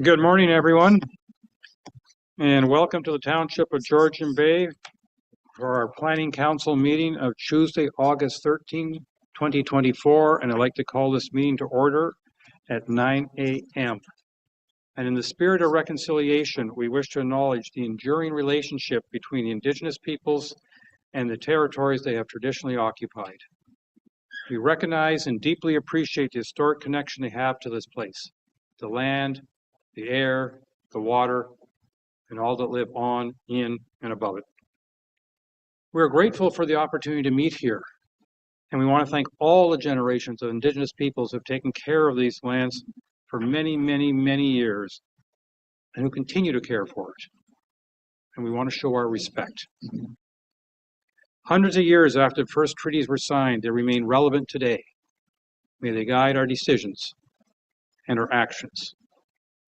Good morning, everyone, and welcome to the Township of Georgian Bay for our Planning Council meeting of Tuesday, August 13, 2024, and I'd like to call this meeting to order at 9 a.m. And in the spirit of reconciliation, we wish to acknowledge the enduring relationship between the Indigenous peoples and the territories they have traditionally occupied. We recognize and deeply appreciate the historic connection they have to this place, the land, the air, the water, and all that live on, in, and above it. We're grateful for the opportunity to meet here, and we want to thank all the generations of Indigenous peoples who have taken care of these lands for many, many, many years, and who continue to care for it. And we want to show our respect. Hundreds of years after the first treaties were signed, they remain relevant today. May they guide our decisions and our actions.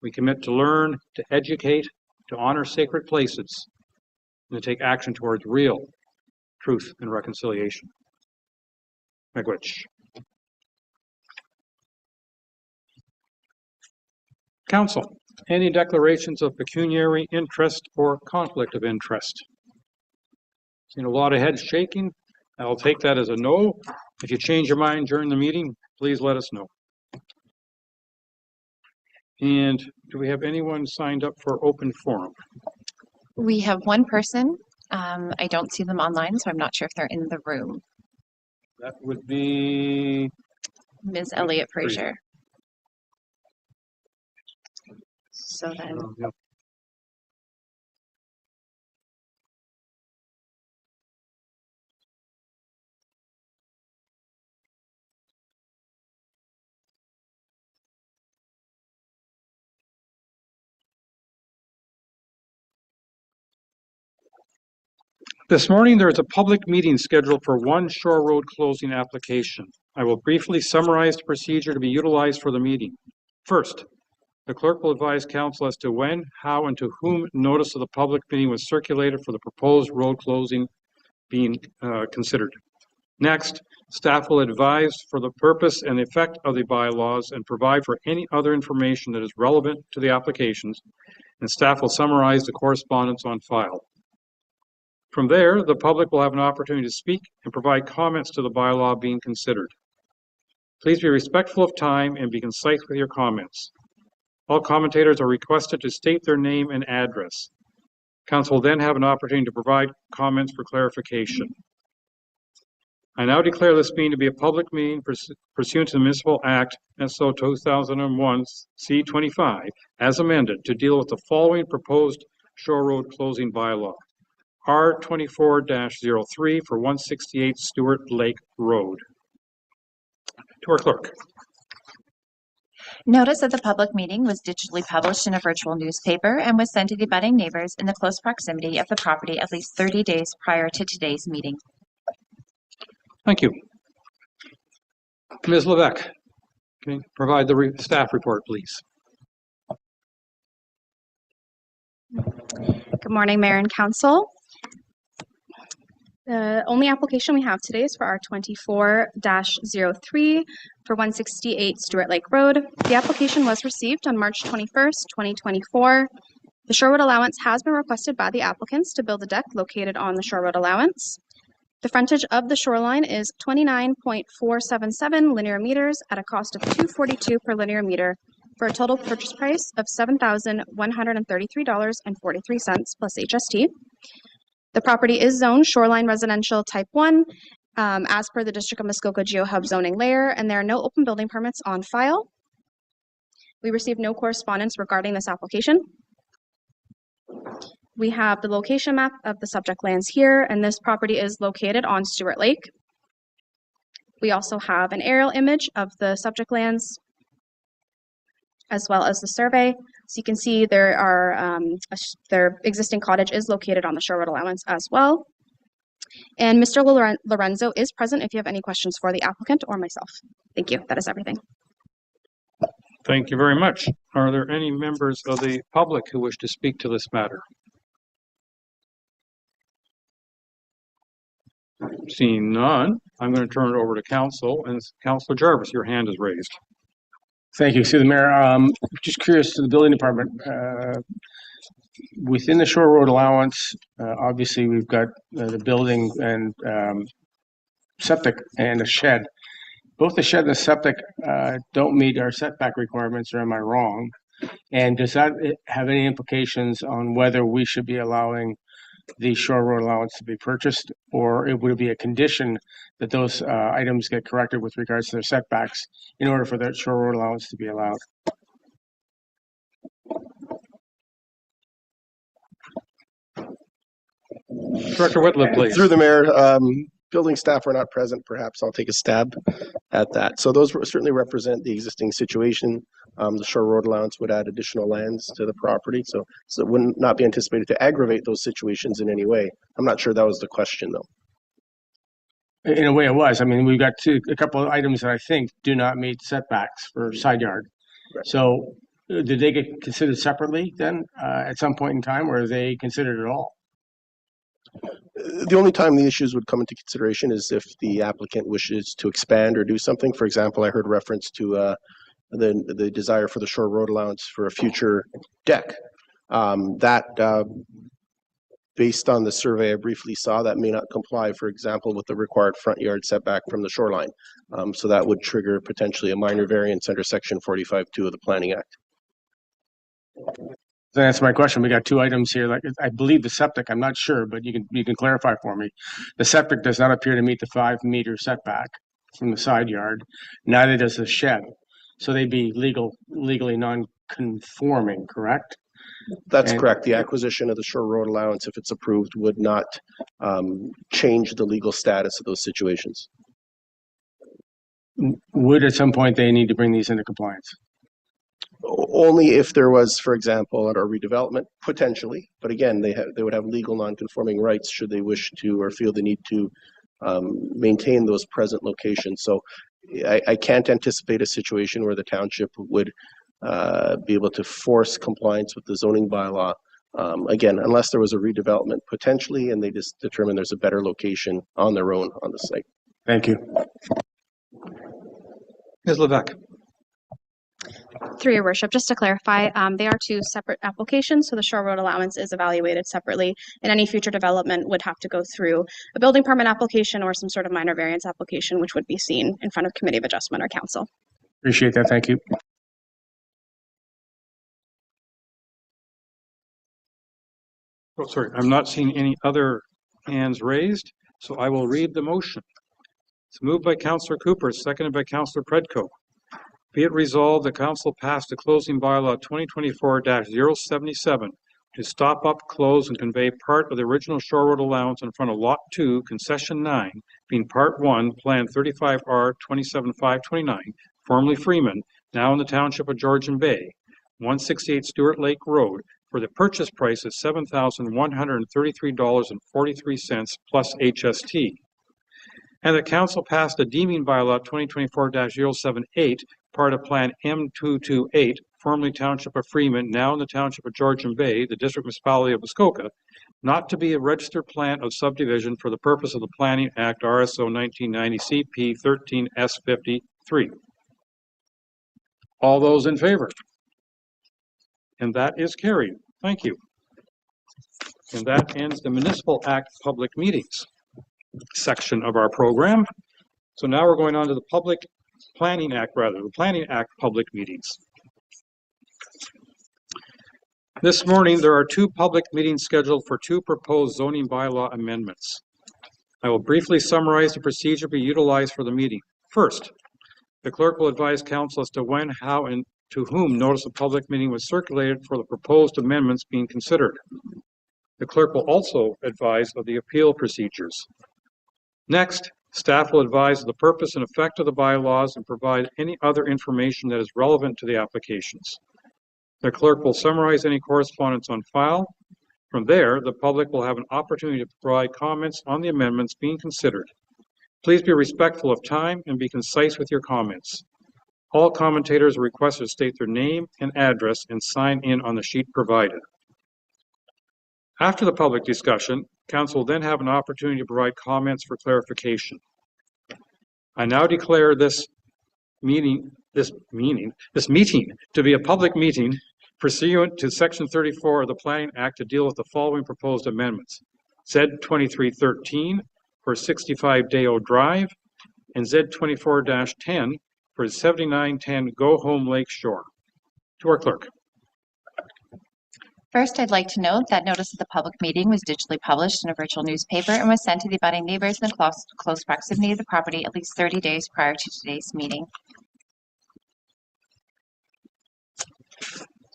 We commit to learn, to educate, to honor sacred places, and to take action towards real truth and reconciliation. Miigwech. Council, any declarations of pecuniary interest or conflict of interest? Seen a lot of heads shaking. I'll take that as a no. If you change your mind during the meeting, please let us know. And do we have anyone signed up for open forum? We have one person. I don't see them online, so I'm not sure if they're in the room. That would be Ms. Elliott Fraser. So then, yep. This morning, there is a public meeting scheduled for one Shore Road closing application. I will briefly summarize the procedure to be utilized for the meeting. First, the clerk will advise council as to when, how, and to whom notice of the public meeting was circulated for the proposed road closing being considered. Next, staff will advise for the purpose and effect of the bylaws and provide for any other information that is relevant to the applications, and staff will summarize the correspondence on file. From there, the public will have an opportunity to speak and provide comments to the bylaw being considered. Please be respectful of time and be concise with your comments. All commentators are requested to state their name and address. Council will then have an opportunity to provide comments for clarification. I now declare this meeting to be a public meeting pursuant to the Municipal Act SO 2001 C25 as amended to deal with the following proposed Shore Road closing bylaw. R24-03 for 168 Stewart Lake Road. To our clerk. notice of the public meeting was digitally published in a virtual newspaper and was sent to the abutting neighbors in the close proximity of the property at least 30 days prior to today's meeting. Thank you. Ms. Levesque, can you provide the staff report, please? Good morning, Mayor and Council. The only application we have today is for our 24-03 for 168 Stewart Lake Road. The application was received on March 21st, 2024. The Shore Road Allowance has been requested by the applicants to build a deck located on the Shore Road Allowance. The frontage of the shoreline is 29.477 linear meters at a cost of $242 per linear meter for a total purchase price of $7,133.43 plus HST. The property is zoned Shoreline Residential Type 1 as per the District of Muskoka GeoHub zoning layer, and there are no open building permits on file. We received no correspondence regarding this application. We have the location map of the subject lands here, and this property is located on Stewart Lake. We also have an aerial image of the subject lands as well as the survey. So you can see there are their existing cottage is located on the Shore Road Allowance as well. And Mr. Lourenco is present if you have any questions for the applicant or myself. Thank you. That is everything. Thank you very much. Are there any members of the public who wish to speak to this matter? Seeing none, I'm going to turn it over to council. And Councilor Jarvis, your hand is raised. Thank you. Through the mayor, just curious to the building department, within the shore road allowance, obviously we've got the building and septic and a shed. Both the shed and the septic don't meet our setback requirements, or am I wrong? And does that have any implications on whether we should be allowing the shore road allowance to be purchased, or it would be a condition that those items get corrected with regards to their setbacks in order for that shore road allowance to be allowed? Director Whitlam, please. Through the mayor, building staff are not present. Perhaps I'll take a stab at that. So those certainly represent the existing situation. The shore road allowance would add additional lands to the property, so it would not be anticipated to aggravate those situations in any way. I'm not sure that was the question, though. In a way, it was. I mean, we've got a couple of items that I think do not meet setbacks for side yard. Right. So, did they get considered separately then at some point in time, or are they considered at all? The only time the issues would come into consideration is if the applicant wishes to expand or do something. For example, I heard reference to the desire for the shore road allowance for a future deck. Based on the survey I briefly saw, that may not comply, for example, with the required front yard setback from the shoreline. So that would trigger potentially a minor variance under section 45(2) of the Planning Act. That's my question. We got two items here. Like, I believe the septic, I'm not sure, but you can clarify for me. The septic does not appear to meet the 5-meter setback from the side yard. Neither does the shed. So they'd be legally non-conforming, correct? That's correct. The acquisition of the shore road allowance, if it's approved, would not change the legal status of those situations. Would at some point they need to bring these into compliance? Only if there was, for example, a redevelopment, potentially. But again, they would have legal non-conforming rights should they wish to or feel the need to maintain those present locations. So I can't anticipate a situation where the township would be able to force compliance with the zoning bylaw. Again, unless there was a redevelopment potentially, and they just determine there's a better location on their own on the site. Thank you. Ms. Levesque. Through your worship, just to clarify, they are two separate applications, so the shore road allowance is evaluated separately, and any future development would have to go through a building permit application or some sort of minor variance application, which would be seen in front of Committee of Adjustment or Council. Appreciate that. Thank you. Oh, sorry, I'm not seeing any other hands raised, so I will read the motion. It's moved by Councillor Cooper, seconded by Councillor Predko. Be it resolved, the council passed the closing bylaw 2024-077 to stop up, close, and convey part of the original shore road allowance in front of Lot 2, Concession 9, being Part 1, Plan 35R 27529, formerly Freeman, now in the Township of Georgian Bay, 168 Stewart Lake Road, for the purchase price of $7,133.43 plus HST. And the council passed the deeming bylaw 2024-078, part of Plan M228, formerly Township of Freeman, now in the Township of Georgian Bay, the District Municipality of Muskoka, not to be a registered plan of subdivision for the purpose of the Planning Act RSO 1990 CP 13S53. All those in favor? And that is carried. Thank you. And that ends the Municipal Act public meetings section of our program. So now we're going on to the Planning Act public meetings. This morning, there are two public meetings scheduled for two proposed zoning bylaw amendments. I will briefly summarize the procedure to be utilized for the meeting. First, the clerk will advise council as to when, how, and to whom notice of public meeting was circulated for the proposed amendments being considered. The clerk will also advise of the appeal procedures. Next, staff will advise of the purpose and effect of the bylaws and provide any other information that is relevant to the applications. The clerk will summarize any correspondence on file. From there, the public will have an opportunity to provide comments on the amendments being considered. Please be respectful of time and be concise with your comments. All commentators are requested to state their name and address and sign in on the sheet provided. After the public discussion, council will then have an opportunity to provide comments for clarification. I now declare this meeting to be a public meeting pursuant to Section 34 of the Planning Act to deal with the following proposed amendments. Z 2313 for 65 Dayeo Drive and Z 24-10 for 7910 Go Home Lake Shore. To our clerk. First, I'd like to note that notice of the public meeting was digitally published in a virtual newspaper and was sent to the abutting neighbors in the close proximity of the property at least 30 days prior to today's meeting.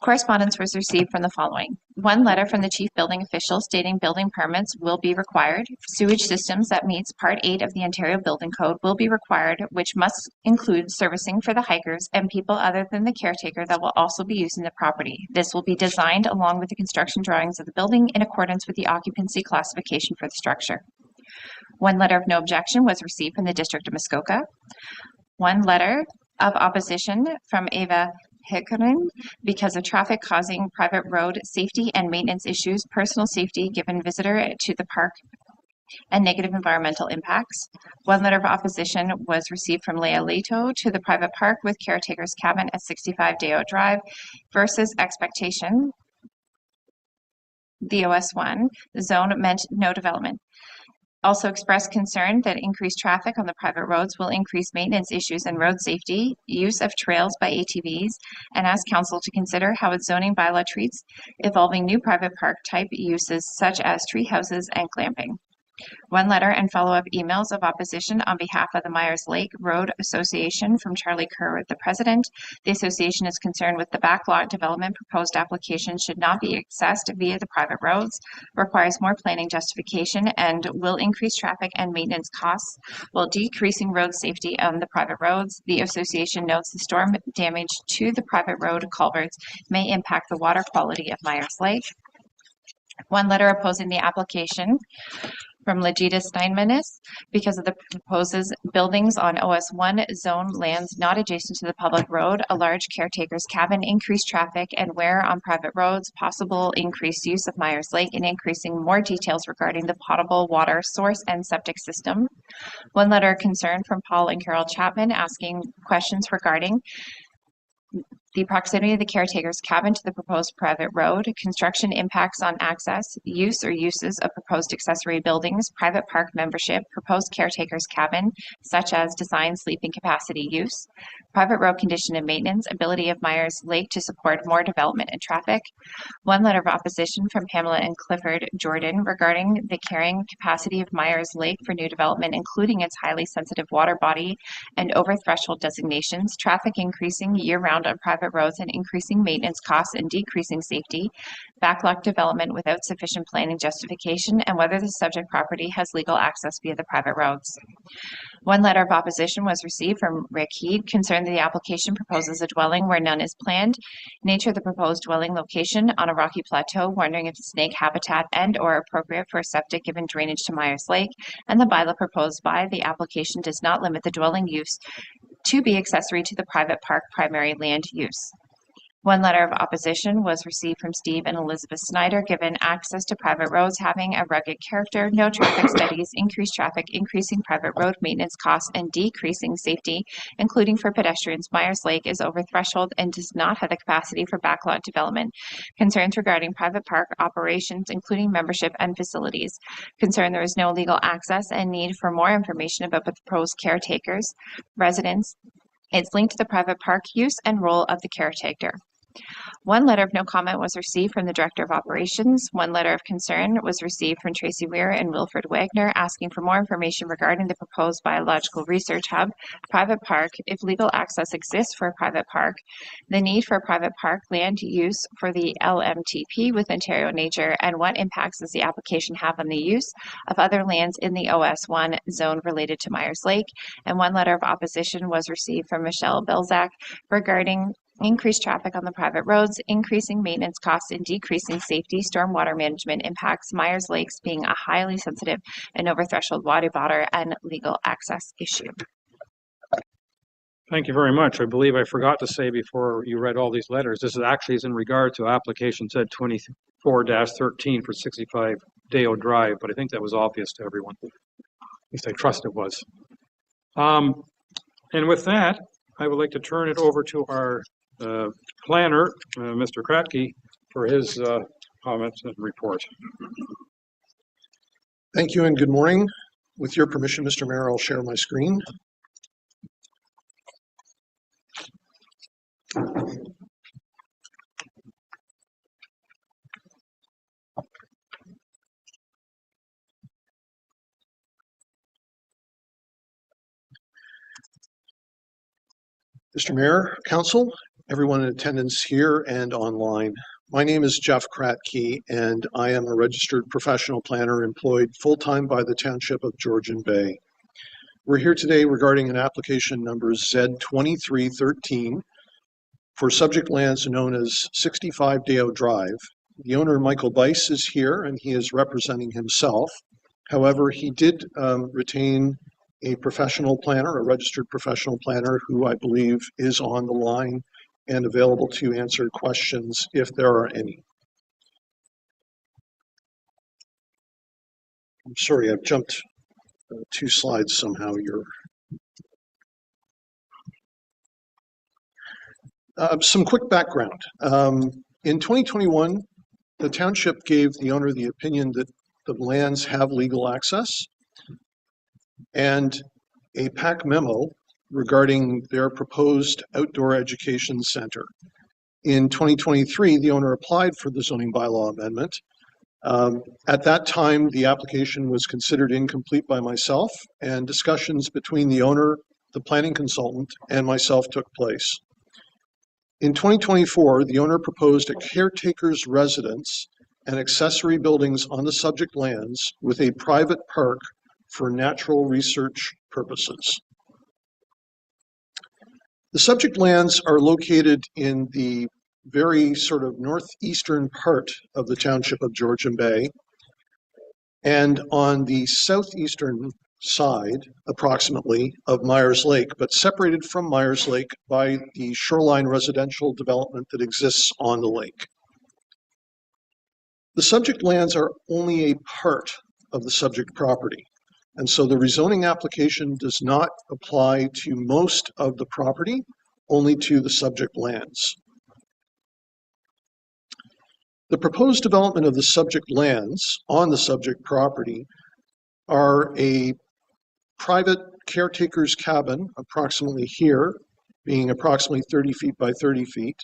Correspondence was received from the following. One letter from the chief building official stating building permits will be required. Sewage systems that meets Part 8 of the Ontario Building Code will be required, which must include servicing for the hikers and people other than the caretaker that will also be using the property. This will be designed along with the construction drawings of the building in accordance with the occupancy classification for the structure. One letter of no objection was received from the District of Muskoka. One letter of opposition from Ava Hickorin because of traffic causing private road safety and maintenance issues, personal safety given visitor to the park, and negative environmental impacts. One letter of opposition was received from Leah Leto to the private park with caretaker's cabin at 65 Dayeo Drive versus expectation. The OS1 zone meant no development. Also expressed concern that increased traffic on the private roads will increase maintenance issues and road safety, use of trails by ATVs, and asked council to consider how its zoning bylaw treats evolving new private park type uses such as tree houses and glamping. One letter and follow-up emails of opposition on behalf of the Myers Lake Road Association from Charlie Kerr, the president. The association is concerned with the backlot development proposed application should not be accessed via the private roads, requires more planning justification, and will increase traffic and maintenance costs while decreasing road safety on the private roads. The association notes the storm damage to the private road culverts may impact the water quality of Myers Lake. One letter opposing the application from Legita Steinmanis because of the proposes buildings on OS1 zone lands not adjacent to the public road, a large caretaker's cabin, increased traffic and wear on private roads, possible increased use of Myers Lake, and increasing more details regarding the potable water source and septic system. One letter of concern from Paul and Carol Chapman asking questions regarding the proximity of the caretaker's cabin to the proposed private road, construction impacts on access, use or uses of proposed accessory buildings, private park membership, proposed caretaker's cabin, such as design, sleeping capacity use, private road condition and maintenance, ability of Myers Lake to support more development and traffic. One letter of opposition from Pamela and Clifford Jordan regarding the carrying capacity of Myers Lake for new development, including its highly sensitive water body and over threshold designations, traffic increasing year-round on private roads and increasing maintenance costs and decreasing safety, backlot development without sufficient planning justification, and whether the subject property has legal access via the private roads. One letter of opposition was received from Rick Heed concerned that the application proposes a dwelling where none is planned, nature of the proposed dwelling location on a rocky plateau, wondering if the snake habitat and or appropriate for a septic given drainage to Myers Lake, and the bylaw proposed by the application does not limit the dwelling use to be accessory to the private park primary land use. One letter of opposition was received from Steve and Elizabeth Snyder, given access to private roads having a rugged character, no traffic studies, increased traffic, increasing private road maintenance costs, and decreasing safety, including for pedestrians. Myers Lake is over threshold and does not have the capacity for backlot development. Concerns regarding private park operations, including membership and facilities. Concern there is no legal access and need for more information about the proposed caretakers, residents, its link to the private park use and role of the caretaker. One letter of no comment was received from the Director of Operations. One letter of concern was received from Tracy Weir and Wilfred Wagner asking for more information regarding the proposed biological research hub, private park, if legal access exists for a private park, the need for a private park land use for the LMTP with Ontario Nature, and what impacts does the application have on the use of other lands in the OS1 zone related to Myers Lake. And one letter of opposition was received from Michelle Belzak regarding increased traffic on the private roads, increasing maintenance costs, and decreasing safety, stormwater management impacts, Myers Lakes being a highly sensitive and over threshold water body, and legal access issue. Thank you very much. I believe I forgot to say before you read all these letters, this is actually in regard to application Z 24-13 for 65 Dayeo Drive, but I think that was obvious to everyone. At least I trust it was. And with that, I would like to turn it over to our planner, Mr. Kratky, for his comments and report. Thank you and good morning. With your permission, Mr. Mayor, I'll share my screen. Mr. Mayor, Council, everyone in attendance here and online. My name is Jeff Kratky, and I am a registered professional planner employed full-time by the Township of Georgian Bay. We're here today regarding an application number Z2313 for subject lands known as 65 Dayeo Drive. The owner, Michael Bice, is here, and he is representing himself. However, he did retain a professional planner, a registered professional planner, who I believe is on the line and available to answer questions if there are any. I'm sorry, I've jumped 2 slides somehow. Some quick background. In 2021, the township gave the owner the opinion that the lands have legal access, and a PAC memo regarding their proposed outdoor education center. In 2023, the owner applied for the zoning bylaw amendment. At that time, the application was considered incomplete by myself, and discussions between the owner, the planning consultant, and myself took place. In 2024, the owner proposed a caretaker's residence and accessory buildings on the subject lands with a private park for natural research purposes. The subject lands are located in the very sort of northeastern part of the Township of Georgian Bay, and on the southeastern side, approximately, of Myers Lake, but separated from Myers Lake by the shoreline residential development that exists on the lake. The subject lands are only a part of the subject property, and so the rezoning application does not apply to most of the property, only to the subject lands. The proposed development of the subject lands on the subject property are a private caretaker's cabin, approximately here, being approximately 30 feet by 30 feet,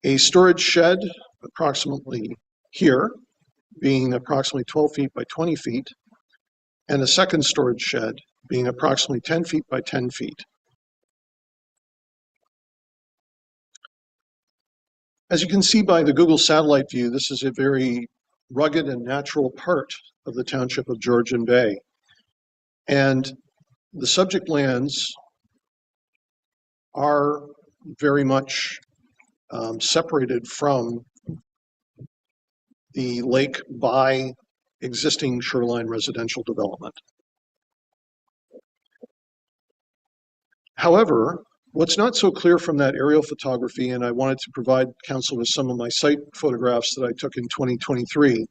a storage shed, approximately here, being approximately 12 feet by 20 feet, and a second storage shed, being approximately 10 feet by 10 feet. As you can see by the Google satellite view, this is a very rugged and natural part of the Township of Georgian Bay. And the subject lands are very much separated from the lake by existing shoreline residential development. However, what's not so clear from that aerial photography, and I wanted to provide council with some of my site photographs that I took in 2023,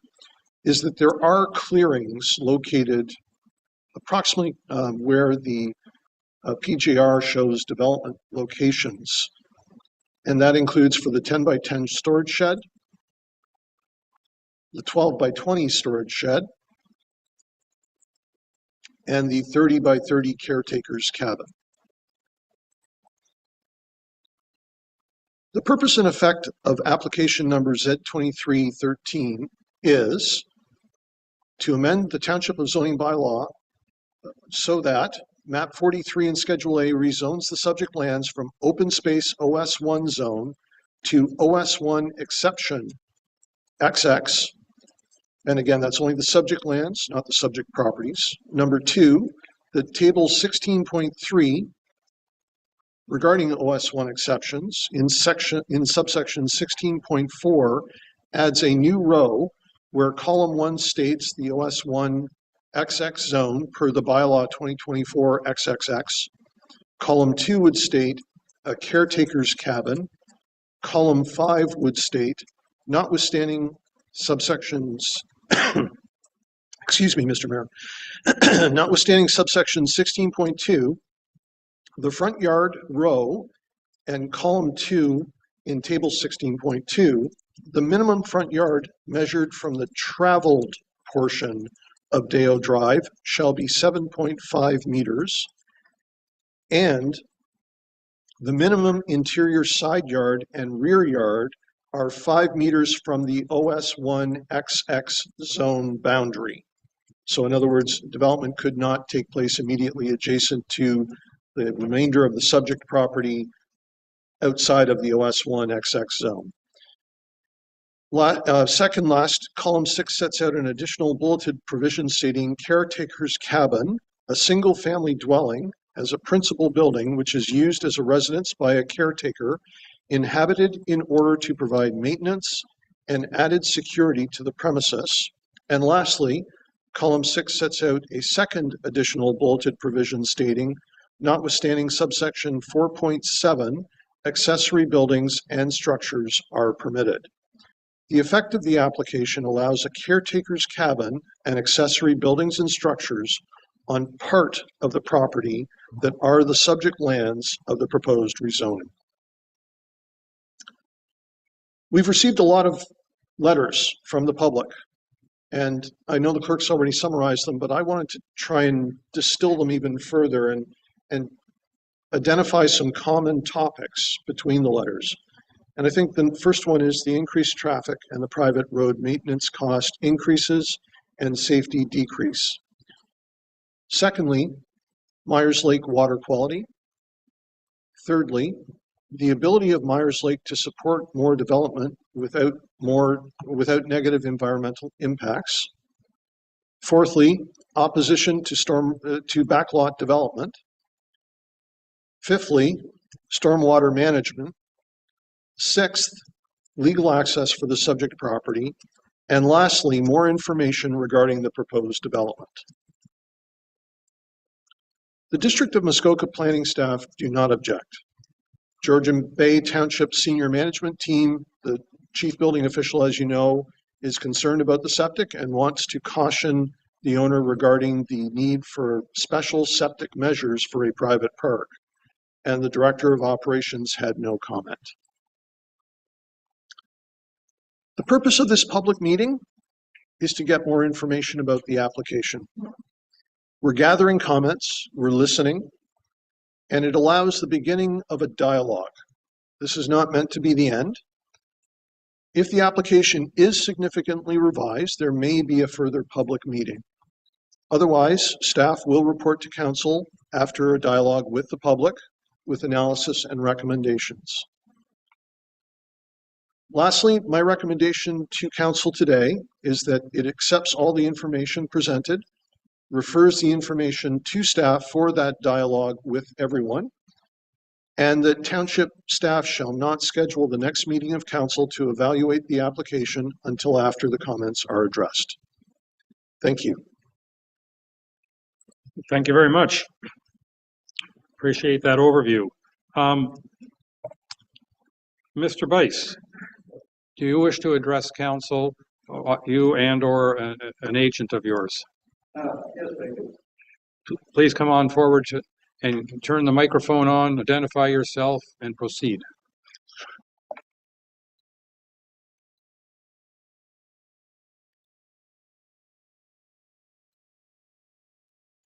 is that there are clearings located approximately where the PJR shows development locations. And that includes for the 10 by 10 storage shed, the 12 by 20 storage shed, and the 30 by 30 caretaker's cabin. The purpose and effect of application number Z2313 is to amend the Township of Zoning Bylaw so that map 43 in Schedule A rezones the subject lands from open space OS1 zone to OS1 exception XX. And again, that's only the subject lands, not the subject properties. Number 2, the table 16.3 regarding OS1 exceptions in subsection 16.4 adds a new row where column 1 states the OS1 XX zone per the bylaw 2024 XXX. Column 2 would state a caretaker's cabin. Column 5 would state, notwithstanding subsections, excuse me, Mr. Mayor, notwithstanding subsection 16.2, the front yard row and column 2 in table 16.2, the minimum front yard measured from the traveled portion of Dayeo Drive shall be 7.5 meters, and the minimum interior side yard and rear yard are 5 meters from the OS1 XX zone boundary. So in other words, development could not take place immediately adjacent to the remainder of the subject property outside of the OS1 XX zone. Second last, column 6 sets out an additional bulleted provision stating caretaker's cabin, a single family dwelling as a principal building which is used as a residence by a caretaker, inhabited in order to provide maintenance and added security to the premises. And lastly, column 6 sets out a second additional bulleted provision stating, notwithstanding subsection 4.7, accessory buildings and structures are permitted. The effect of the application allows a caretaker's cabin and accessory buildings and structures on part of the property that are the subject lands of the proposed rezoning. We've received a lot of letters from the public, and I know the clerk's already summarized them, but I wanted to try and distill them even further and identify some common topics between the letters. And I think the first one is the increased traffic and the private road maintenance cost increases and safety decrease. Secondly, Myers Lake water quality. Thirdly, the ability of Myers Lake to support more development without negative environmental impacts. Fourthly, opposition to backlot development. Fifthly, stormwater management. Sixth, legal access for the subject property. And lastly, more information regarding the proposed development. The District of Muskoka planning staff do not object. Georgian Bay Township Senior Management Team, the chief building official, as you know, is concerned about the septic and wants to caution the owner regarding the need for special septic measures for a private park. And the Director of Operations had no comment. The purpose of this public meeting is to get more information about the application. We're gathering comments, we're listening, and it allows the beginning of a dialogue. This is not meant to be the end. If the application is significantly revised, there may be a further public meeting. Otherwise, staff will report to council after a dialogue with the public with analysis and recommendations. Lastly, my recommendation to council today is that it accepts all the information presented, refers the information to staff for that dialogue with everyone, and that township staff shall not schedule the next meeting of council to evaluate the application until after the comments are addressed. Thank you. Thank you very much. Appreciate that overview. Mr. Bice, do you wish to address council, you and or an agent of yours? Yes, thank you. Please come on forward and turn the microphone on, identify yourself, and proceed.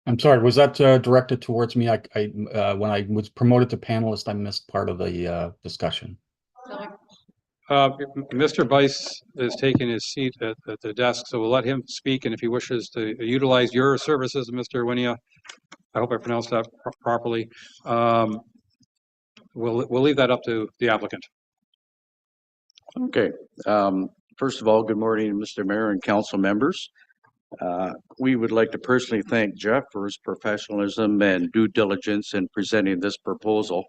I'm sorry, was that directed towards me? When I was promoted to panelist, I missed part of the discussion. Mr. Bice is taking his seat at the desk, so we'll let him speak, and if he wishes to utilize your services, Mr. Winia, I hope I pronounced that properly, we'll leave that up to the applicant. Okay. First of all, good morning, Mr. Mayor and council members. We would like to personally thank Jeff for his professionalism and due diligence in presenting this proposal.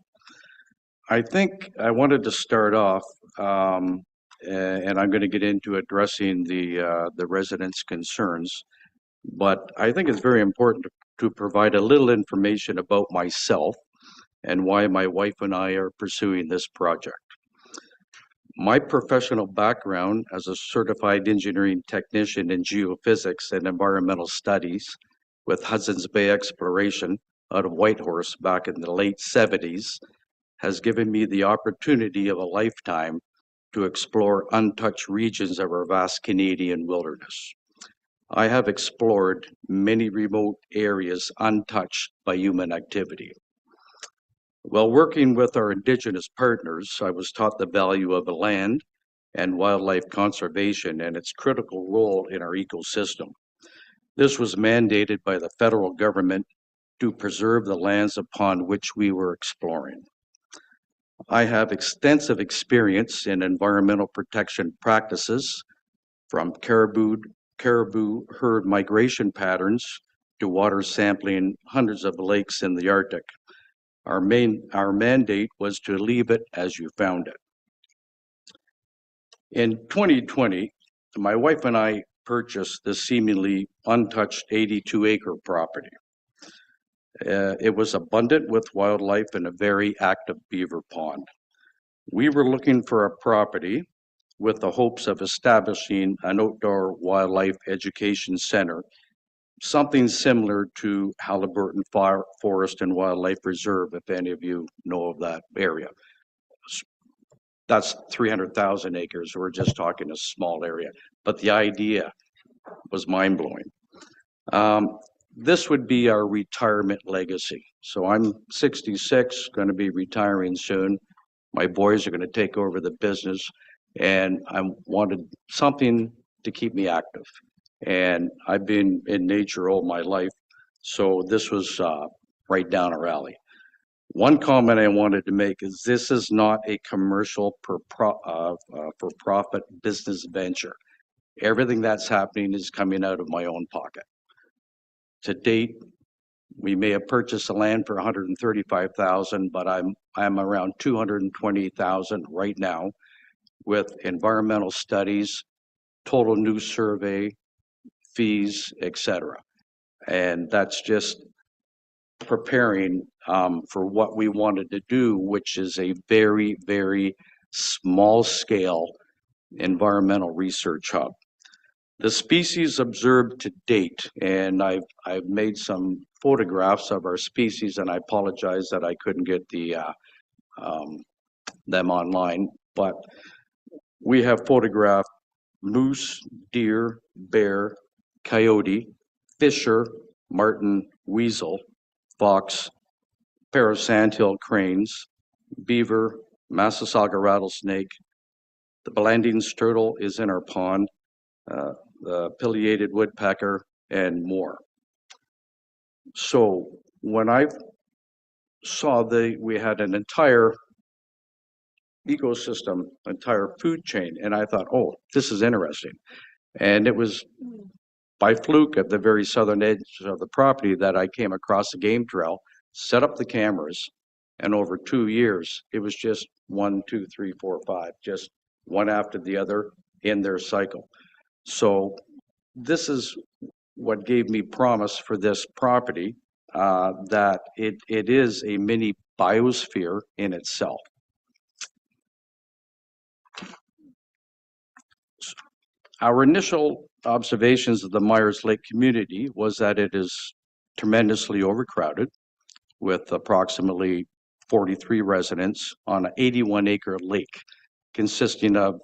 I think I wanted to start off, and I'm going to get into addressing the residents' concerns, but I think it's very important to provide a little information about myself and why my wife and I are pursuing this project. My professional background as a certified engineering technician in geophysics and environmental studies with Hudson's Bay Exploration out of Whitehorse back in the late 70s has given me the opportunity of a lifetime to explore untouched regions of our vast Canadian wilderness. I have explored many remote areas untouched by human activity. While working with our Indigenous partners, I was taught the value of the land and wildlife conservation and its critical role in our ecosystem. This was mandated by the federal government to preserve the lands upon which we were exploring. I have extensive experience in environmental protection practices, from caribou herd migration patterns to water sampling hundreds of lakes in the Arctic. Our mandate was to leave it as you found it. In 2020, my wife and I purchased this seemingly untouched 82-acre property. It was abundant with wildlife and a very active beaver pond. We were looking for a property with the hopes of establishing an outdoor wildlife education center, something similar to Halliburton Forest and Wildlife Reserve, if any of you know of that area. That's 300,000 acres. We're just talking a small area, but the idea was mind-blowing. This would be our retirement legacy. So I'm 66, going to be retiring soon. My boys are going to take over the business, and I wanted something to keep me active. And I've been in nature all my life, so this was right down our alley. One comment I wanted to make is this is not a commercial for-profit business venture. Everything that's happening is coming out of my own pocket. To date, we may have purchased the land for $135,000, but I'm around $220,000 right now with environmental studies, total new survey, fees, etc. And that's just preparing for what we wanted to do, which is a very, very small scale environmental research hub. The species observed to date, and I've made some photographs of our species, and I apologize that I couldn't get them online, but we have photographed moose, deer, bear, coyote, fisher, marten, weasel, fox, pair of sandhill cranes, beaver, Massasauga rattlesnake. The Blanding's turtle is in our pond, the pileated woodpecker, and more. So when I saw we had an entire ecosystem, entire food chain, and I thought, oh, this is interesting. And it was by fluke at the very southern edge of the property that I came across a game trail, set up the cameras, and over 2 years, it was just 1, 2, 3, 4, 5, just one after the other in their cycle. So this is what gave me promise for this property, that it is a mini biosphere in itself. Our initial observations of the Myers Lake community was that it is tremendously overcrowded, with approximately 43 residents on an 81-acre lake consisting of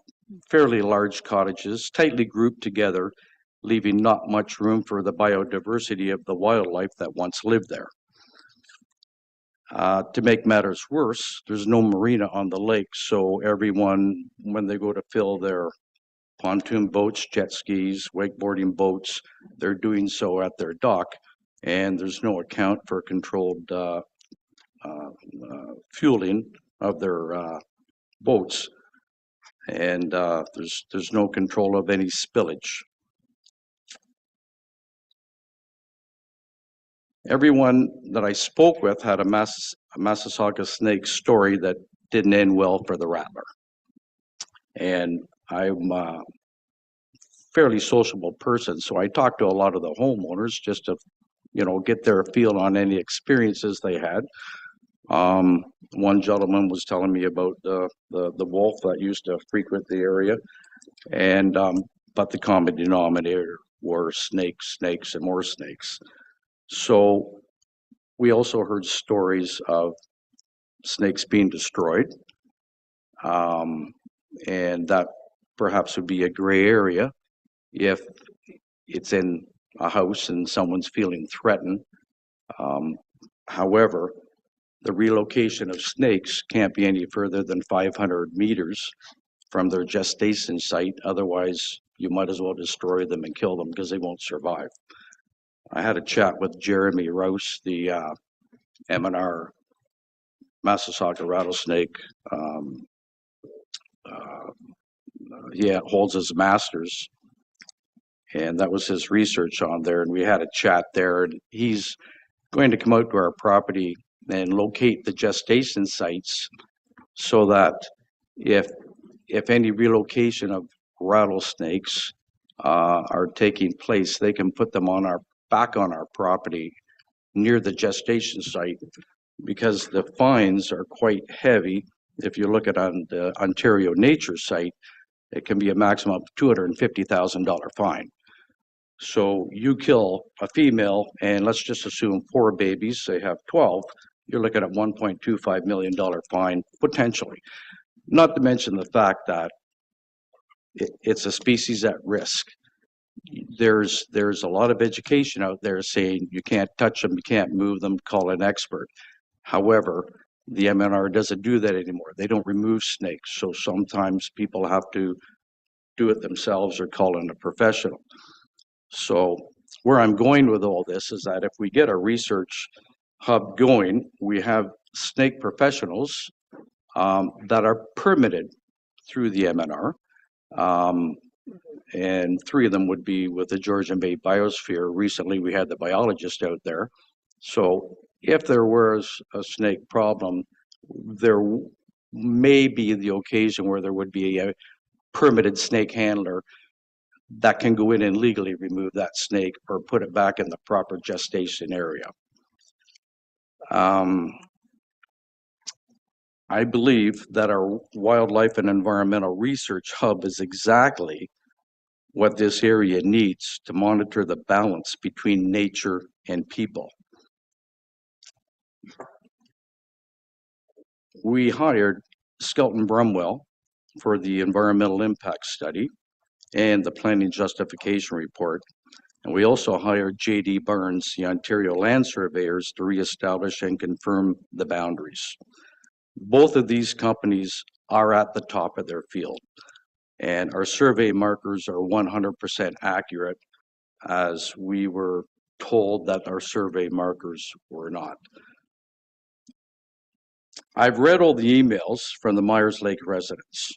fairly large cottages tightly grouped together, leaving not much room for the biodiversity of the wildlife that once lived there. To make matters worse, there's no marina on the lake, so everyone, when they go to fill their pontoon boats, jet skis, wakeboarding boats, they're doing so at their dock, and there's no account for controlled fueling of their boats, and there's no control of any spillage. Everyone that I spoke with had a Massasauga snake story that didn't end well for the rattler. And I'm a fairly sociable person, so I talked to a lot of the homeowners just to, get their feel on any experiences they had. One gentleman was telling me about the wolf that used to frequent the area, and but the common denominator were snakes, and more snakes. So we also heard stories of snakes being destroyed. And that perhaps would be a gray area if it's in a house and someone's feeling threatened. However, the relocation of snakes can't be any further than 500 meters from their gestation site. Otherwise, you might as well destroy them and kill them because they won't survive. I had a chat with Jeremy Rouse, the M&R Massasauga rattlesnake. He holds his master's, and that was his research on there. And we had a chat there, and he's going to come out to our property and locate the gestation sites so that if any relocation of rattlesnakes are taking place, they can put them back on our property near the gestation site, because the fines are quite heavy. If you look at on the Ontario Nature site, it can be a maximum of $250,000 fine. So you kill a female, and let's just assume 4 babies, they have 12, you're looking at $1.25 million fine, potentially. Not to mention the fact that it's a species at risk. There's a lot of education out there saying you can't touch them, you can't move them, call an expert. However, the MNR doesn't do that anymore. They don't remove snakes, so sometimes people have to do it themselves or call in a professional. So where I'm going with all this is that if we get a research hub going, we have snake professionals that are permitted through the MNR. And 3 of them would be with the Georgian Bay Biosphere. Recently, we had the biologist out there. So if there was a snake problem, there may be the occasion where there would be a permitted snake handler that can go in and legally remove that snake or put it back in the proper gestation area. I believe that our wildlife and environmental research hub is exactly what this area needs to monitor the balance between nature and people. We hired Skelton Brumwell for the environmental impact study and the planning justification report. And we also hired J.D. Barnes, the Ontario Land Surveyors, to reestablish and confirm the boundaries. Both of these companies are at the top of their field, and our survey markers are 100% accurate, as we were told that our survey markers were not. I've read all the emails from the Myers Lake residents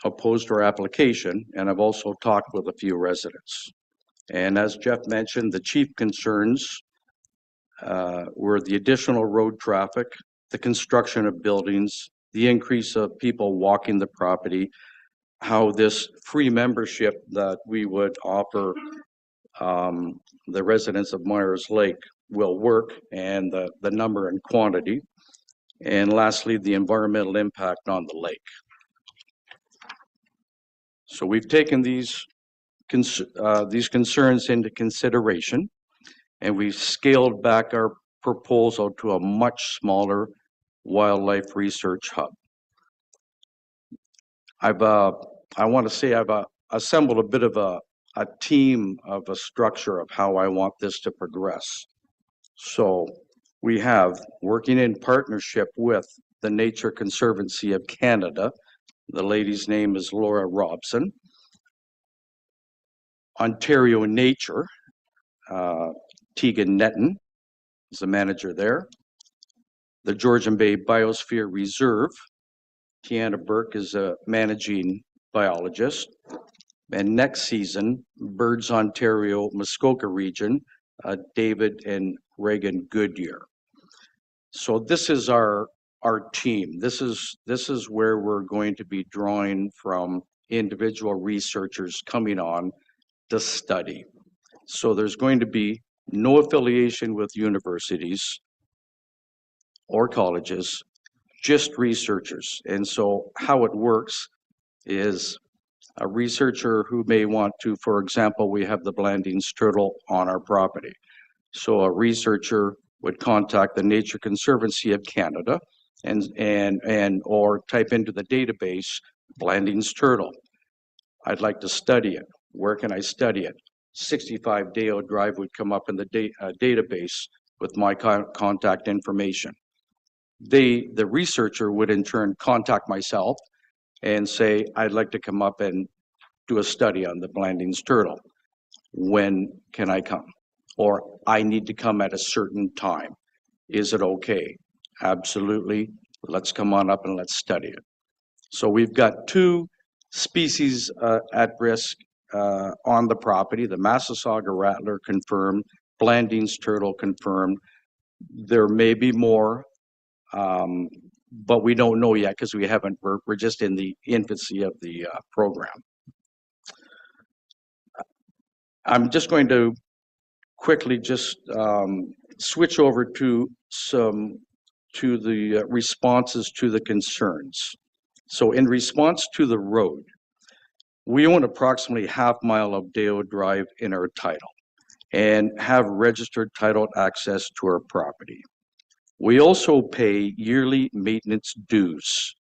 opposed to our application, and I've also talked with a few residents. And as Jeff mentioned, the chief concerns were the additional road traffic, the construction of buildings, the increase of people walking the property, how this free membership that we would offer the residents of Myers Lake will work, and the number and quantity. And lastly, the environmental impact on the lake. So we've taken these concerns into consideration, and we've scaled back our proposal to a much smaller wildlife research hub. I want to say I've assembled a bit of a team of a structure of how I want this to progress. So we have, working in partnership with the Nature Conservancy of Canada, the lady's name is Laura Robson. Ontario Nature, Tegan Netton is the manager there. The Georgian Bay Biosphere Reserve, Tiana Burke is a managing biologist. And next season, Birds Ontario Muskoka region, David and Reagan Goodyear. So this is our team. This is where we're going to be drawing from individual researchers coming on to study. So there's going to be no affiliation with universities or colleges, just researchers. And so how it works is a researcher who may want to, for example, we have the Blandings turtle on our property. So a researcher would contact the Nature Conservancy of Canada and or type into the database Blandings turtle. I'd like to study it. Where can I study it? 65 Dayeo Drive would come up in the database with my contact information. The researcher would in turn contact myself and say, I'd like to come up and do a study on the Blandings turtle. When can I come? Or I need to come at a certain time. Is it okay? Absolutely. Let's come on up and let's study it. So we've got 2 species at risk on the property. The Massasauga rattler confirmed, Blandings turtle confirmed. There may be more, but we don't know yet because we're just in the infancy of the program. I'm just going to quickly just switch over to the responses to the concerns. So in response to the road, we own approximately half mile of Dayeo Drive in our title and have registered title access to our property. We also pay yearly maintenance dues.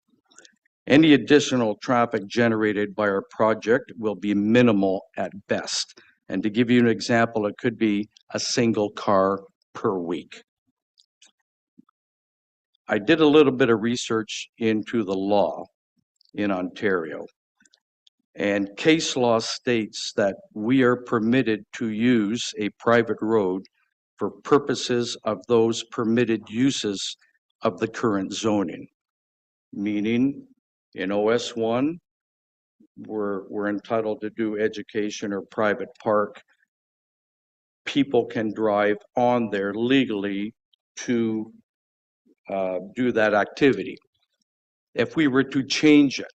Any additional traffic generated by our project will be minimal at best. And to give you an example, it could be a single car per week. I did a little bit of research into the law in Ontario, and case law states that we are permitted to use a private road for purposes of those permitted uses of the current zoning. Meaning, in OS1, we're entitled to do education or private park. People can drive on there legally to do that activity. If we were to change it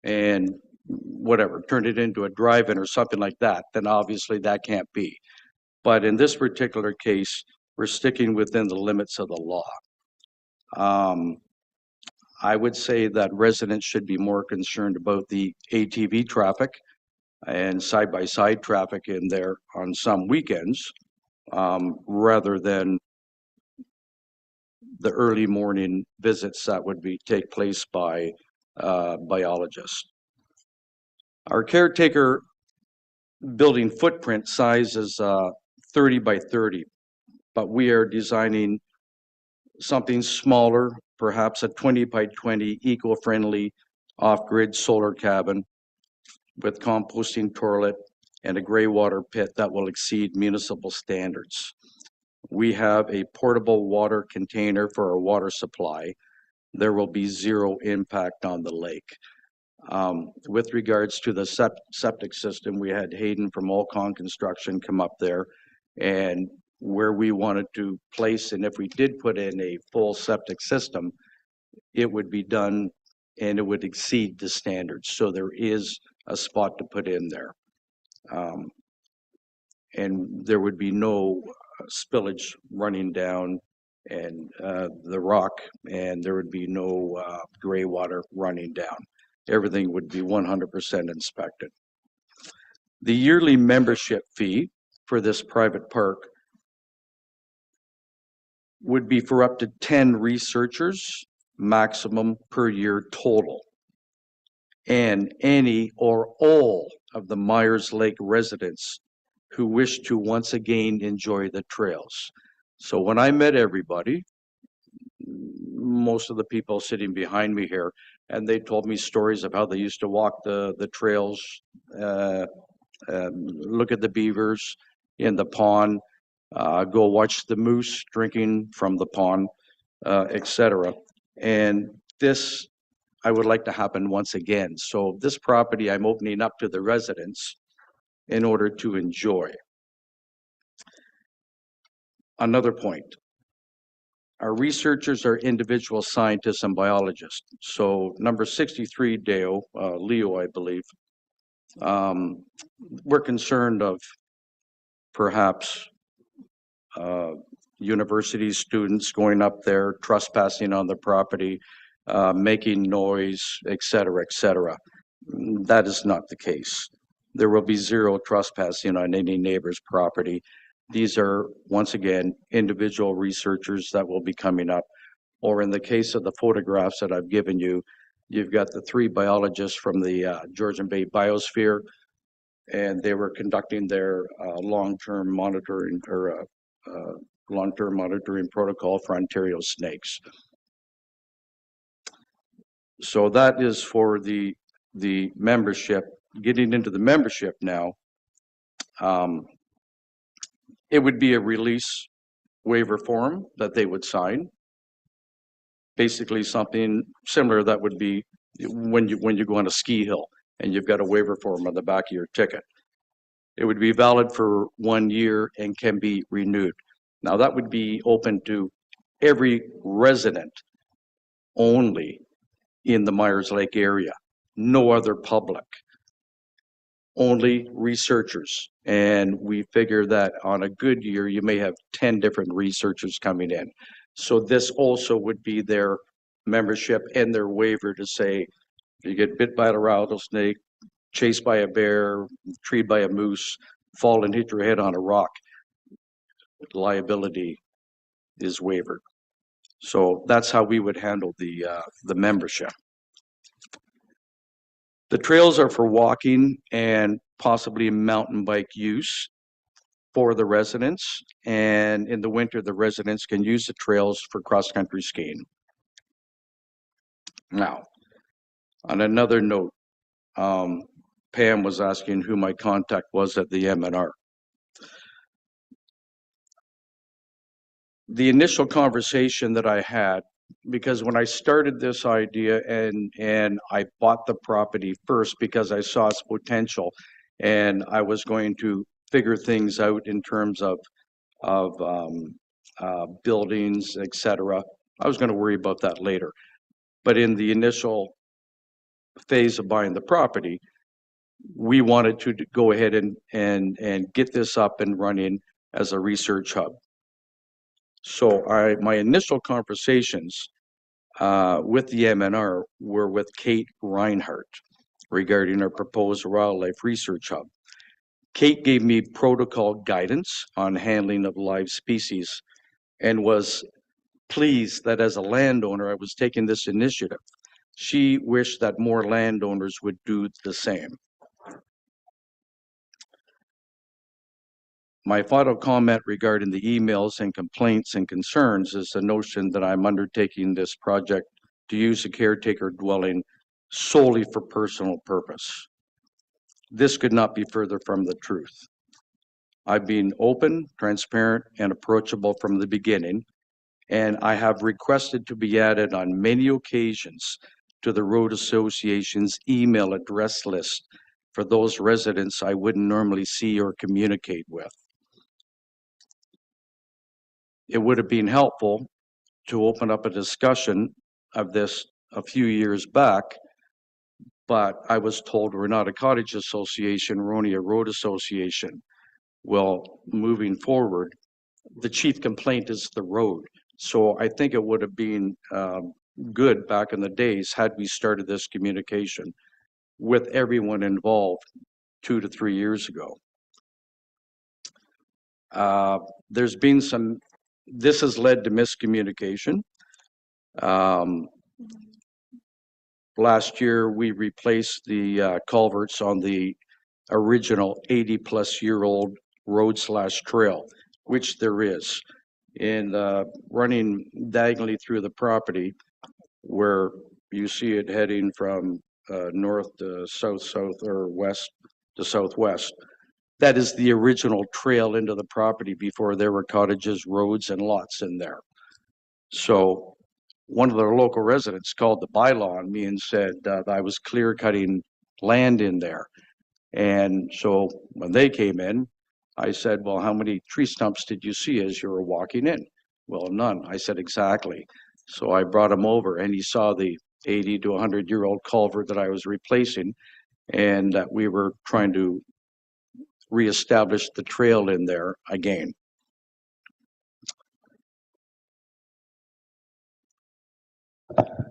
and whatever, turn it into a drive-in or something like that, then obviously that can't be. But in this particular case, we're sticking within the limits of the law. I would say that residents should be more concerned about the ATV traffic and side-by-side traffic in there on some weekends, rather than the early morning visits that would take place by biologists. Our caretaker building footprint size is 30 by 30, but we are designing something smaller, perhaps a 20 by 20 eco-friendly off-grid solar cabin with composting toilet and a gray water pit that will exceed municipal standards. We have a portable water container for our water supply. There will be zero impact on the lake. With regards to the septic system, we had Hayden from Olcon Construction come up there, and where we wanted to place, and if we did put in a full septic system, it would be done and it would exceed the standards. So there is a spot to put in there. And there would be no spillage running down and the rock, and there would be no gray water running down. Everything would be 100% inspected. The yearly membership fee for this private park would be for up to 10 researchers, maximum per year total. And any or all of the Myers Lake residents who wish to once again enjoy the trails. So when I met everybody, most of the people sitting behind me here, and they told me stories of how they used to walk the trails, look at the beavers in the pond, go watch the moose drinking from the pond, etc. And this, I would like to happen once again. So this property I'm opening up to the residents in order to enjoy. Another point. Our researchers are individual scientists and biologists. So number 63, Dayeo, Leo, I believe, we're concerned of perhaps university students going up there, trespassing on the property, making noise, etc., etc. That is not the case. There will be zero trespassing on any neighbor's property. These are, once again, individual researchers that will be coming up. Or in the case of the photographs that I've given you, you've got the 3 biologists from the Georgian Bay Biosphere, and they were conducting their long-term monitoring or long-term monitoring protocol for Ontario snakes. So that is for the membership. Getting into the membership now, it would be a release waiver form that they would sign. Basically something similar that would be when you go on a ski hill and you've got a waiver form on the back of your ticket. It would be valid for 1 year and can be renewed. Now that would be open to every resident only in the Myers Lake area, no other public. Only researchers, and we figure that on a good year you may have 10 different researchers coming in. So this also would be their membership and their waiver to say you get bit by a rattlesnake, chased by a bear, treed by a moose, fall and hit your head on a rock, liability is waivered. So that's how we would handle the membership. The trails are for walking and possibly mountain bike use for the residents. And in the winter, the residents can use the trails for cross-country skiing. Now, on another note, Pam was asking who my contact was at the MNR. The initial conversation that I had, because when I started this idea and I bought the property first because I saw its potential and I was going to figure things out in terms of buildings, etc. I was going to worry about that later. But in the initial phase of buying the property, we wanted to go ahead and get this up and running as a research hub. So my initial conversations with the MNR were with Kate Reinhardt regarding our proposed wildlife research hub. Kate gave me protocol guidance on handling of live species and was pleased that as a landowner I was taking this initiative. She wished that more landowners would do the same. My final comment regarding the emails and complaints and concerns is the notion that I'm undertaking this project to use a caretaker dwelling solely for personal purpose. This could not be further from the truth. I've been open, transparent, and approachable from the beginning, and I have requested to be added on many occasions to the Road Association's email address list for those residents I wouldn't normally see or communicate with. It would have been helpful to open up a discussion of this a few years back, but I was told we're not a cottage association, we're only a road association. Well, moving forward, the chief complaint is the road. So I think it would have been good back in the days had we started this communication with everyone involved 2 to 3 years ago. There's been some, this has led to miscommunication. Last year, we replaced the culverts on the original 80-plus-year-old road/trail, which there is. And running diagonally through the property, where you see it heading from north to south-south or west to southwest. That is the original trail into the property before there were cottages, roads, and lots in there. So one of the local residents called the bylaw on me and said that I was clear cutting land in there. And so when they came in, I said, well, how many tree stumps did you see as you were walking in? Well, none. I said, exactly. So I brought him over and he saw the 80 to 100-year-old culvert that I was replacing and that we were trying to reestablish the trail in there again.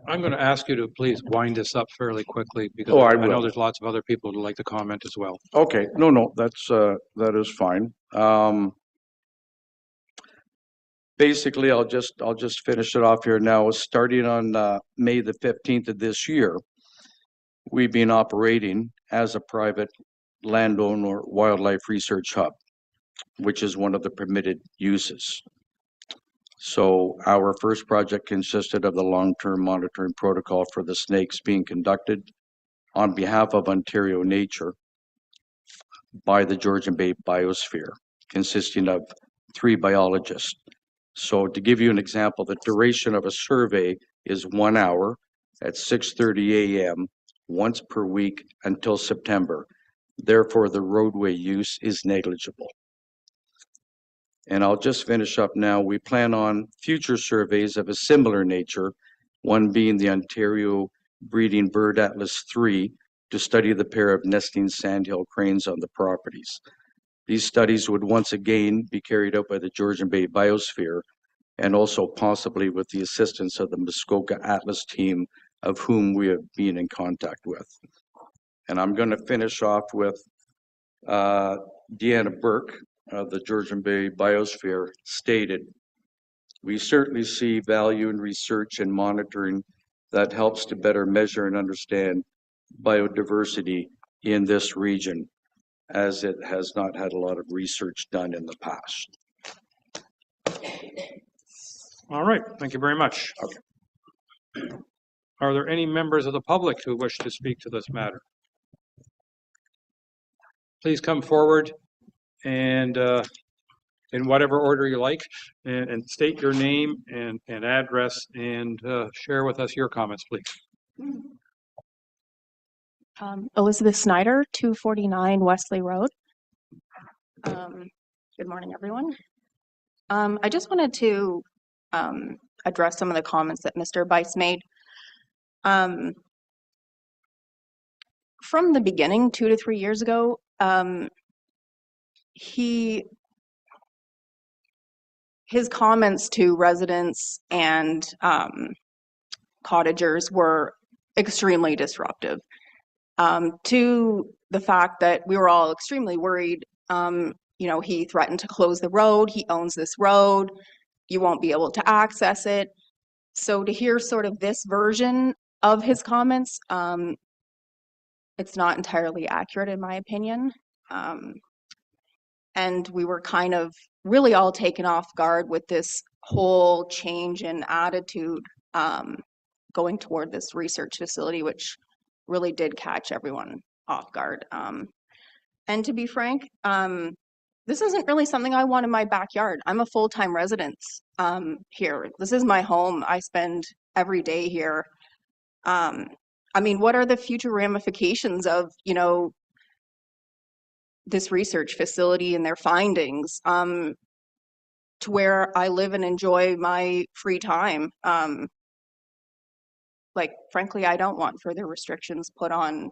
I'm going to ask you to please wind this up fairly quickly because Oh, I I will. know there's lots of other people who'd like to comment as well. Okay, no, that's that is fine. basically, I'll just finish it off here now. Starting on May the 15th of this year, we've been operating as a private landowner wildlife research hub, which is one of the permitted uses. So our first project consisted of the long-term monitoring protocol for the snakes being conducted on behalf of Ontario Nature by the Georgian Bay Biosphere, consisting of 3 biologists. So to give you an example, the duration of a survey is 1 hour at 6:30 a.m. once per week until September. Therefore, the roadway use is negligible. And I'll just finish up now. We plan on future surveys of a similar nature, one being the Ontario Breeding Bird Atlas 3, to study the pair of nesting sandhill cranes on the properties. These studies would once again be carried out by the Georgian Bay Biosphere and also possibly with the assistance of the Muskoka Atlas team, of whom we have been in contact with. And I'm going to finish off with Deanna Burke of the Georgian Bay Biosphere stated, "We certainly see value in research and monitoring that helps to better measure and understand biodiversity in this region, as it has not had a lot of research done in the past." All right, thank you very much. Are there any members of the public who wish to speak to this matter? Please come forward and in whatever order you like, and state your name and address, and share with us your comments, please. Elizabeth Snyder, 249 Wesley Road. Good morning, everyone. I just wanted to address some of the comments that Mr. Bice made. From the beginning, 2 to 3 years ago, his comments to residents and cottagers were extremely disruptive, to the fact that we were all extremely worried. You know, he threatened to close the road. He owns this road. You won't be able to access it. So to hear sort of this version of his comments, it's not entirely accurate in my opinion. And we were kind of really all taken off guard with this whole change in attitude going toward this research facility, which really did catch everyone off guard. And to be frank, this isn't really something I want in my backyard. I'm a full-time resident here. This is my home. I spend every day here. I mean, what are the future ramifications of, you know, this research facility and their findings to where I live and enjoy my free time? Like, frankly, I don't want further restrictions put on,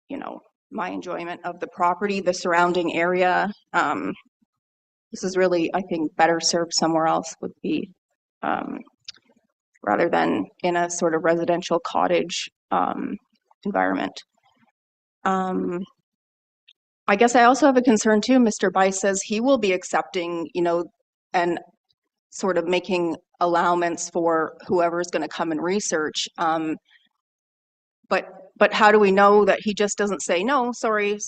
you know, my enjoyment of the property, the surrounding area. This is really, I think, better served somewhere else, would be rather than in a sort of residential cottage environment. I guess I also have a concern too. Mr. Bice says he will be accepting, you know, and sort of making allowance for whoever is going to come and research. But how do we know that he just doesn't say, no, sorry,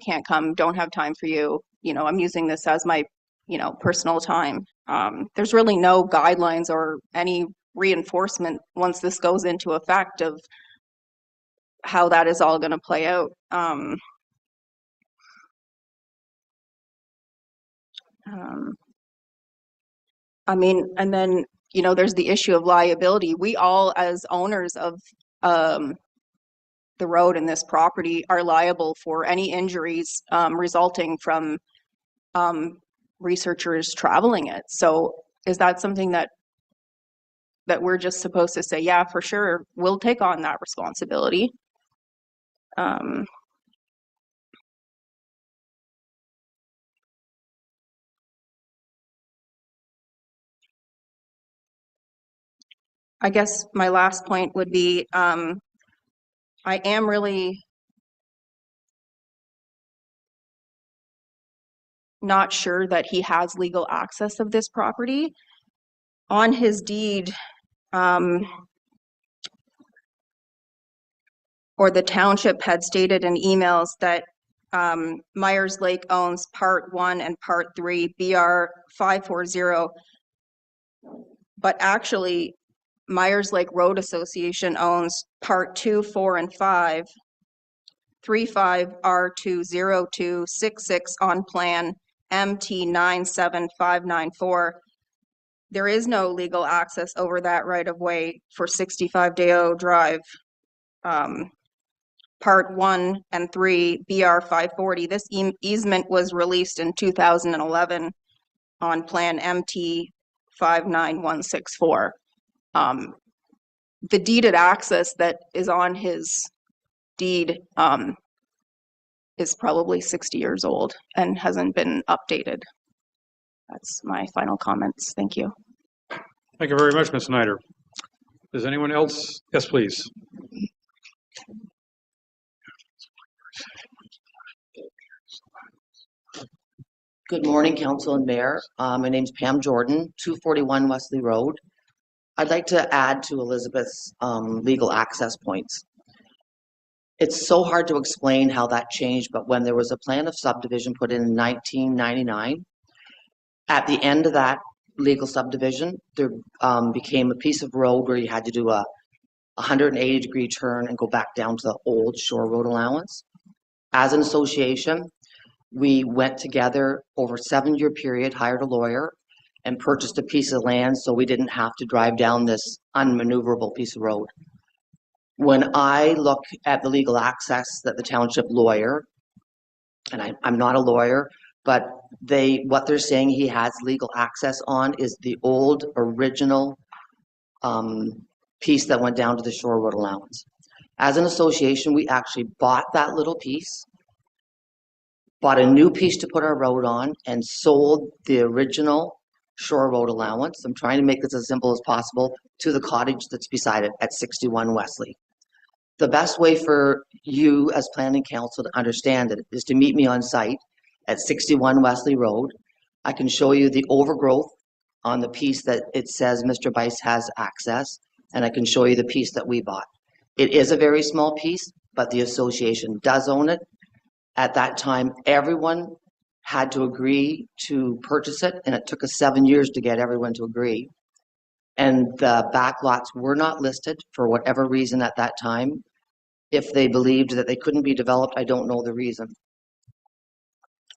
can't come, don't have time for you. You know, I'm using this as my, you know, personal time. There's really no guidelines or any reinforcement once this goes into effect of how that is all going to play out. I mean, and then, you know, there's the issue of liability. We all, as owners of the road and this property, are liable for any injuries resulting from researchers traveling it. So is that something that we're just supposed to say, yeah, for sure, we'll take on that responsibility? I guess my last point would be, I am really not sure that he has legal access of this property. On his deed, or the township had stated in emails that Myers Lake owns Part 1 and Part 3, BR 540. But actually, Myers Lake Road Association owns Part 2, 4, and 5, 35R20266 on plan MT 97594. There is no legal access over that right of way for 65 Dayeo Drive. Part 1 and 3, BR 540. This easement was released in 2011 on plan MT 59164. The deeded access that is on his deed is probably 60 years old and hasn't been updated. That's my final comments. Thank you. Thank you very much, Ms. Snyder. Does anyone else? Yes, please. Good morning, Council and Mayor. My name's Pam Jordan, 241 Wesley Road. I'd like to add to Elizabeth's legal access points. It's so hard to explain how that changed, but when there was a plan of subdivision put in 1999, at the end of that legal subdivision, there became a piece of road where you had to do a 180-degree turn and go back down to the old shore road allowance. As an association, we went together over a 7-year period, hired a lawyer, and purchased a piece of land so we didn't have to drive down this unmaneuverable piece of road. When I look at the legal access that the township lawyer, and I'm not a lawyer, but what they're saying he has legal access on is the old original piece that went down to the shore road allowance. As an association, we actually bought that little piece, bought a new piece to put our road on, and sold the original shore road allowance. I'm trying to make this as simple as possible, to the cottage that's beside it at 61 Wesley. The best way for you as planning council to understand it is to meet me on site at 61 Wesley Road. I can show you the overgrowth on the piece that it says Mr. Bice has access, and I can show you the piece that we bought. It is a very small piece, but the association does own it. At that time, everyone had to agree to purchase it, and it took us 7 years to get everyone to agree. And the back lots were not listed for whatever reason at that time. If they believed that they couldn't be developed, I don't know the reason.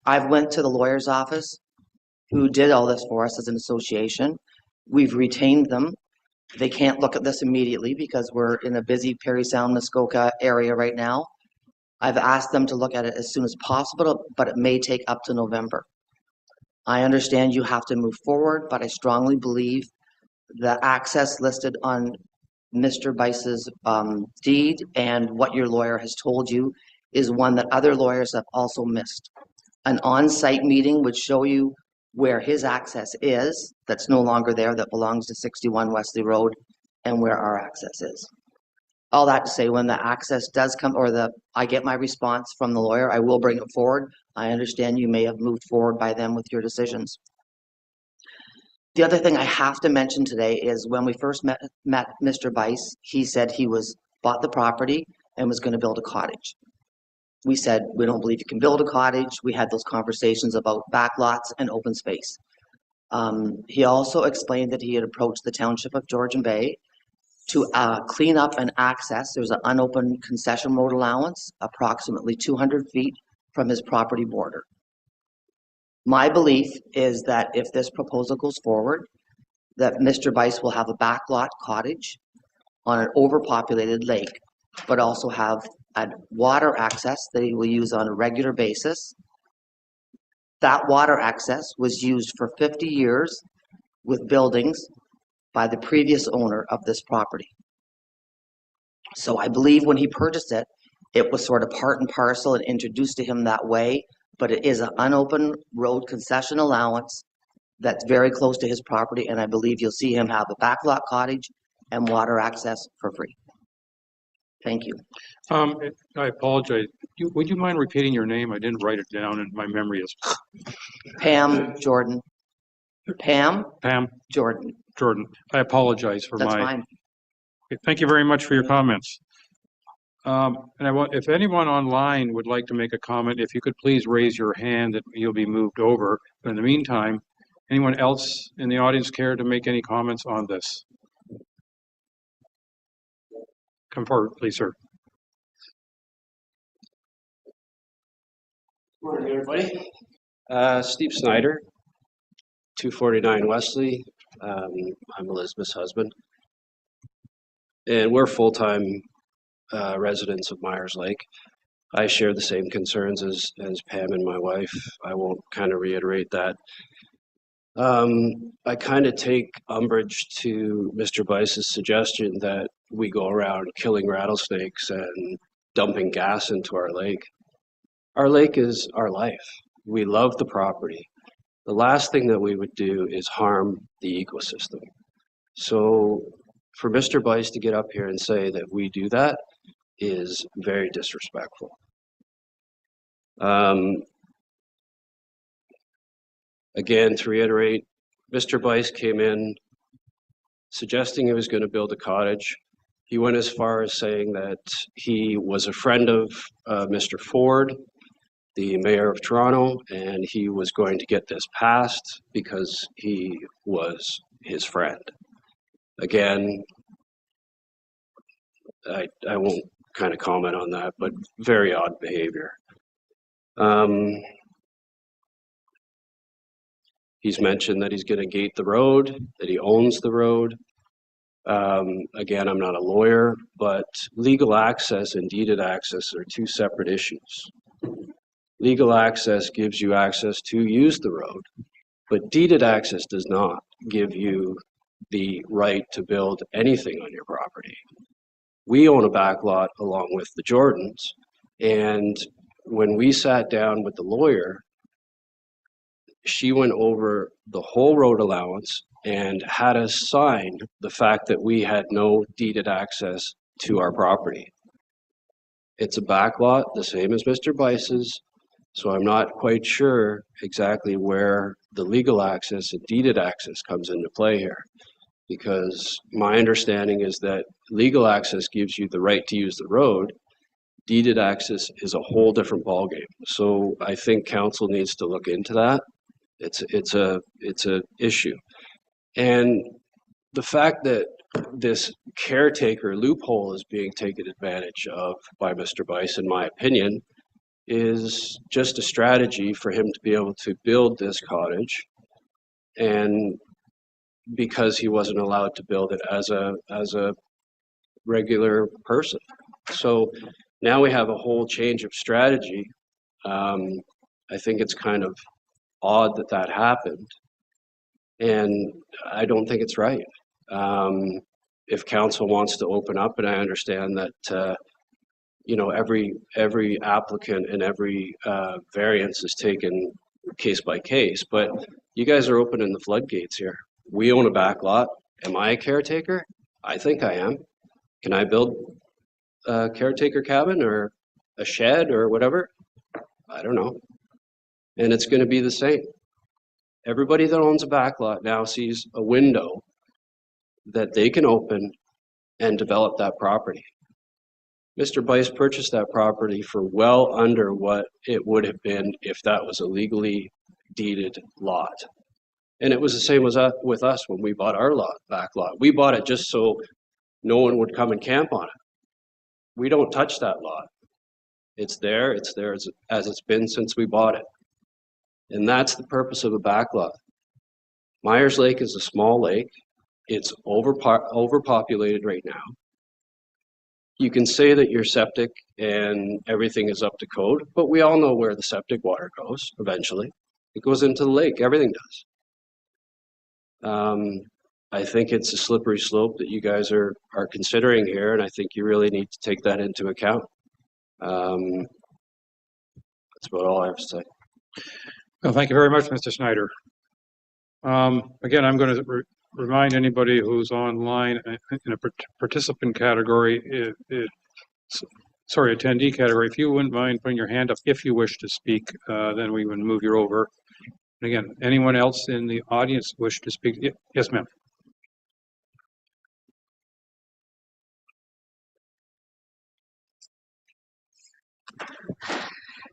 I've went to the lawyer's office who did all this for us as an association. We've retained them. They can't look at this immediately because we're in a busy Perry Sound, Muskoka area right now. I've asked them to look at it as soon as possible, but it may take up to November. I understand you have to move forward, but I strongly believe the access listed on Mr. Bice's deed and what your lawyer has told you is one that other lawyers have also missed. An on-site meeting would show you where his access is, that's no longer there, that belongs to 61 Wesley Road, and where our access is. All that to say, when the access does come, or I get my response from the lawyer, I will bring it forward. I understand you may have moved forward by them with your decisions. The other thing I have to mention today is when we first met Mr. Bice, he said he bought the property and was going to build a cottage. We said, we don't believe you can build a cottage. We had those conversations about backlots and open space. He also explained that he had approached the Township of Georgian Bay to clean up and access. There's an unopened concession road allowance, approximately 200 feet from his property border. My belief is that if this proposal goes forward, that Mr. Bice will have a backlot cottage on an overpopulated lake, but also have a water access that he will use on a regular basis. That water access was used for 50 years with buildings by the previous owner of this property. So I believe when he purchased it, it was sort of part and parcel and introduced to him that way, but it is an unopened road concession allowance that's very close to his property, and I believe you'll see him have a backlot cottage and water access for free. Thank you. I apologize. Would you mind repeating your name? I didn't write it down and my memory is Pam Jordan. Pam Pam Jordan. Jordan. I apologize for That's my. fine. Okay, thank you very much for your comments. And if anyone online would like to make a comment, if you could please raise your hand, that you'll be moved over. But in the meantime, anyone else in the audience care to make any comments on this? Come forward, please, sir. Morning, everybody. Steve Snyder, 249 Wesley. I'm Elizabeth's husband. And we're full-time residents of Myers Lake. I share the same concerns as Pam and my wife. I won't kind of reiterate that. I kind of take umbrage to Mr. Bice's suggestion that we go around killing rattlesnakes and dumping gas into our lake. Our lake is our life. We love the property. The last thing that we would do is harm the ecosystem. So for Mr. Bice to get up here and say that we do that is very disrespectful. Again, to reiterate, Mr. Bice came in suggesting he was going to build a cottage. He went as far as saying that he was a friend of Mr. Ford, the mayor of Toronto, and he was going to get this passed because he was his friend. Again, I won't kind of comment on that, but very odd behavior. He's mentioned that he's going to gate the road, that he owns the road. Again, I'm not a lawyer, but legal access and deeded access are two separate issues. Legal access gives you access to use the road, but deeded access does not give you the right to build anything on your property. We own a back lot along with the Jordans, and when we sat down with the lawyer, she went over the whole road allowance and had us sign the fact that we had no deeded access to our property. It's a back lot, the same as Mr. Bice's, so I'm not quite sure exactly where the legal access and deeded access comes into play here. Because my understanding is that legal access gives you the right to use the road. Deeded access is a whole different ballgame. So I think council needs to look into that. It's a issue. And the fact that this caretaker loophole is being taken advantage of by Mr. Bice, in my opinion, is just a strategy for him to be able to build this cottage, and because he wasn't allowed to build it as a regular person. So now we have a whole change of strategy. I think it's kind of odd that that happened, and I don't think it's right. If council wants to open up, and I understand that every applicant and every variance is taken case by case, but you guys are opening the floodgates here. We own a back lot. Am I a caretaker? I think I am. Can I build a caretaker cabin or a shed or whatever? I don't know. And it's going to be the same. Everybody that owns a back lot now sees a window that they can open and develop that property. Mr. Bice purchased that property for well under what it would have been if that was a legally deeded lot. And it was the same as with us when we bought our back lot. We bought it just so no one would come and camp on it. We don't touch that lot. It's there as it's been since we bought it. And that's the purpose of a back lot. Myers Lake is a small lake. It's overpopulated right now. You can say that you're septic and everything is up to code, but we all know where the septic water goes eventually. It goes into the lake, everything does. I think it's a slippery slope that you guys are considering here, and I think you really need to take that into account. That's about all I have to say. Well, thank you very much, Mr. Snyder. Again, I'm going to remind anybody who's online in a participant category, Sorry, attendee category, if you wouldn't mind putting your hand up if you wish to speak, then we would move you over. And again, anyone else in the audience wish to speak? Yes, ma'am.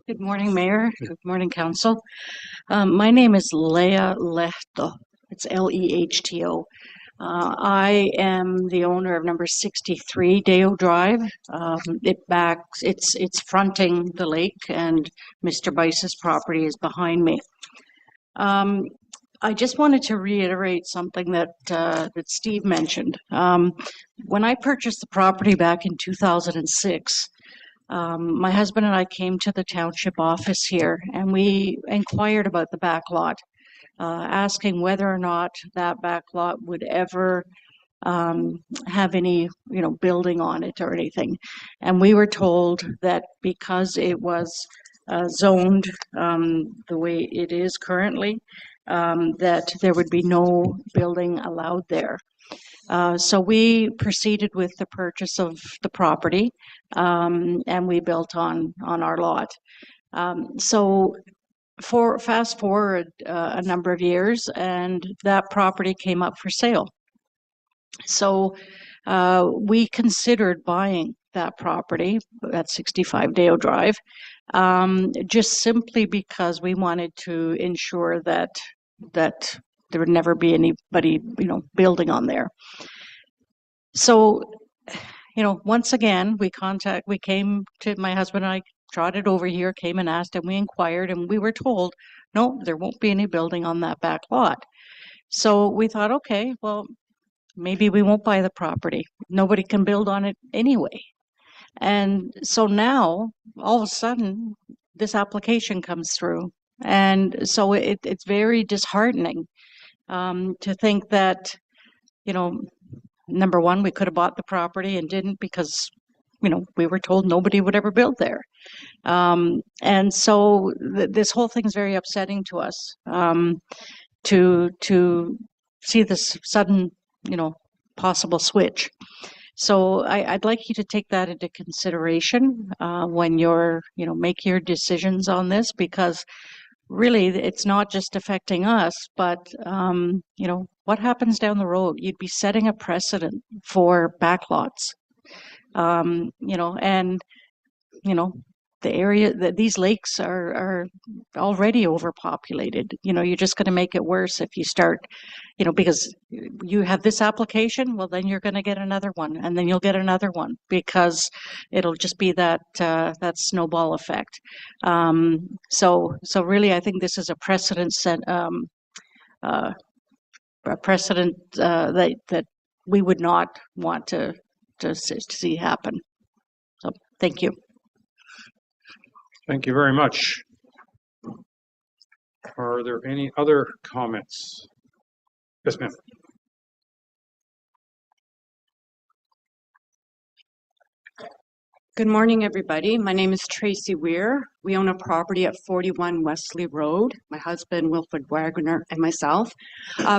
Good morning, Mayor. Good morning, Council. My name is Leah Lehto. It's Lehto. I am the owner of number 63 Dayeo Drive. It's fronting the lake, and Mr. Bice's property is behind me. I just wanted to reiterate something that Steve mentioned. When I purchased the property back in 2006, my husband and I came to the township office here, and we inquired about the back lot, asking whether or not that back lot would ever have any, building on it or anything. And we were told that because it was zoned the way it is currently, that there would be no building allowed there. So we proceeded with the purchase of the property, and we built on our lot. So fast forward a number of years, and that property came up for sale. So we considered buying that property, at 65 Dayeo Drive, just simply because we wanted to ensure that there would never be anybody, building on there. So, once again, we came to, my husband and I trotted over here, came and asked, and we inquired, and we were told, no, there won't be any building on that back lot. So we thought, okay, well, maybe we won't buy the property. Nobody can build on it anyway. And so now, all of a sudden, this application comes through. And so it's very disheartening to think that, number one, we could have bought the property and didn't because, we were told nobody would ever build there. And so this whole thing is very upsetting to us, to see this sudden, possible switch. So I'd like you to take that into consideration when you're, make your decisions on this, because really it's not just affecting us, but, what happens down the road? You'd be setting a precedent for backlots, and, the area that these lakes are already overpopulated. You're just going to make it worse if you start, because you have this application, well, then you're going to get another one, and then you'll get another one, because it'll just be that snowball effect. So really, I think this is a precedent set, a precedent that we would not want to see happen. So thank you. Thank you very much. Are there any other comments? Yes, ma'am. Good morning, everybody. My name is Tracy Weir. We own a property at 41 Wesley Road, my husband, Wilfred Wagner, and myself.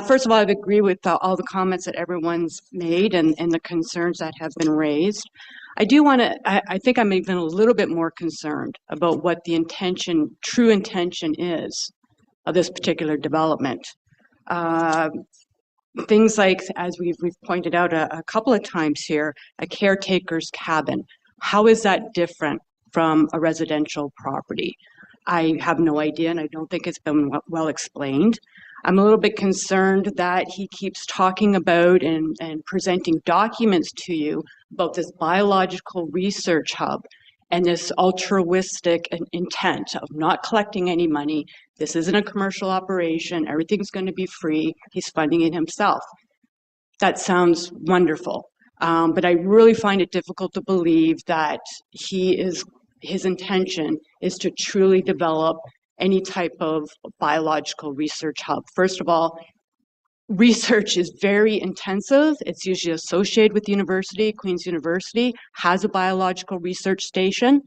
First of all, I agree with all the comments that everyone's made and the concerns that have been raised. I do want to, I think I'm even a little bit more concerned about what the true intention is of this particular development. Things like, as we've pointed out a couple of times here, a caretaker's cabin. How is that different from a residential property? I have no idea, and I don't think it's been well explained. I'm a little bit concerned that he keeps talking about and presenting documents to you about this biological research hub and this altruistic intent of not collecting any money. This isn't a commercial operation. Everything's going to be free. He's funding it himself. That sounds wonderful. But I really find it difficult to believe that his intention is to truly develop any type of biological research hub. First of all, research is very intensive. It's usually associated with the university. Queen's University has a biological research station.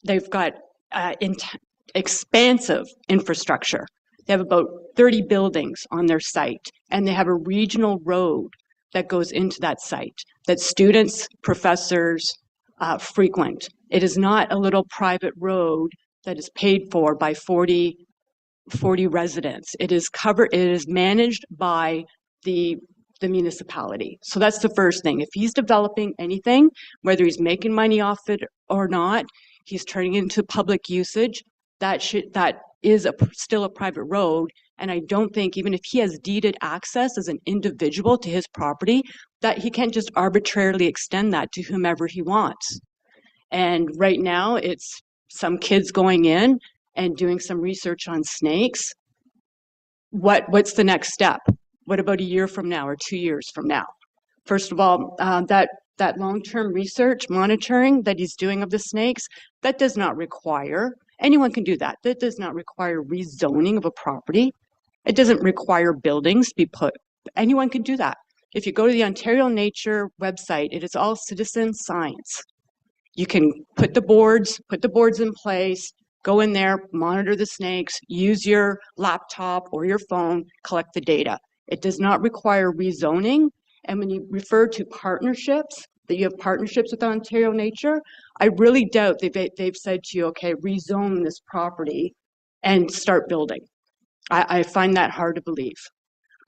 They've got expansive infrastructure. They have about 30 buildings on their site, and they have a regional road that goes into that site that students, professors, frequent. It is not a little private road that is paid for by 40 residents. It is managed by the municipality. So that's the first thing. If he's developing anything, whether he's making money off it or not, he's turning it into public usage. That is still a private road. And I don't think, even if he has deeded access as an individual to his property, that he can't just arbitrarily extend that to whomever he wants. And right now, it's some kids going in and doing some research on snakes. What's the next step? What about a year from now or 2 years from now? First of all, that long-term research monitoring that he's doing of the snakes, that does not require, anyone can do that. That does not require rezoning of a property. It doesn't require buildings to be put. Anyone can do that. If you go to the Ontario Nature website, it is all citizen science. You can put the boards in place, go in there, monitor the snakes, use your laptop or your phone, collect the data. It does not require rezoning. And when you refer to partnerships, that you have partnerships with Ontario Nature, I really doubt they've said to you, okay, rezone this property and start building. I find that hard to believe.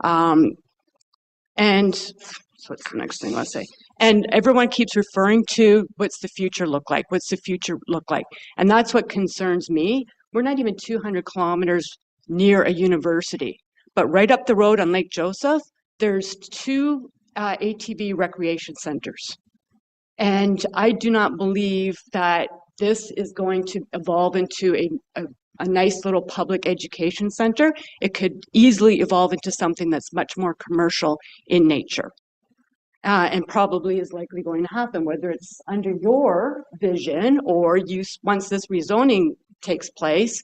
And so what's the next thing let's say? And everyone keeps referring to what's the future look like? What's the future look like? And that's what concerns me. We're not even 200 kilometers near a university, but right up the road on Lake Joseph, there's 2 ATV recreation centers. And I do not believe that this is going to evolve into a nice little public education center. It could easily evolve into something that's much more commercial in nature. And probably is likely going to happen, whether it's under your vision or once this rezoning takes place,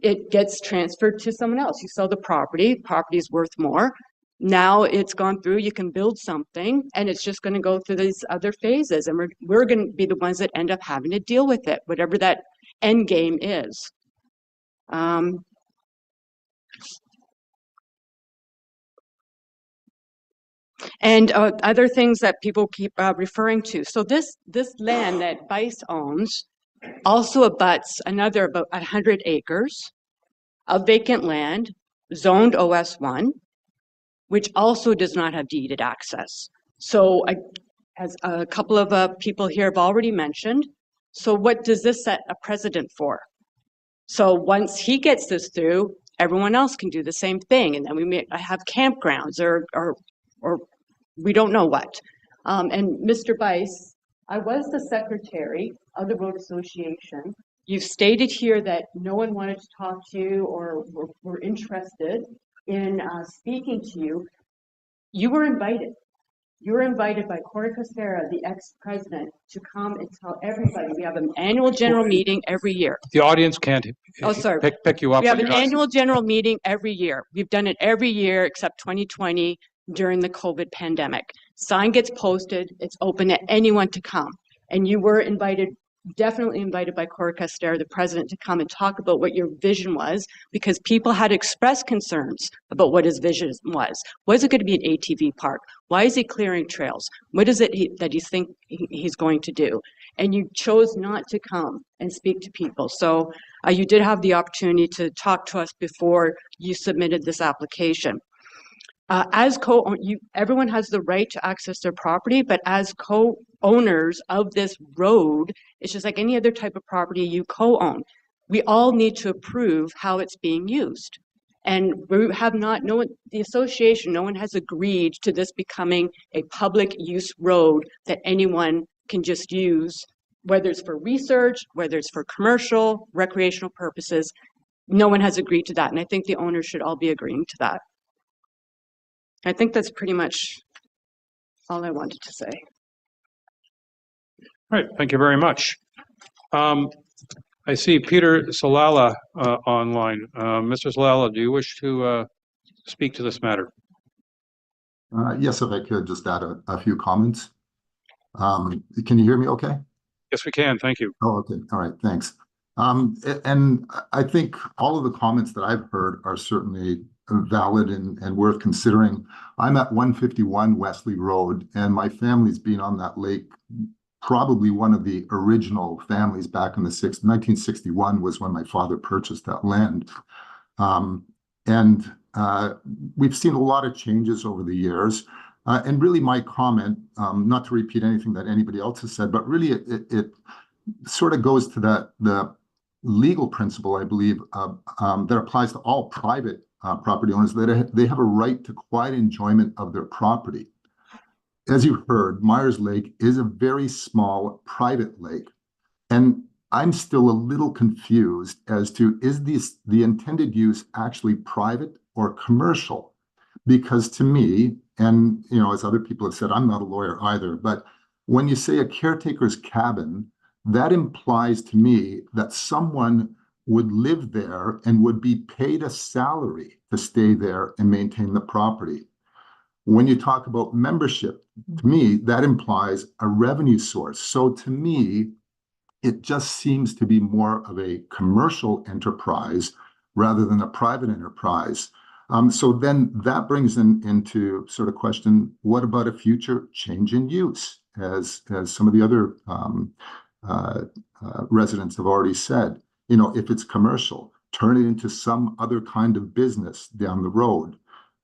it gets transferred to someone else. You sell the property is worth more. Now it's gone through, you can build something, and it's just going to go through these other phases. And we're going to be the ones that end up having to deal with it, whatever that end game is. And other things that people keep referring to. So this land that Bice owns also abuts another about 100 acres of vacant land zoned OS1, which also does not have deeded access. So as a couple of people here have already mentioned, so what does this set a precedent for? So once he gets this through, everyone else can do the same thing. And then we may have campgrounds or we don't know what. And Mr. Bice, I was the secretary of the Road Association. You've stated here that no one wanted to talk to you or were interested in speaking to you. You were invited. You were invited by Corey Costera, the ex-president, to come and tell everybody. We have an annual general meeting every year. The audience can't pick you up. We have an annual general meeting every year. We've done it every year except 2020 during the COVID pandemic. Sign gets posted. It's open to anyone to come. And you were invited, definitely invited by Corey Costera, the president, to come and talk about what your vision was, because people had expressed concerns about what his vision was. Was it going to be an ATV park? Why is he clearing trails? What is it that you think he's going to do? And you chose not to come and speak to people. So you did have the opportunity to talk to us before you submitted this application. Everyone has the right to access their property, but as co-owners of this road, it's just like any other type of property you co-own. We all need to approve how it's being used. And we have the association, no one has agreed to this becoming a public use road that anyone can just use, whether it's for research, whether it's for commercial, recreational purposes. No one has agreed to that. And I think the owners should all be agreeing to that. I think that's pretty much all I wanted to say. All right, thank you very much. I see Peter Salala online. Mr. Salala, do you wish to speak to this matter? Yes, if I could just add a few comments. Can you hear me okay? Yes, we can. Thank you. Oh, okay. All right. Thanks. And I think all of the comments that I've heard are certainly valid and worth considering. I'm at 151 Wesley Road, and my family's been on that lake probably one of the original families back in the 1961 was when my father purchased that land. And we've seen a lot of changes over the years. And really my comment, not to repeat anything that anybody else has said, but really it sort of goes to the legal principle, I believe, that applies to all private property owners, that they have a right to quiet enjoyment of their property. As you heard, Myers Lake is a very small private lake. And I'm still a little confused as to, is the intended use actually private or commercial? Because to me, and as other people have said, I'm not a lawyer either, but when you say a caretaker's cabin, that implies to me that someone would live there and would be paid a salary to stay there and maintain the property. When you talk about membership, to me, that implies a revenue source. So to me, it just seems to be more of a commercial enterprise rather than a private enterprise. So then that brings into sort of question, what about a future change in use? As some of the other residents have already said, if it's commercial, turn it into some other kind of business down the road.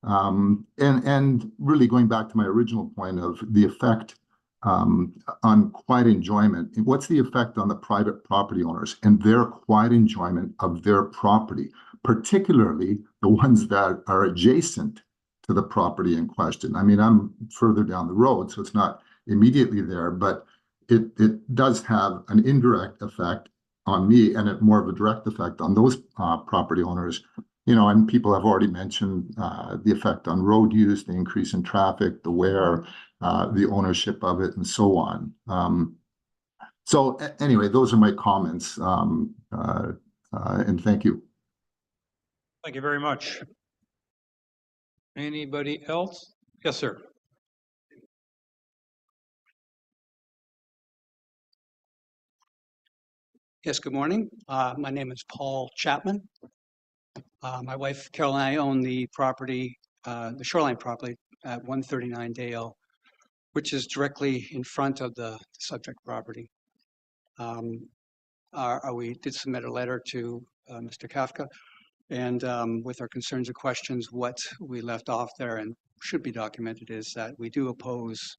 And really going back to my original point of the effect on quiet enjoyment, what's the effect on the private property owners and their quiet enjoyment of their property, particularly the ones that are adjacent to the property in question? I mean, I'm further down the road, so it's not immediately there, but it does have an indirect effect on me and more of a direct effect on those property owners. And people have already mentioned the effect on road use, the increase in traffic, the wear, the ownership of it, and so on. So anyway, those are my comments, and thank you. Thank you very much. Anybody else? Yes, sir. Yes, good morning. My name is Paul Chapman. My wife Carol and I own the property, the shoreline property at 139 Dayeo, which is directly in front of the subject property. We did submit a letter to Mr. Kafka, and with our concerns and questions, what we left off there and should be documented is that we do oppose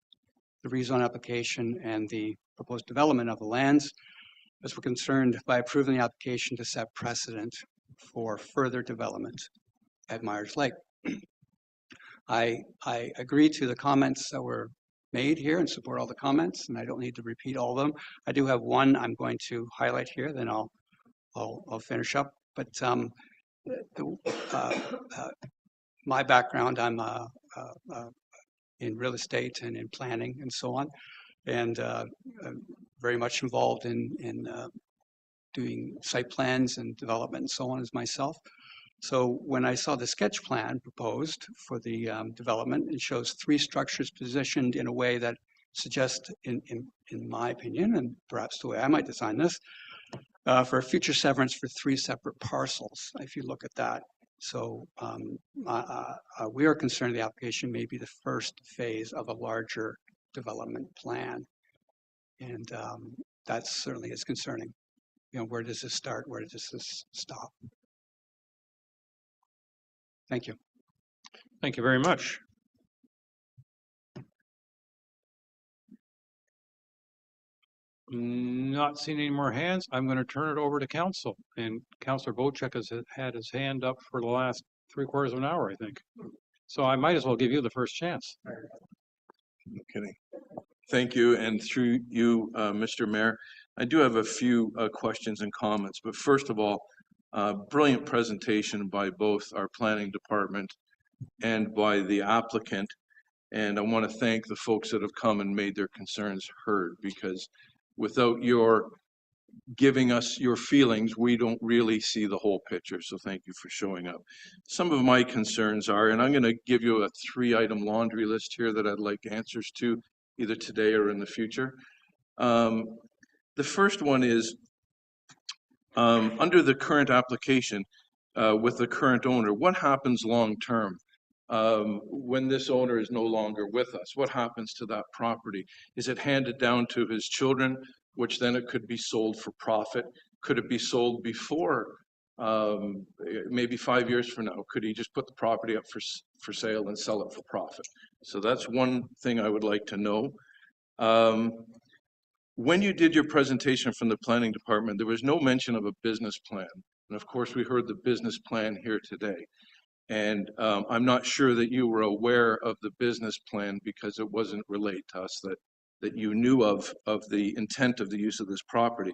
the rezone application and the proposed development of the lands, as we're concerned by approving the application to set precedent for further development at Myers Lake. I agree to the comments that were made here and support all the comments, and I don't need to repeat all of them. I do have one I'm going to highlight here, then I'll finish up. But my background, I'm in real estate and in planning and so on, and very much involved in doing site plans and development and so on as myself. So when I saw the sketch plan proposed for the development, it shows 3 structures positioned in a way that suggests, in my opinion, and perhaps the way I might design this, for a future severance for 3 separate parcels, if you look at that. So we are concerned the application may be the first phase of a larger development plan. And that certainly is concerning. Where does this start? Where does this stop? Thank you. Thank you very much. Not seeing any more hands. I'm going to turn it over to council. And Councillor Bocek has had his hand up for the last 3/4 of an hour, I think. So I might as well give you the first chance. No kidding. Thank you. And through you, Mr. Mayor, I do have a few questions and comments. But first of all, brilliant presentation by both our planning department and by the applicant. And I want to thank the folks that have come and made their concerns heard, because without your giving us your feelings, we don't really see the whole picture. So thank you for showing up. Some of my concerns are, and I'm going to give you a 3-item laundry list here that I'd like answers to either today or in the future. The first one is, under the current application with the current owner, what happens long term? when this owner is no longer with us? What happens to that property? Is it handed down to his children, which then it could be sold for profit? Could it be sold before, maybe 5 years from now? Could he just put the property up for sale and sell it for profit? So that's one thing I would like to know. When you did your presentation from the planning department, there was no mention of a business plan. And of course, we heard the business plan here today. And I'm not sure that you were aware of the business plan because it wasn't relayed to us that you knew of the intent of the use of this property.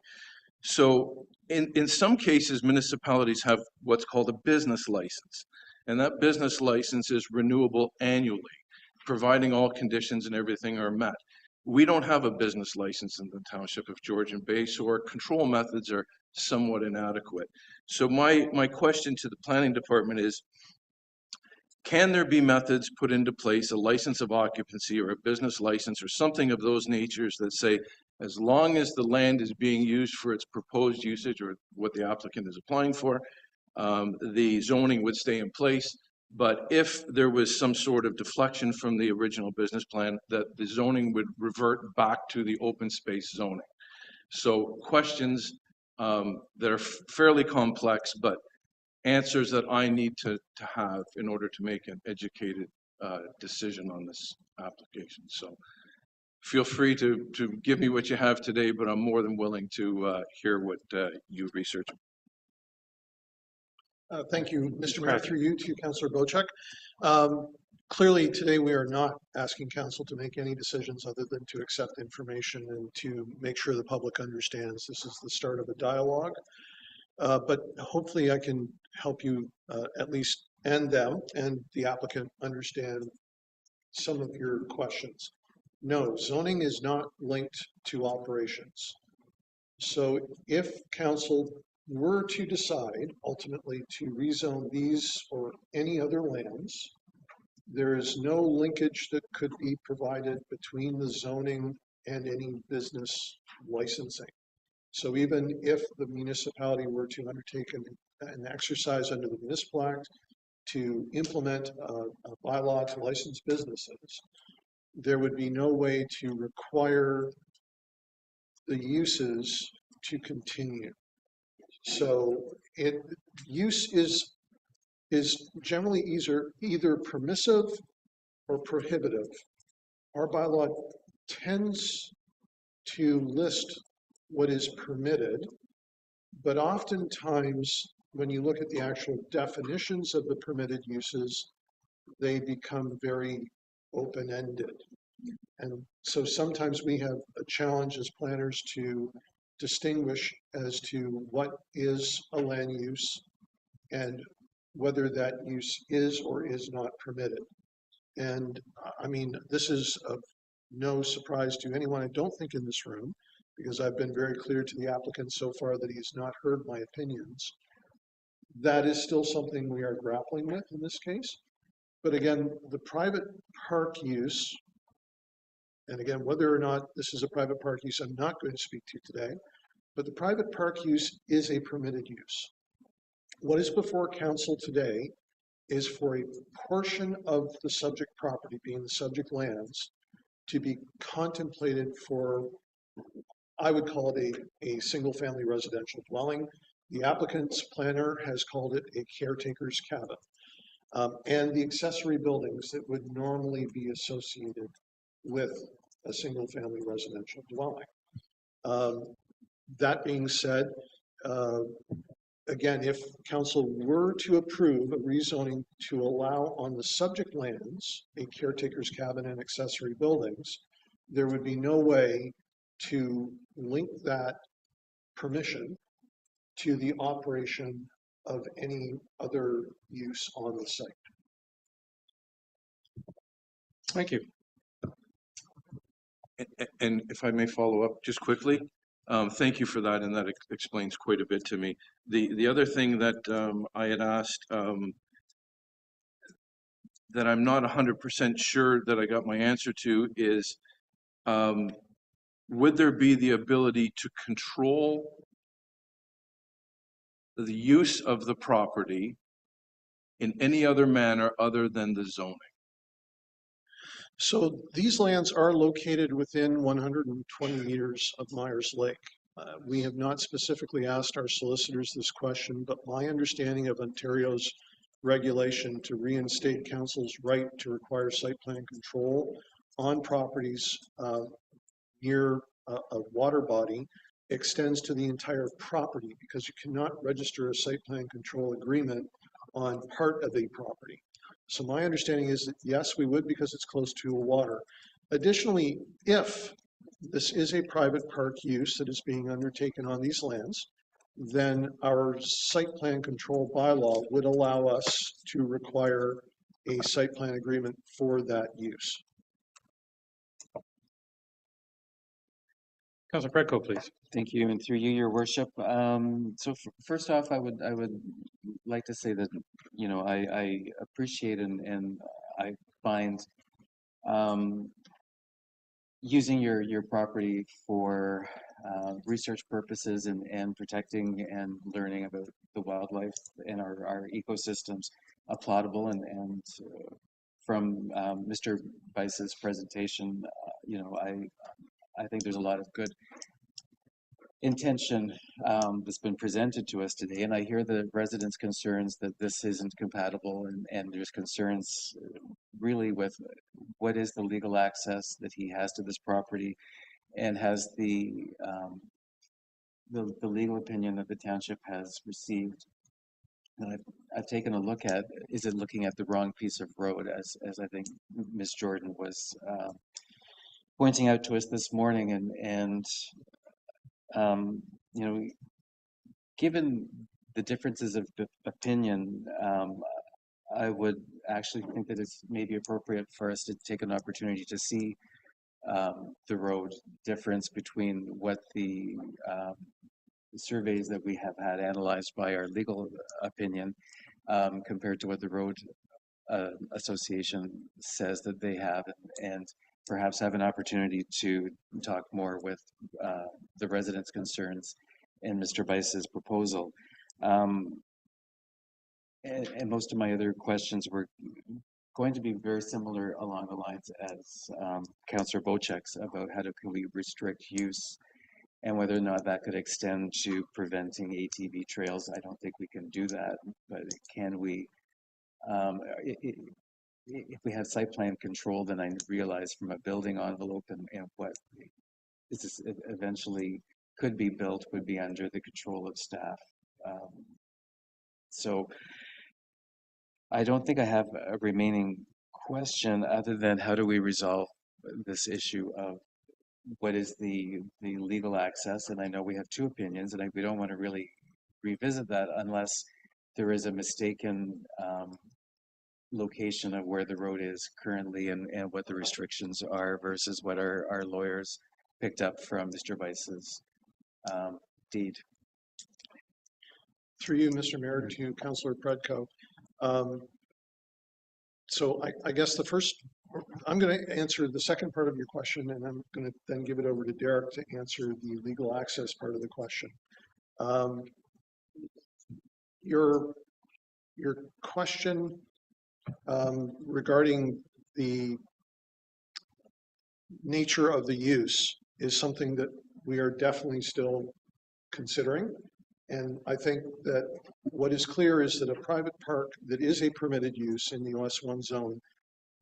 So in some cases, municipalities have what's called a business license. And that business license is renewable annually, providing all conditions and everything are met. We don't have a business license in the township of Georgian Bay, so our control methods are somewhat inadequate. So my question to the planning department is, can there be methods put into place, a license of occupancy or a business license or something of those natures that say, as long as the land is being used for its proposed usage or what the applicant is applying for, the zoning would stay in place. But if there was some sort of deflection from the original business plan, that the zoning would revert back to the open space zoning. So questions that are fairly complex, but answers that I need to have in order to make an educated decision on this application. So feel free to give me what you have today, but I'm more than willing to hear what you research. Thank you, Mr. Mayor. Through you to Councillor Bochek. Clearly, today we are not asking council to make any decisions other than to accept information and to make sure the public understands this is the start of a dialogue. But hopefully I can help you at least and them and the applicant understand some of your questions. No, zoning is not linked to operations. So if council were to decide ultimately to rezone these or any other lands, there is no linkage that could be provided between the zoning and any business licensing. So even if the municipality were to undertake an exercise under the Municipal Act to implement a bylaw to license businesses, there would be no way to require the uses to continue. So use is generally either permissive or prohibitive. Our bylaw tends to list what is permitted, but oftentimes when you look at the actual definitions of the permitted uses, they become very open-ended. And so sometimes we have a challenge as planners to distinguish as to what is a land use and whether that use is or is not permitted. And I mean, this is of no surprise to anyone, I don't think, in this room, because I've been very clear to the applicant so far that he has not heard my opinions. That is still something we are grappling with in this case. But again, the private park use, and again, whether or not this is a private park use, I'm not going to speak to today, but the private park use is a permitted use. What is before council today is for a portion of the subject property, being the subject lands, to be contemplated for, I would call it a single family residential dwelling. The applicant's planner has called it a caretaker's cabin. And the accessory buildings that would normally be associated with a single family residential dwelling. That being said, again, if council were to approve a rezoning to allow on the subject lands a caretaker's cabin and accessory buildings, there would be no way to link that permission to the operation of any other use on the site. Thank you. And if I may follow up just quickly, thank you for that, and that explains quite a bit to me. The other thing that I had asked that I'm not 100% sure that I got my answer to is, would there be the ability to control the use of the property in any other manner other than the zoning? So these lands are located within 120 meters of Myers Lake. We have not specifically asked our solicitors this question, but my understanding of Ontario's regulation to reinstate council's right to require site plan control on properties near a water body extends to the entire property, because you cannot register a site plan control agreement on part of a property. So my understanding is that yes, we would, because it's close to a water. Additionally, if this is a private park use that is being undertaken on these lands, then our site plan control bylaw would allow us to require a site plan agreement for that use. Councilor Predko, please. Thank you, and through you, Your Worship. First off, I would like to say that I appreciate and I find using your property for research purposes and protecting and learning about the wildlife and our ecosystems applaudable, and from Mr. Bice's presentation, I think there's a lot of good intention that's been presented to us today, and I hear the residents' concerns that this isn't compatible, and there's concerns really with what is the legal access that he has to this property, and has the legal opinion that the township has received. And I've taken a look at, is it looking at the wrong piece of road, as I think Ms. Jordan was pointing out to us this morning, and given the differences of opinion, I would actually think that it's maybe appropriate for us to take an opportunity to see the road difference between what the surveys that we have had analyzed by our legal opinion compared to what the road association says that they have, and perhaps have an opportunity to talk more with the residents' concerns and Mr. Bice's proposal. And most of my other questions were going to be very similar along the lines as Councillor Bocek's about how can we restrict use and whether or not that could extend to preventing ATV trails. I don't think we can do that, but can we? If we have site plan control, then I realize from a building envelope and what is eventually could be built would be under the control of staff. So I don't think I have a remaining question other than how do we resolve this issue of what is the legal access? And I know we have two opinions, and we don't want to really revisit that unless there is a mistaken location of where the road is currently and what the restrictions are versus what our lawyers picked up from Mr. Bice's deed. Through you, Mr. Mayor, to Councillor Predko. So I guess I'm going to answer the second part of your question, and I'm going to then give it over to Derek to answer the legal access part of the question. Your question regarding the nature of the use is something that we are definitely still considering. And I think that what is clear is that a private park that is a permitted use in the OS1 zone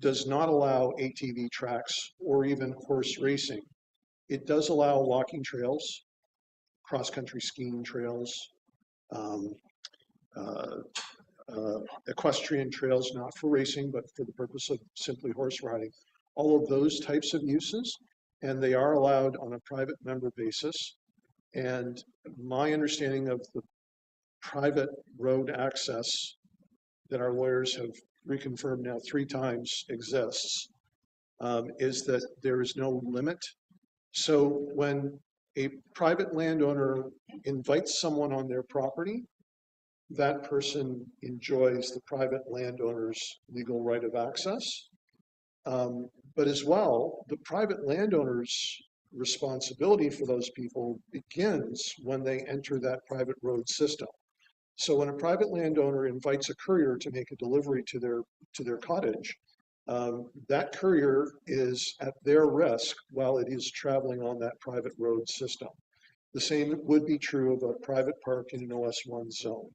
does not allow ATV tracks or even horse racing. It does allow walking trails, cross-country skiing trails, equestrian trails, not for racing, but for the purpose of simply horse riding. All of those types of uses, and they are allowed on a private member basis. And my understanding of the private road access that our lawyers have reconfirmed now 3 times exists, is that there is no limit. So when a private landowner invites someone on their property, that person enjoys the private landowner's legal right of access. But as well, the private landowner's responsibility for those people begins when they enter that private road system. So when a private landowner invites a courier to make a delivery to their cottage, that courier is at their risk while it is traveling on that private road system. The same would be true of a private park in an OS1 zone.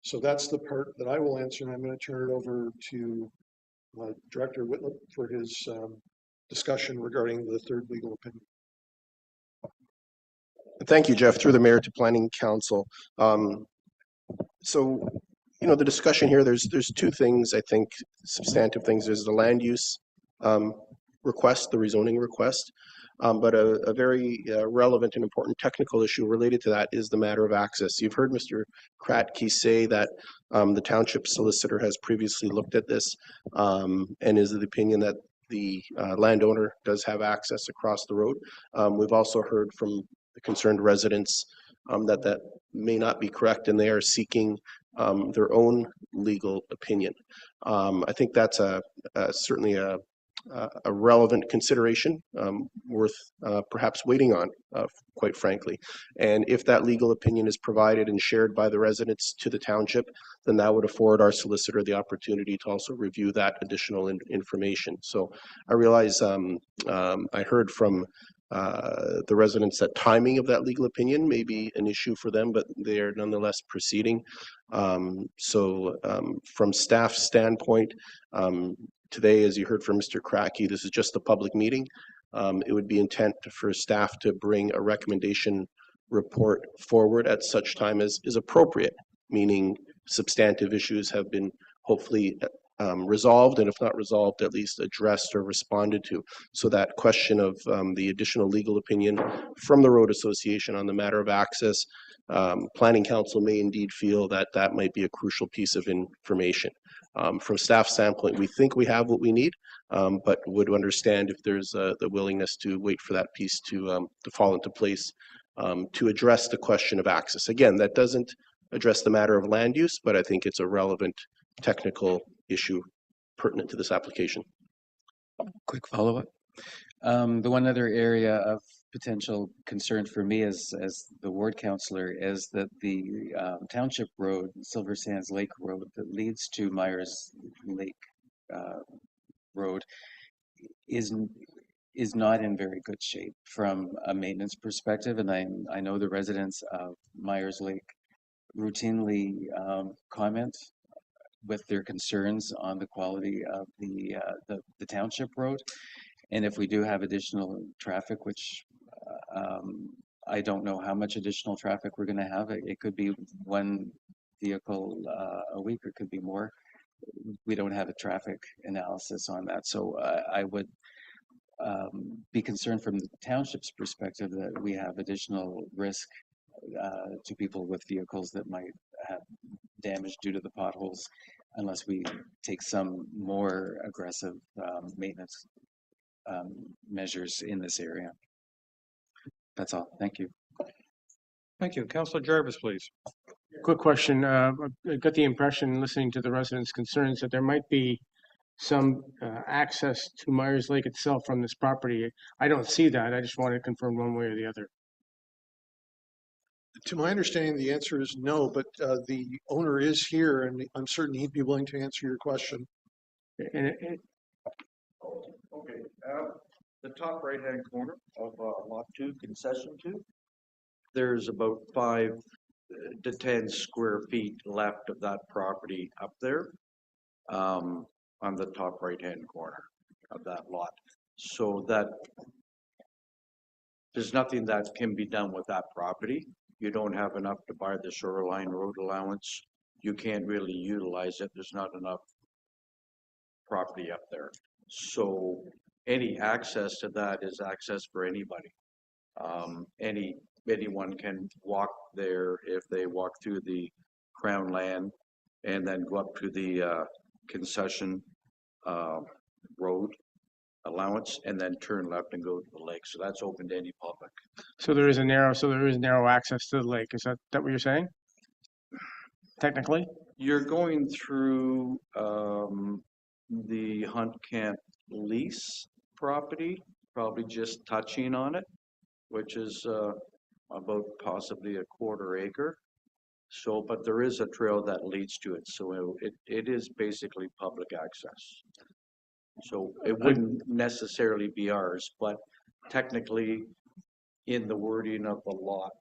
So that's the part that I will answer, and I'm going to turn it over to Director Whitlip for his discussion regarding the third legal opinion. Thank you, Jeff. Through the mayor to Planning Council. So, the discussion here, there's two things, I think, substantive things. There's the land use request, the rezoning request, but a very relevant and important technical issue related to that is the matter of access. You've heard Mr. Kratky say that the township solicitor has previously looked at this and is of the opinion that the landowner does have access across the road. We've also heard from the concerned residents that may not be correct, and they are seeking their own legal opinion. I think that's certainly a relevant consideration worth perhaps waiting on, quite frankly. And if that legal opinion is provided and shared by the residents to the township, then that would afford our solicitor the opportunity to also review that additional information. So I realize I heard from the residents that timing of that legal opinion may be an issue for them, but they are nonetheless proceeding. From staff standpoint, today, as you heard from Mr. Kratky, this is just a public meeting. It would be intent for staff to bring a recommendation report forward at such time as is appropriate, meaning substantive issues have been hopefully resolved, and if not resolved, at least addressed or responded to. So that question of the additional legal opinion from the Road Association on the matter of access, Planning Council may indeed feel that that might be a crucial piece of information. From staff standpoint, we think we have what we need, but would understand if there's the willingness to wait for that piece to fall into place to address the question of access. Again, that doesn't address the matter of land use, but I think it's a relevant technical issue pertinent to this application. Quick follow-up. The one other area of potential concern for me as the ward councillor is that the township road, Silver Sands Lake Road, that leads to Myers Lake Road is not in very good shape from a maintenance perspective, and I know the residents of Myers Lake routinely comment with their concerns on the quality of the township road. And if we do have additional traffic, which I don't know how much additional traffic we're going to have. It could be one vehicle a week, or it could be more. We don't have a traffic analysis on that. So I would be concerned from the township's perspective that we have additional risk to people with vehicles that might have damage due to the potholes unless we take some more aggressive maintenance measures in this area. That's all. Thank you. Thank you. Councillor Jarvis, please. Quick question. I got the impression, listening to the residents' concerns, that there might be some access to Myers Lake itself from this property. I don't see that. I just want to confirm one way or the other. To my understanding, the answer is no, but the owner is here, and I'm certain he'd be willing to answer your question. Okay. The top right-hand corner of Lot 2, Concession 2, there's about 5 to 10 square feet left of that property up there on the top right-hand corner of that lot. So that there's nothing that can be done with that property. You don't have enough to buy the shoreline road allowance. You can't really utilize it. There's not enough property up there. So any access to that is access for anybody. Anyone can walk there if they walk through the Crown land and then go up to the concession road allowance and then turn left and go to the lake. So that's open to any public. So there is narrow access to the lake. Is that what you're saying? Technically? You're going through the Hunt Camp lease property, probably just touching on it, which is about possibly a 1/4 acre. So, but there is a trail that leads to it, so it is basically public access. So it wouldn't necessarily be ours, but technically, in the wording of the lot,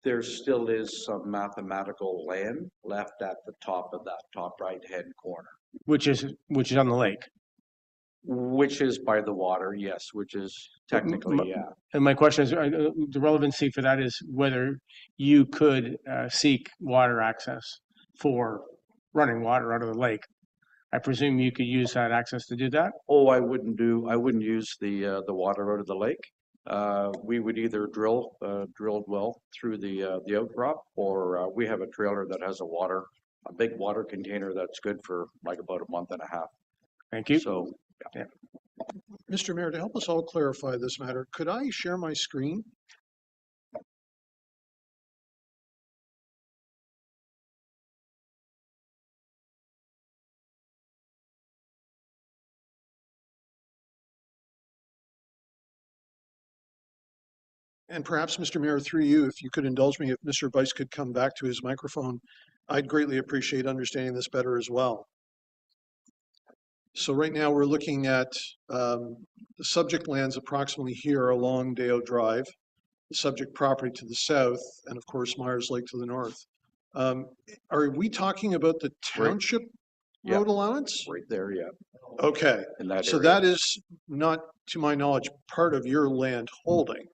there still is some mathematical land left at the top of that top right-hand corner. Which is on the lake. Which is by the water, yes, which is technically, yeah. And my question is, the relevancy for that is whether you could seek water access for running water out of the lake. I presume you could use that access to do that? Oh, I wouldn't use the water out of the lake. We would either drill well through the outcrop, or we have a trailer that has a big water container that's good for like about a month and a half. Thank you. So, yeah. Mr. Mayor, to help us all clarify this matter, could I share my screen? And perhaps, Mr. Mayor, through you, if you could indulge me, if Mr. Bice could come back to his microphone, I'd greatly appreciate understanding this better as well. So right now we're looking at the subject lands approximately here along Dayeo Drive, the subject property to the south, and of course Myers Lake to the north. Are we talking about the township road allowance? Right there, yeah. Okay, so area. that is not, to my knowledge, part of your land holding.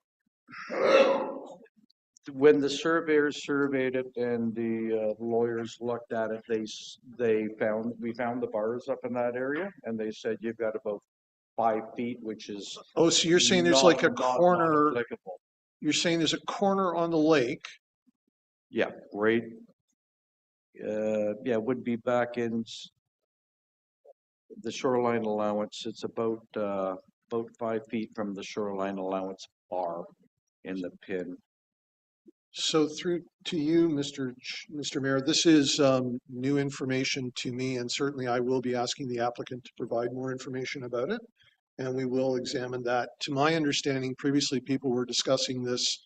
When the surveyors surveyed it and the lawyers looked at it, we found the bars up in that area, and they said you've got about 5 feet, which is Oh, so you're saying there's like a not corner, applicable. you're saying there's a corner on the lake. Yeah, right. Yeah, would be back in the shoreline allowance. It's about 5 feet from the shoreline allowance bar in the pin. So through to you, Mr. Mayor, this is new information to me, and certainly I will be asking the applicant to provide more information about it, and we will examine that. To my understanding, previously people were discussing this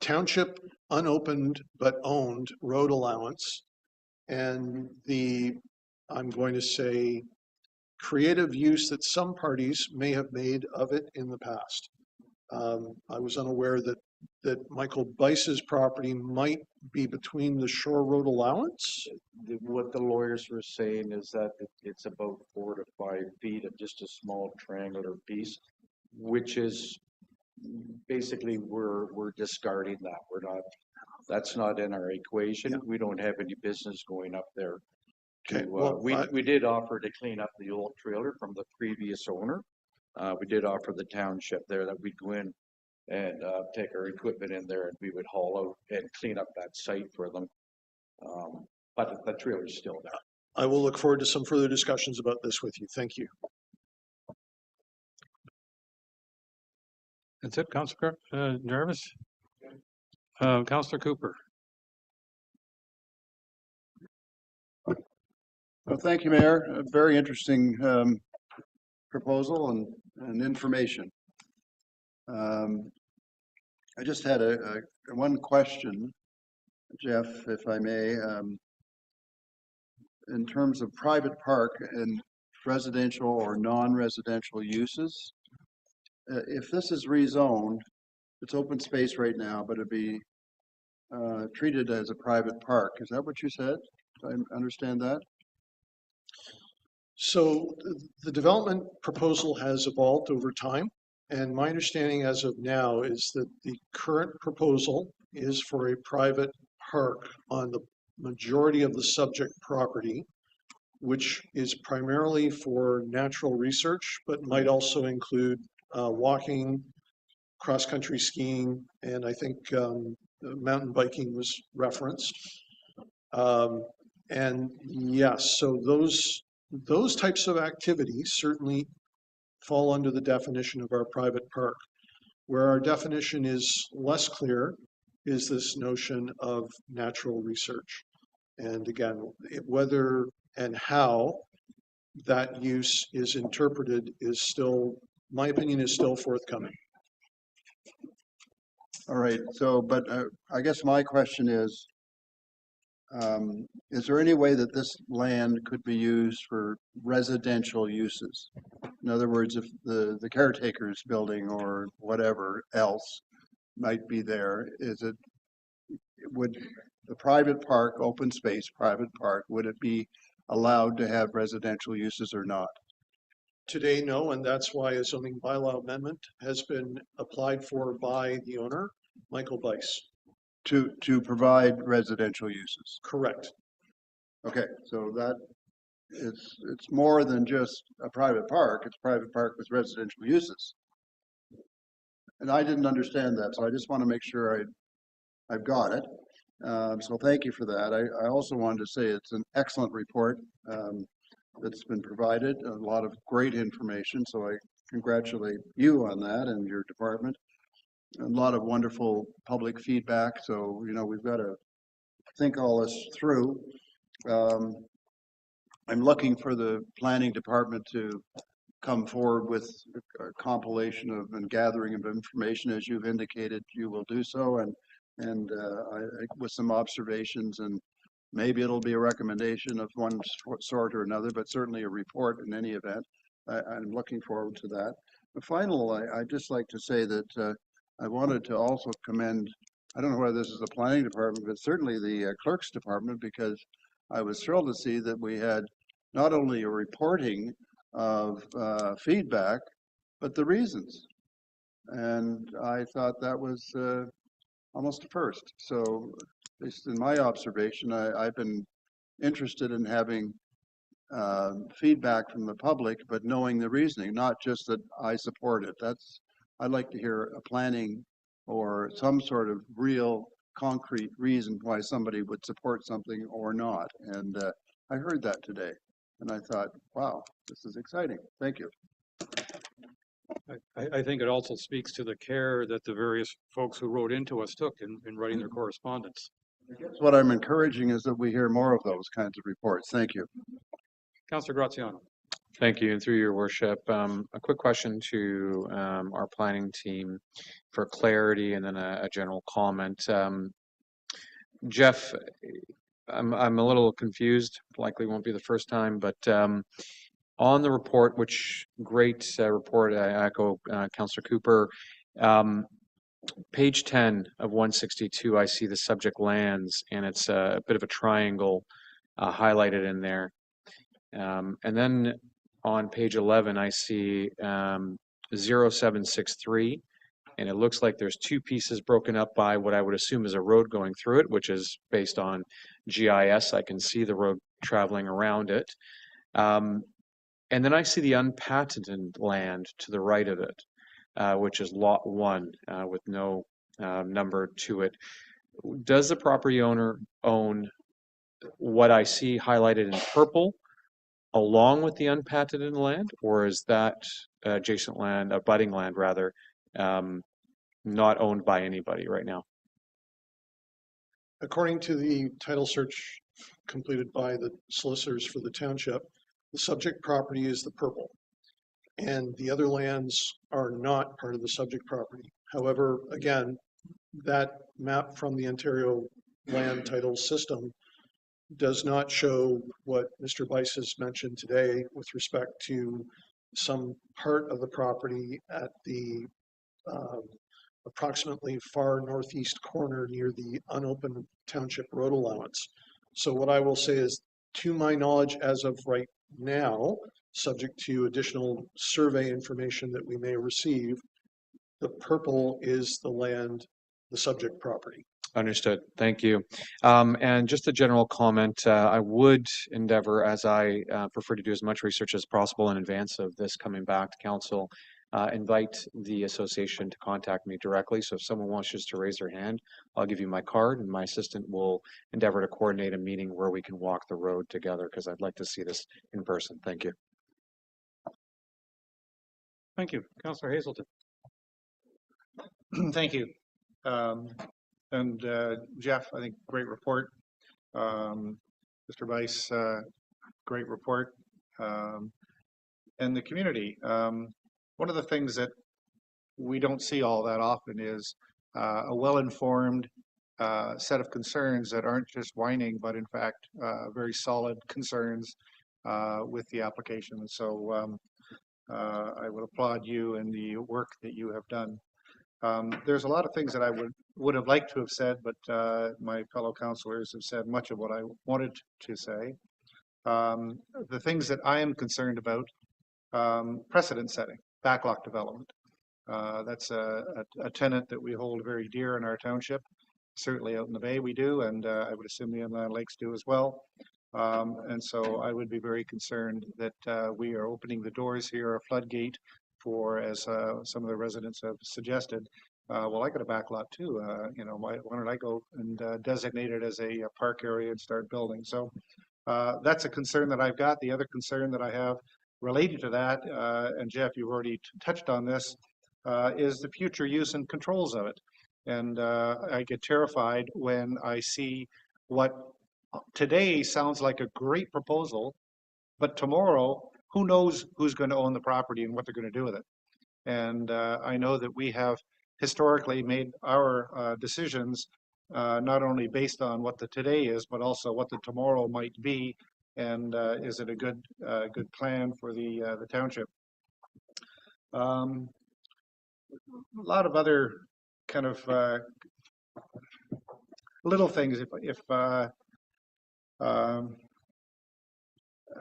township unopened but owned road allowance, and I'm going to say, creative use that some parties may have made of it in the past. I was unaware that Michael Bice's property might be between the shore road allowance. What the lawyers were saying is that it's about 4 to 5 feet of just a small triangular piece, which is basically we're discarding that. That's not in our equation. Yeah. We don't have any business going up there. Okay. Well, we did offer to clean up the old trailer from the previous owner. We did offer the township there that we'd go in and take our equipment in there, and we would haul out and clean up that site for them. But the trailer's still there. I will look forward to some further discussions about this with you. Thank you. That's it, Councillor Jarvis. Councillor Cooper. Well, thank you, Mayor. A very interesting proposal and information. I just had one question, Jeff, if I may, in terms of private park and residential or non-residential uses. If this is rezoned, it's open space right now, but it'd be treated as a private park. Is that what you said? Do I understand that? So the development proposal has evolved over time, and my understanding as of now is that the current proposal is for a private park on the majority of the subject property, which is primarily for natural research, but might also include walking, cross-country skiing, and I think mountain biking was referenced. And yes, so those types of activities certainly fall under the definition of our private park. Where our definition is less clear is this notion of natural research. And again, whether and how that use is interpreted is still, my opinion is still forthcoming. All right, so, but I guess my question is there any way that this land could be used for residential uses? In other words, if the caretaker's building or whatever else might be there, would the private park, open space, private park, would it be allowed to have residential uses or not? Today, no, and that's why a zoning bylaw amendment has been applied for by the owner, Michael Bice. To provide residential uses? Correct. Okay, so that it's more than just a private park, it's a private park with residential uses. And I didn't understand that, so I just want to make sure I've got it. So thank you for that. I also wanted to say it's an excellent report that's been provided, a lot of great information, so I congratulate you on that and your department. A lot of wonderful public feedback, so we've got to think all this through. I'm looking for the planning department to come forward with a compilation of and gathering of information, as you've indicated you will do so, and with some observations, and maybe it'll be a recommendation of one sort or another, but certainly a report in any event. I'm looking forward to that. But finally, I'd just like to say that I wanted to also commend, I don't know whether this is the planning department, but certainly the clerks department, because I was thrilled to see that we had not only a reporting of feedback, but the reasons. And I thought that was almost a first. So, at least in my observation, I've been interested in having feedback from the public, but knowing the reasoning, not just that I support it. I'd like to hear a planning or some sort of real concrete reason why somebody would support something or not. And I heard that today and I thought, wow, this is exciting. Thank you. I think it also speaks to the care that the various folks who wrote into us took in writing their correspondence. What I'm encouraging is that we hear more of those kinds of reports. Thank you. Councillor Graziano. Thank you, and through your worship, a quick question to our planning team for clarity, and then a general comment. Jeff, I'm a little confused. Likely won't be the first time, but on the report, which great report, I echo Councillor Cooper. Page 10 of 162, I see the subject lands, and it's a bit of a triangle highlighted in there. And then on page 11, I see 0763, and it looks like there's two pieces broken up by what I would assume is a road going through it, which is based on GIS. I can see the road traveling around it. And then I see the unpatented land to the right of it, which is lot 1 with no number to it. Does the property owner own what I see highlighted in purple along with the unpatented land, or is that adjacent land, abutting land rather, not owned by anybody right now? According to the title search completed by the solicitors for the township, the subject property is the purple, and the other lands are not part of the subject property. However, again, that map from the Ontario land title system does not show what Mr. Bice has mentioned today with respect to some part of the property at the approximately far northeast corner near the unopened township road allowance. So what I will say is, to my knowledge as of right now, subject to additional survey information that we may receive, the purple is the land, the subject property. Understood. Thank you. And just a general comment, I would endeavor, as I prefer to do as much research as possible in advance of this coming back to council, invite the association to contact me directly. So if someone wants just to raise their hand, I'll give you my card, and my assistant will endeavor to coordinate a meeting where we can walk the road together, because I'd like to see this in person. Thank you. Thank you. Councillor Hazelton. Thank you. And Jeff, I think great report. Mr. Bice, great report. And the community. One of the things that we don't see all that often is a well-informed set of concerns that aren't just whining, but in fact, very solid concerns with the application. And so I would applaud you and the work that you have done. There's a lot of things that I would have liked to have said, but my fellow councillors have said much of what I wanted to say. The things that I am concerned about, precedent setting, backlot development. That's a tenet that we hold very dear in our township. Certainly out in the Bay we do, and I would assume the Inland Lakes do as well. And so I would be very concerned that we are opening the doors here, a floodgate for, as some of the residents have suggested, well, I got a backlot too. You know, why don't I go and designate it as a park area and start building? So that's a concern that I've got. The other concern that I have related to that, and Jeff, you've already touched on this, is the future use and controls of it. And I get terrified when I see what today sounds like a great proposal, but tomorrow, who knows who's going to own the property and what they're going to do with it. And I know that we have historically made our decisions not only based on what the today is, but also what the tomorrow might be. And is it a good plan for the township? A lot of other kind of little things.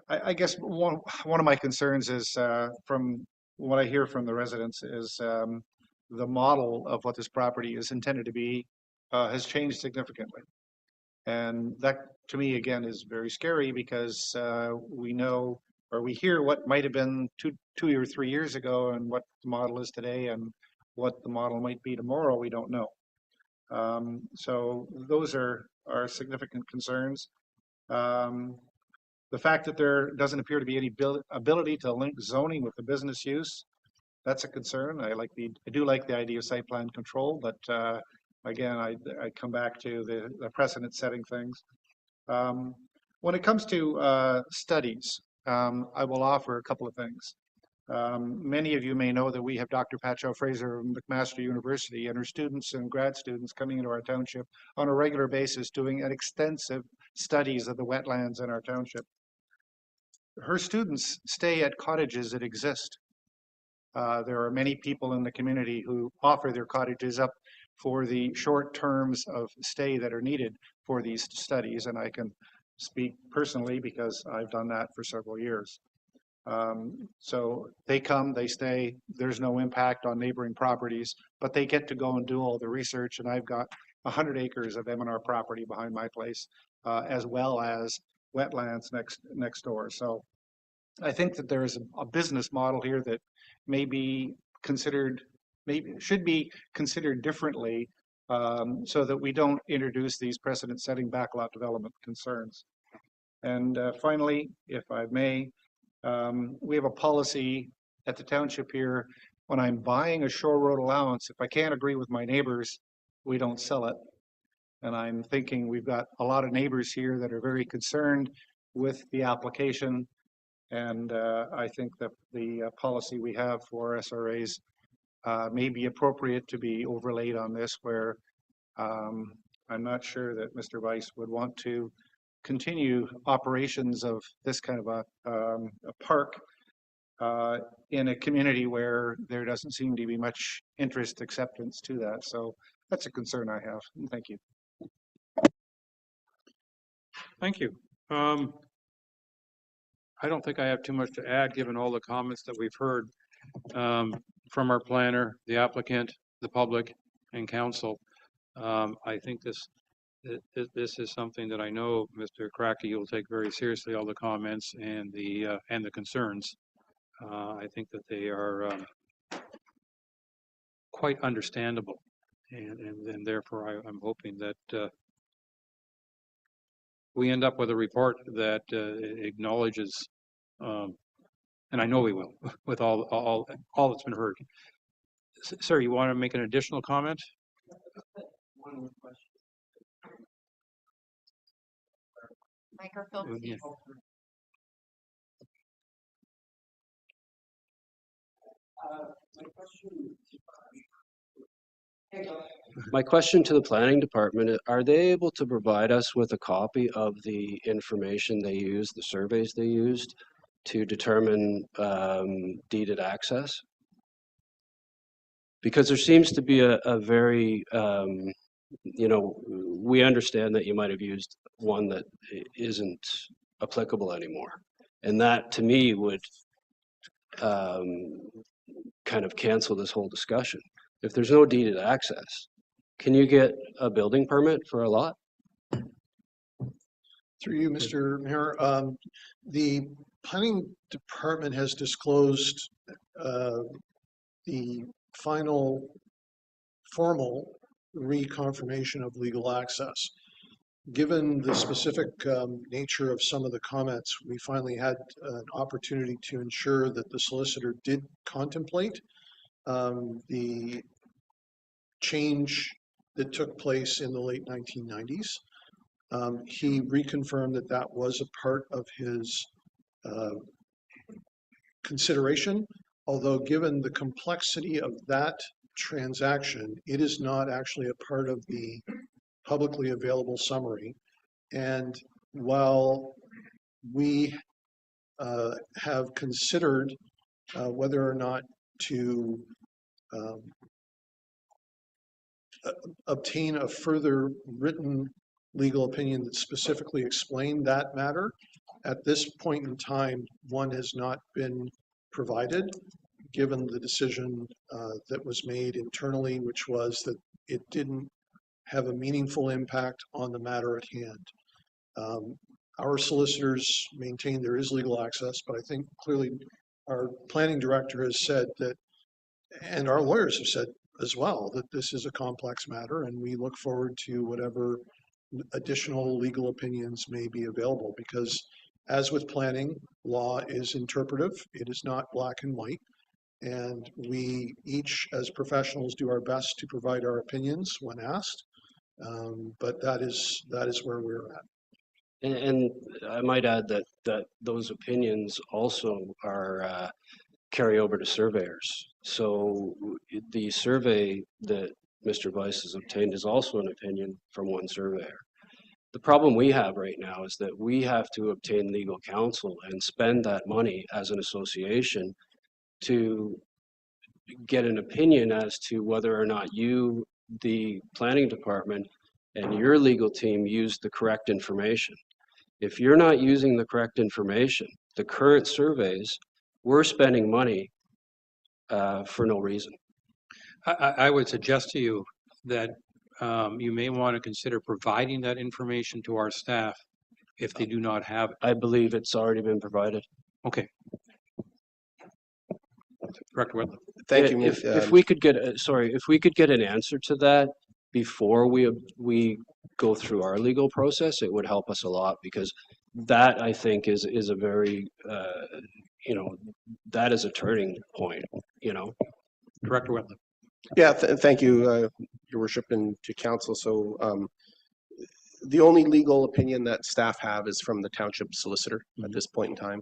I guess one of my concerns is from what I hear from the residents is the model of what this property is intended to be has changed significantly. And that, to me, again, is very scary because we know, or we hear what might have been two or 3 years ago and what the model is today and what the model might be tomorrow, we don't know. So those are significant concerns. The fact that there doesn't appear to be any ability to link zoning with the business use, that's a concern. I do like the idea of site plan control, but again, I come back to the precedent setting things. When it comes to studies, I will offer a couple of things. Many of you may know that we have Dr. Patchow Fraser of McMaster University and her students and grad students coming into our township on a regular basis doing an extensive studies of the wetlands in our township. Her students stay at cottages that exist. There are many people in the community who offer their cottages up for the short terms of stay that are needed for these studies, and I can speak personally because I've done that for several years. So they come, they stay, there's no impact on neighboring properties, but they get to go and do all the research, and I've got 100 acres of M&R property behind my place, as well as wetlands next door. So I think that there is a business model here that may be considered, should be considered differently, so that we don't introduce these precedent-setting backlot development concerns. And finally, if I may, we have a policy at the township here. When I'm buying a shore road allowance, if I can't agree with my neighbors, we don't sell it. And I'm thinking we've got a lot of neighbors here that are very concerned with the application. And I think that the policy we have for SRAs may be appropriate to be overlaid on this, where I'm not sure that Mr. Bice would want to continue operations of this kind of a park in a community where there doesn't seem to be much interest acceptance to that. So that's a concern I have. Thank you. Thank you. I don't think I have too much to add, given all the comments that we've heard from our planner, the applicant, the public, and council. I think this is something that I know Mr. Cracky will take very seriously, all the comments and the concerns. I think that they are quite understandable, and therefore I'm hoping that we end up with a report that acknowledges, and I know we will, with all that's been heard. Sir, you want to make an additional comment? One more question. Microphone. Yeah. My question is, My question to the planning department, are they able to provide us with a copy of the information they used, the surveys they used to determine deeded access? Because there seems to be a very, you know, we understand that you might have used one that isn't applicable anymore. And that to me would kind of cancel this whole discussion. If there's no deeded access, can you get a building permit for a lot? Through you, Mr. Mayor, the planning department has disclosed the final formal reconfirmation of legal access. Given the specific nature of some of the comments, we finally had an opportunity to ensure that the solicitor did contemplate the change that took place in the late 1990s. He reconfirmed that that was a part of his consideration, although given the complexity of that transaction, it is not actually a part of the publicly available summary. And while we have considered whether or not to obtain a further written legal opinion that specifically explained that matter, at this point in time, one has not been provided, given the decision that was made internally, which was that it didn't have a meaningful impact on the matter at hand. Our solicitors maintain there is legal access, but I think clearly our planning director has said that, and our lawyers have said as well, that this is a complex matter, and we look forward to whatever additional legal opinions may be available, because as with planning, law is interpretive. It is not black and white. And we each, as professionals, do our best to provide our opinions when asked. But that is where we're at. And I might add that those opinions also are carry over to surveyors. So the survey that Mr. Bice has obtained is also an opinion from one surveyor. The problem we have right now is that we have to obtain legal counsel and spend that money as an association to get an opinion as to whether or not you, the planning department, and your legal team used the correct information. If you're not using the correct information, the current surveys, we're spending money for no reason. I would suggest to you that you may want to consider providing that information to our staff if they do not have it. I believe it's already been provided. Okay. Director Whitlam. Thank you. If we could get, if we could get an answer to that before we go through our legal process, it would help us a lot, because that, I think, is a very, you know, that is a turning point, you know. Director Whitlam. Yeah, thank you, Your Worship, and to council. So the only legal opinion that staff have is from the township solicitor at this point in time.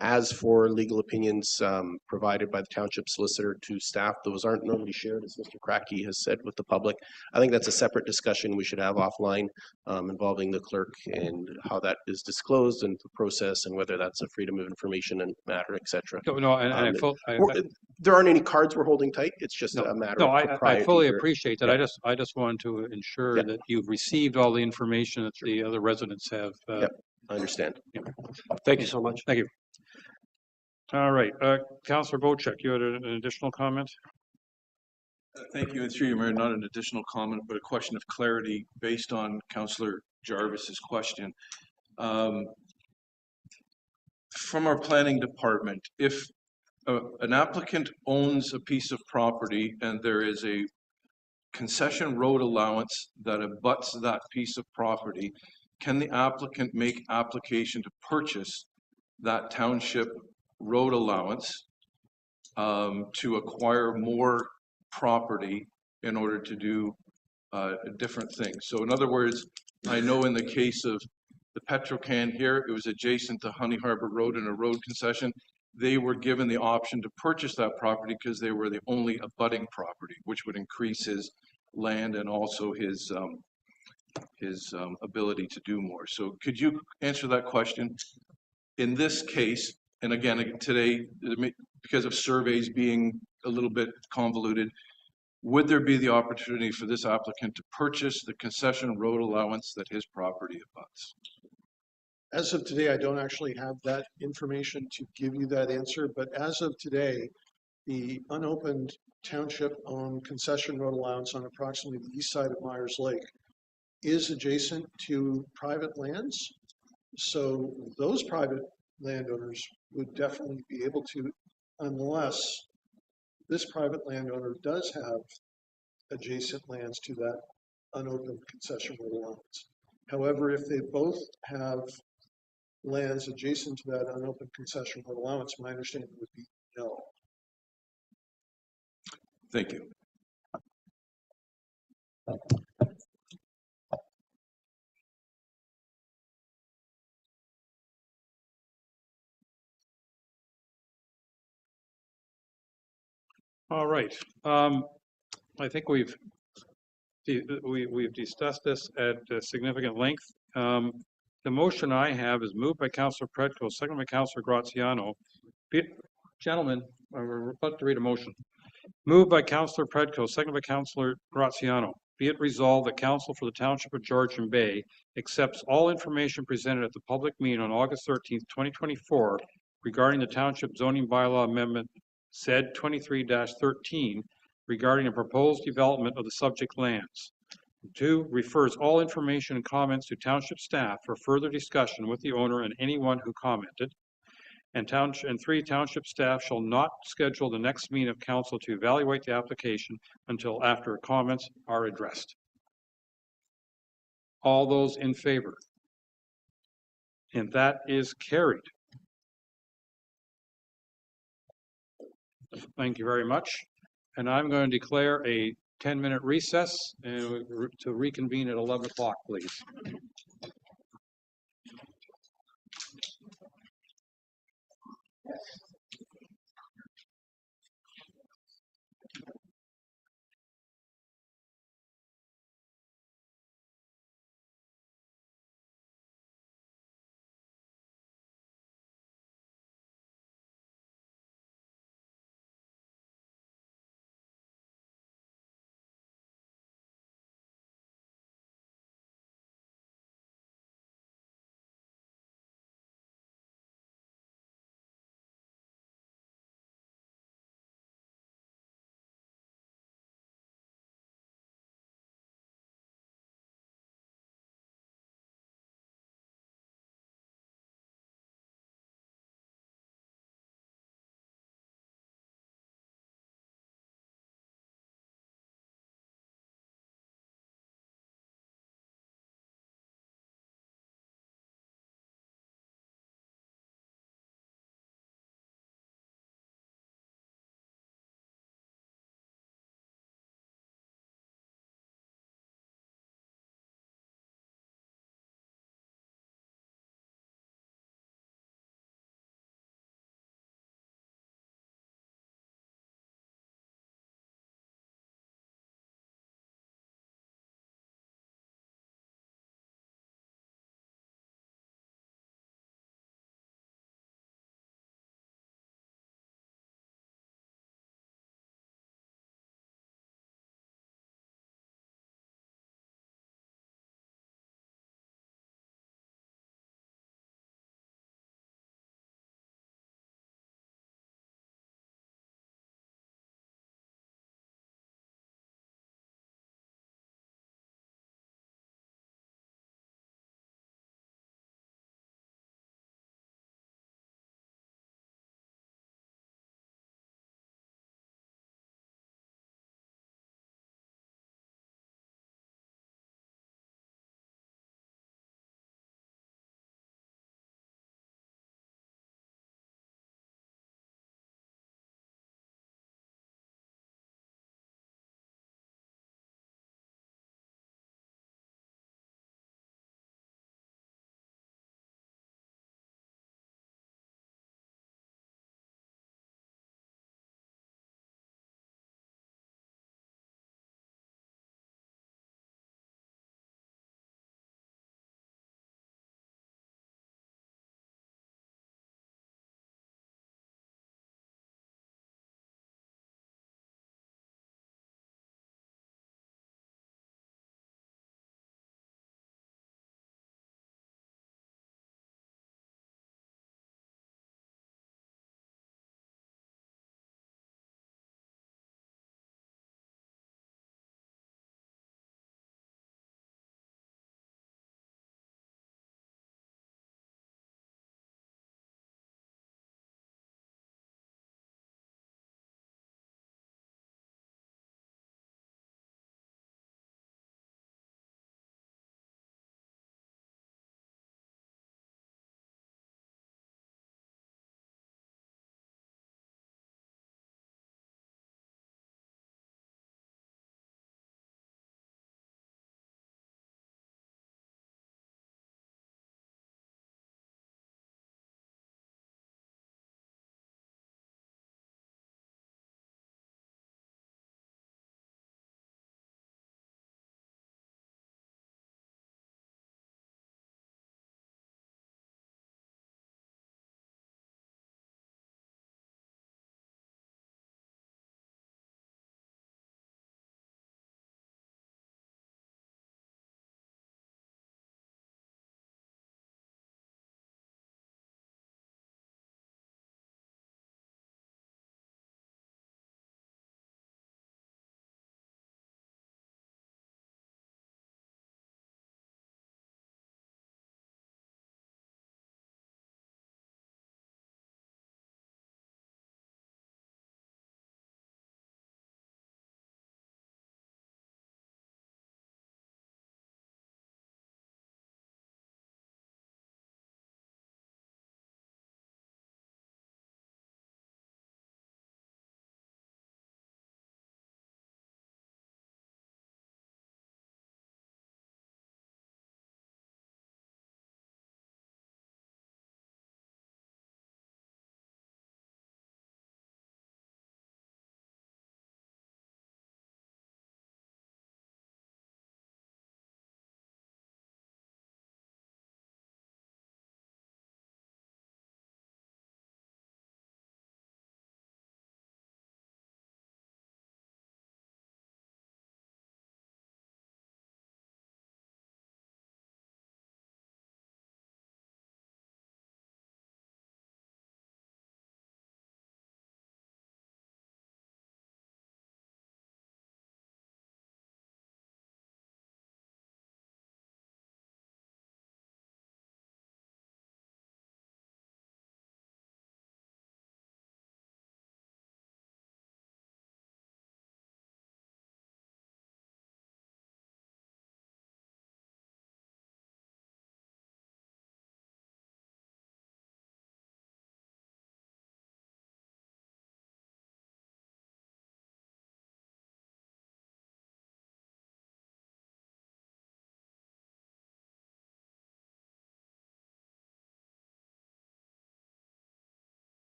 As for legal opinions provided by the township solicitor to staff, those aren't normally shared, as Mr. Crackey has said, with the public. I think that's a separate discussion we should have offline involving the clerk and how that is disclosed and the process and whether that's a freedom of information and matter, et cetera. There aren't any cards we're holding tight. It's just a matter of propriety. I fully appreciate that. Yeah. I just want to ensure that you've received all the information that the other residents have. I understand. Yeah. Thank you so much. Thank you. All right, Councillor Bochek, you had an additional comment? Thank you. And through you, Mayor, not an additional comment, but a question of clarity based on Councillor Jarvis's question. From our planning department, if an applicant owns a piece of property and there is a concession road allowance that abuts that piece of property, can the applicant make application to purchase that township road allowance to acquire more property in order to do different things? So in other words, I know in the case of the Petrocan here, it was adjacent to Honey Harbor Road and a road concession. they were given the option to purchase that property because they were the only abutting property, which would increase his land and also his ability to do more. So could you answer that question? In this case, and again, today, because of surveys being a little bit convoluted, would there be the opportunity for this applicant to purchase the concession road allowance that his property abuts? As of today, I don't actually have that information to give you that answer, but as of today, the unopened township-owned concession road allowance on approximately the east side of Myers Lake is adjacent to private lands. So those private landowners would definitely be able to, unless this private landowner does have adjacent lands to that unopened concession road allowance. However, if they both have lands adjacent to that unopened concession road allowance, my understanding would be no. Thank you. All right. I think we've discussed this at significant length. The motion I have is moved by Councillor Predko, second by Councillor Graziano. Gentlemen, we're about to read a motion. Moved by Councillor Predko, second by Councillor Graziano. Be it resolved that Council for the Township of Georgian Bay accepts all information presented at the public meeting on August 13th, 2024 regarding the Township Zoning Bylaw Amendment ZED 23-13 regarding a proposed development of the subject lands. 2, refers all information and comments to Township staff for further discussion with the owner and anyone who commented. And 3, Township staff shall not schedule the next meeting of Council to evaluate the application until after comments are addressed. All those in favor? And that is carried. Thank you very much. And I'm going to declare a 10-minute recess to reconvene at 11 o'clock, please.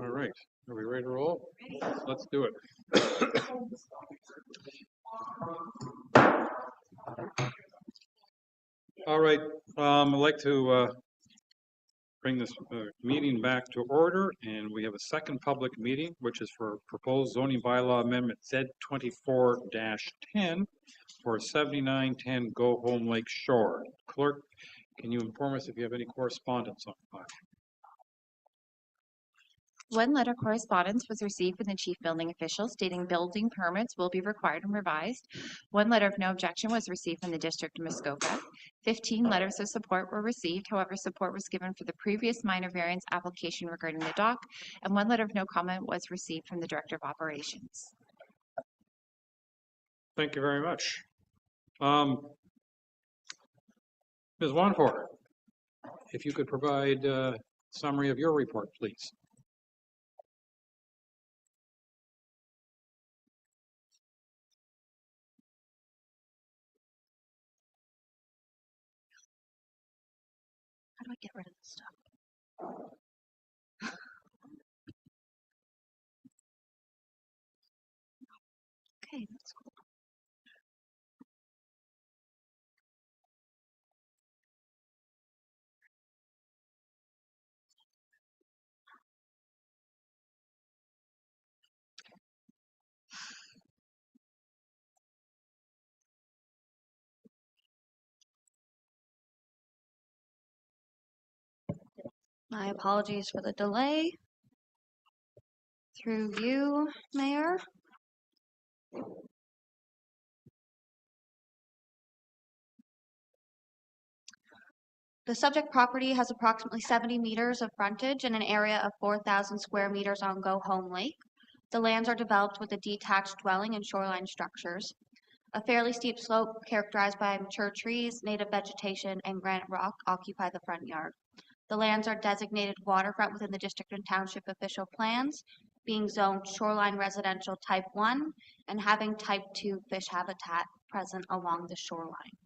All right, are we ready to roll? Let's do it. All right, I'd like to bring this meeting back to order, and we have a second public meeting, which is for proposed zoning bylaw amendment Z24-10 for 7910 Go Home Lake Shore. Clerk, can you inform us if you have any correspondence on file? One letter correspondence was received from the chief building official stating building permits will be required and revised. One letter of no objection was received from the district of Muskoka. 15 letters of support were received. However, support was given for the previous minor variance application regarding the dock, and one letter of no comment was received from the director of operations. Thank you very much. Ms. Wanfor, if you could provide a summary of your report, please. How do I get rid of this stuff? Okay, that's cool. My apologies for the delay. Through you, Mayor. The subject property has approximately 70 meters of frontage and an area of 4,000 square meters on Go Home Lake. The lands are developed with a detached dwelling and shoreline structures. A fairly steep slope characterized by mature trees, native vegetation, and granite rock occupy the front yard. The lands are designated waterfront within the district and township official plans, being zoned shoreline residential type 1 and having type 2 fish habitat present along the shoreline.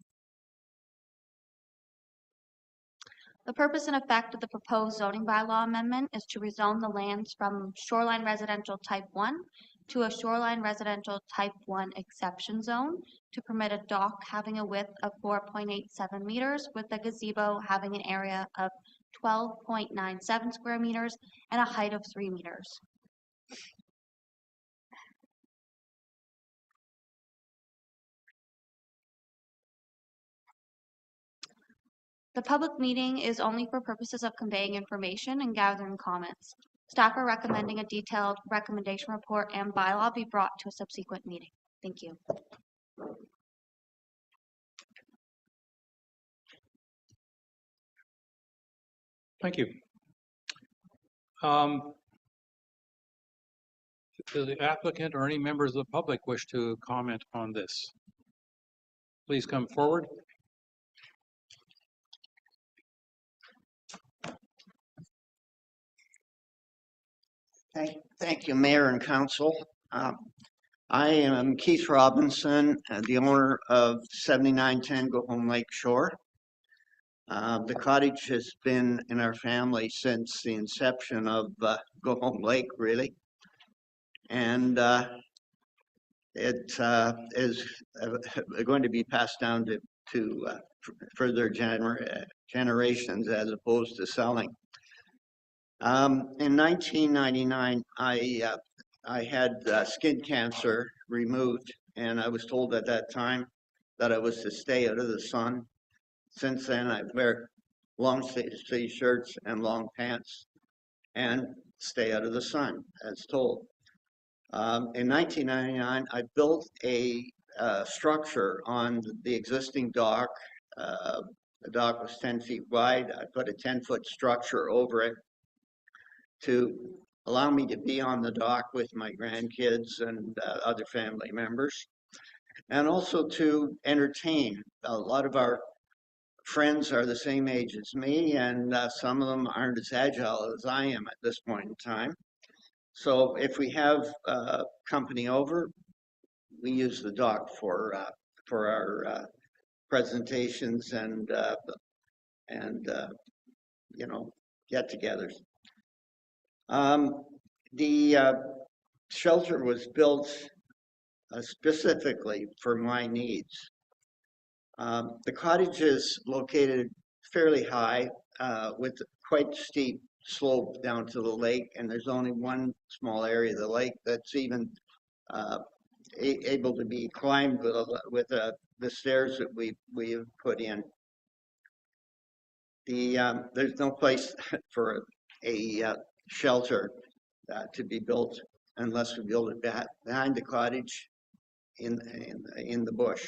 The purpose and effect of the proposed zoning bylaw amendment is to rezone the lands from shoreline residential type 1 to a shoreline residential type 1 exception zone to permit a dock having a width of 4.87 meters with a gazebo having an area of 12.97 square meters and a height of 3 meters. The public meeting is only for purposes of conveying information and gathering comments. Staff are recommending a detailed recommendation report and bylaw be brought to a subsequent meeting. Thank you. Thank you. Does the applicant or any members of the public wish to comment on this? Please come forward. Thank you, Mayor and Council. I am Keith Robinson, the owner of 7910 Go Home Lake Shore. The cottage has been in our family since the inception of Go Home Lake, really. And it is going to be passed down to further generations as opposed to selling. In 1999, I had skin cancer removed, and I was told at that time that I was to stay out of the sun. Since then, I wear long sleeve shirts and long pants and stay out of the sun, as told. In 1999, I built a structure on the existing dock. The dock was 10 feet wide. I put a 10-foot structure over it to allow me to be on the dock with my grandkids and other family members, and also to entertain. A lot of our friends are the same age as me, and some of them aren't as agile as I am at this point in time. So if we have company over, we use the dock for our presentations and you know, get-togethers. The shelter was built specifically for my needs. The cottage is located fairly high with quite steep slope down to the lake, and there's only one small area of the lake that's even able to be climbed with the stairs that we have put in. There's no place for a shelter to be built unless we build it behind the cottage in the bush.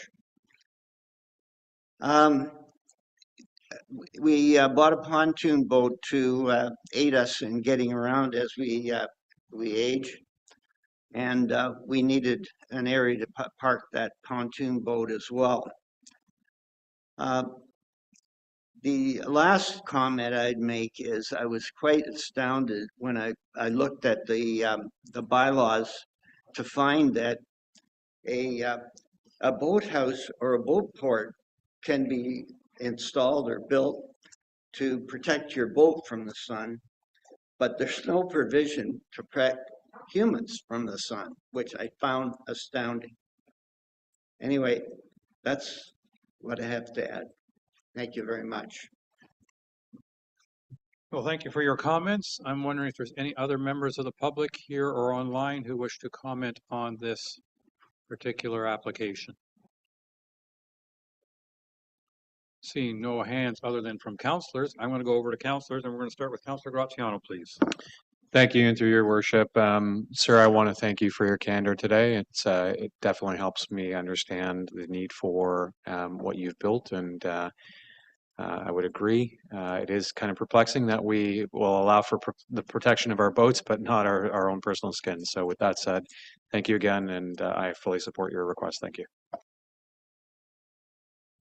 We bought a pontoon boat to aid us in getting around as we age, and we needed an area to park that pontoon boat as well. The last comment I'd make is I was quite astounded when I looked at the bylaws to find that a boathouse or a boat port can be installed or built to protect your boat from the sun, but there's no provision to protect humans from the sun, which I found astounding. Anyway, that's what I have to add. Thank you very much. Well, thank you for your comments. I'm wondering if there's any other members of the public here or online who wish to comment on this particular application. Seeing no hands other than from councillors, I'm going to go over to councillors, and we're going to start with Councillor Graziano, please. Thank you, and through your worship, sir, I want to thank you for your candor today. It definitely helps me understand the need for what you've built, and I would agree. It is kind of perplexing that we will allow for the protection of our boats, but not our own personal skin. So with that said, thank you again, and I fully support your request. Thank you.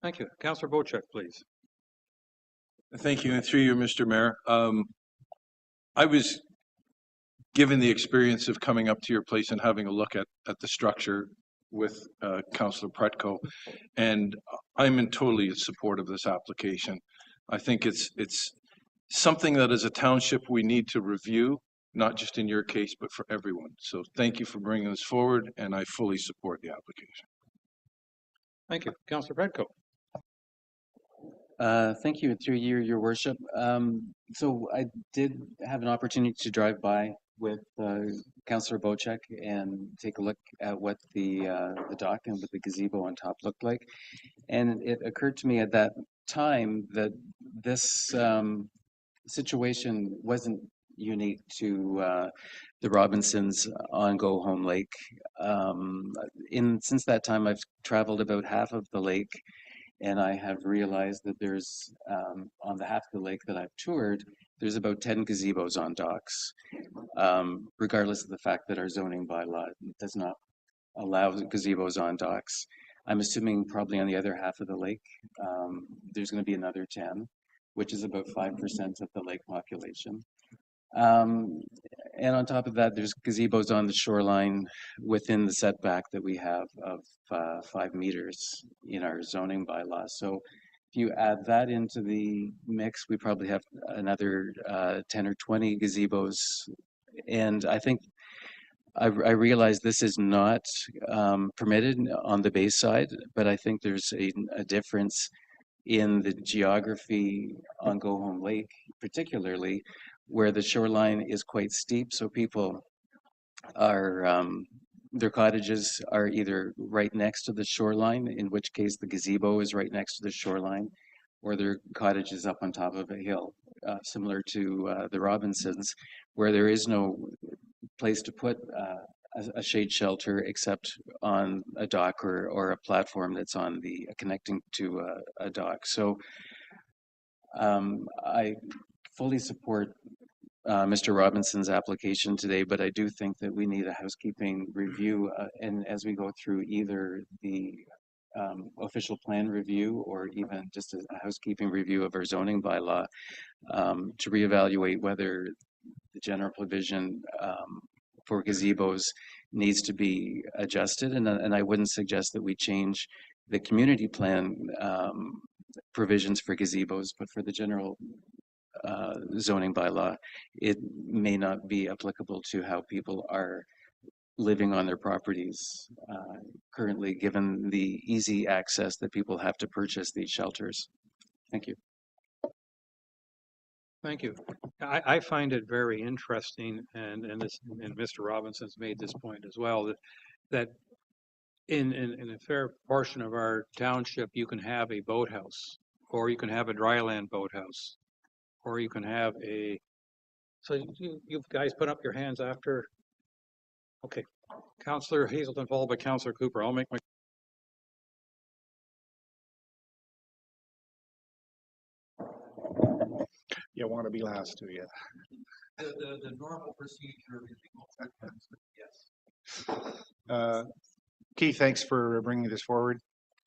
Thank you. Councillor Bochek, please. Thank you, and through you, Mr. Mayor. I was given the experience of coming up to your place and having a look at the structure with Councillor Pretko, and I'm in totally support of this application. I think it's something that as a township we need to review, not just in your case, but for everyone. So thank you for bringing this forward, and I fully support the application. Thank you. Councillor Pretko. Thank you, through you, your worship. So I did have an opportunity to drive by with Councillor Bochek and take a look at what the dock and what the gazebo on top looked like. And it occurred to me at that time that this situation wasn't unique to the Robinsons on Go Home Lake. Since that time, I've traveled about half of the lake, and I have realized that there's, on the half of the lake that I've toured, there's about 10 gazebos on docks, regardless of the fact that our zoning bylaw does not allow gazebos on docks. I'm assuming probably on the other half of the lake, there's going to be another 10, which is about 5% of the lake population. And on top of that, there's gazebos on the shoreline within the setback that we have of 5 meters in our zoning bylaw. So if you add that into the mix, we probably have another 10 or 20 gazebos. And I think I realize this is not permitted on the Bay side, but I think there's a difference in the geography on Go Home Lake, particularly where the shoreline is quite steep. So people are, their cottages are either right next to the shoreline, in which case the gazebo is right next to the shoreline, or their cottage is up on top of a hill, similar to the Robinsons, where there is no place to put a shade shelter except on a dock or a platform that's on the connecting to a dock. So I fully support Mr. Robinson's application today, but I do think that we need a housekeeping review, and as we go through either the official plan review or even just a housekeeping review of our zoning bylaw, to reevaluate whether the general provision for gazebos needs to be adjusted, and I wouldn't suggest that we change the community plan provisions for gazebos, but for the general zoning bylaw, it may not be applicable to how people are living on their properties currently, given the easy access that people have to purchase these shelters. Thank you. Thank you. I find it very interesting, and Mr. Robinson's made this point as well, that in a fair portion of our township, you can have a boathouse, or you can have a dryland boathouse, or you can have a, so you guys put up your hands after. Okay. Councillor Hazelton, followed by Councillor Cooper. I'll make my. You want to be last, do you? The normal procedure is yes. Keith, thanks for bringing this forward.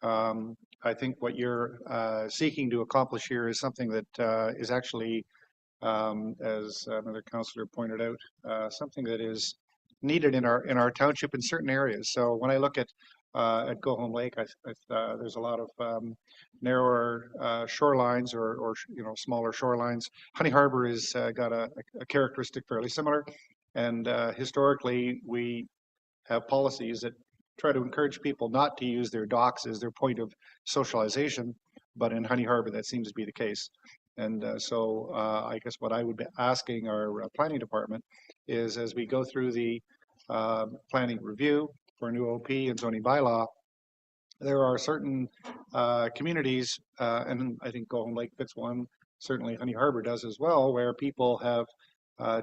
I think what you're seeking to accomplish here is something that is actually, as another councillor pointed out, something that is needed in our township in certain areas. So when I look at Go Home Lake, there's a lot of narrower shorelines or smaller shorelines. Honey Harbor has got a characteristic fairly similar, and historically we have policies that try to encourage people not to use their docks as their point of socialization, but in Honey Harbor that seems to be the case. And so I guess what I would be asking our planning department is, as we go through the planning review for a new OP and zoning bylaw, there are certain communities, and I think Go Home Lake fits one, certainly Honey Harbor does as well, where people have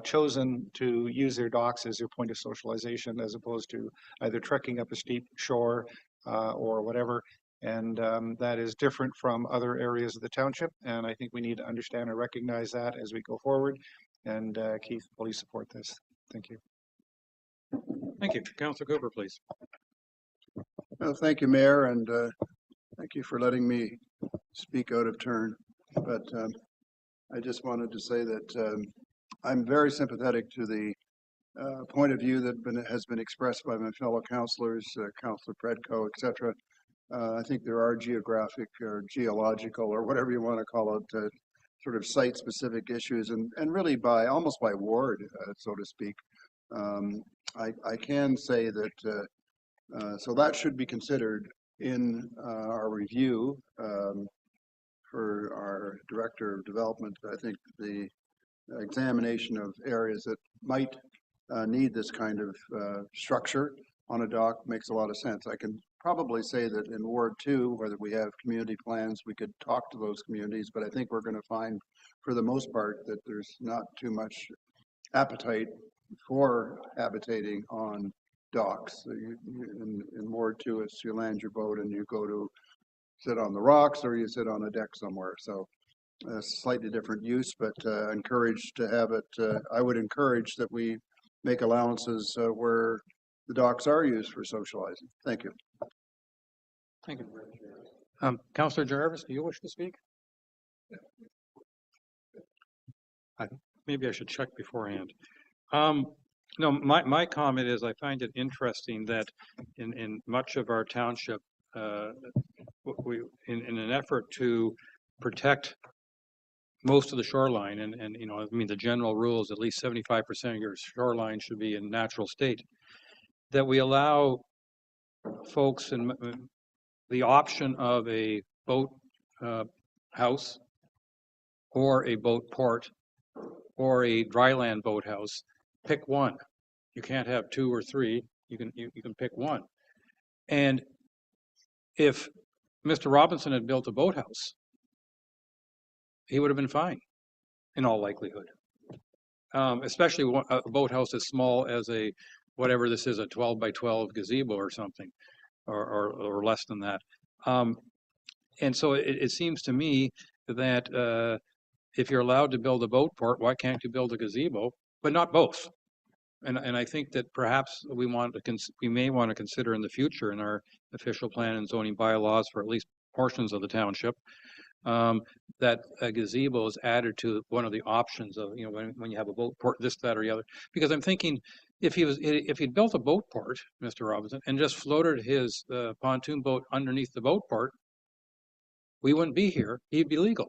chosen to use their docks as their point of socialization, as opposed to either trekking up a steep shore or whatever. And that is different from other areas of the township. And I think we need to understand and recognize that as we go forward. And Keith, please support this. Thank you. Thank you. Councillor Cooper, please. Well, thank you, Mayor, and thank you for letting me speak out of turn. But I just wanted to say that I'm very sympathetic to the point of view that has been expressed by my fellow councillors, Councillor Predko, etc. I think there are geographic or geological or whatever you want to call it, sort of site-specific issues, and really almost by ward, so to speak. I can say that so that should be considered in our review for our Director of Development. I think the examination of areas that might need this kind of structure on a dock makes a lot of sense. I can probably say that in Ward 2, where we have community plans, we could talk to those communities, but I think we're going to find, for the most part, that there's not too much appetite for habitating on docks. So in Ward 2, it's you land your boat and you go to sit on the rocks or you sit on a deck somewhere. So a slightly different use, but encouraged to have it. I would encourage that we make allowances where the docks are used for socializing. Thank you. Thank you. Councillor Jarvis, do you wish to speak? Maybe I should check beforehand. No, my comment is I find it interesting that in much of our township, we in an effort to protect most of the shoreline, and I mean the general rule is at least 75% of your shoreline should be in natural state, that we allow folks in the option of a boat house or a boat port or a dryland boathouse. Pick one. You can't have two or three. You can pick one. And if Mr. Robinson had built a boathouse, he would have been fine, in all likelihood. Especially a boathouse as small as a whatever this is, a 12 by 12 gazebo or something, or less than that. And so it seems to me that if you're allowed to build a boat port, why can't you build a gazebo, but not both? And I think that perhaps we may want to consider in the future in our official plan and zoning bylaws for at least portions of the township that a gazebo is added to one of the options of when you have a boat port, this, that, or the other. Because I'm thinking if he'd built a boat port, Mr. Robinson, and just floated his pontoon boat underneath the boat port, we wouldn't be here. He'd be legal.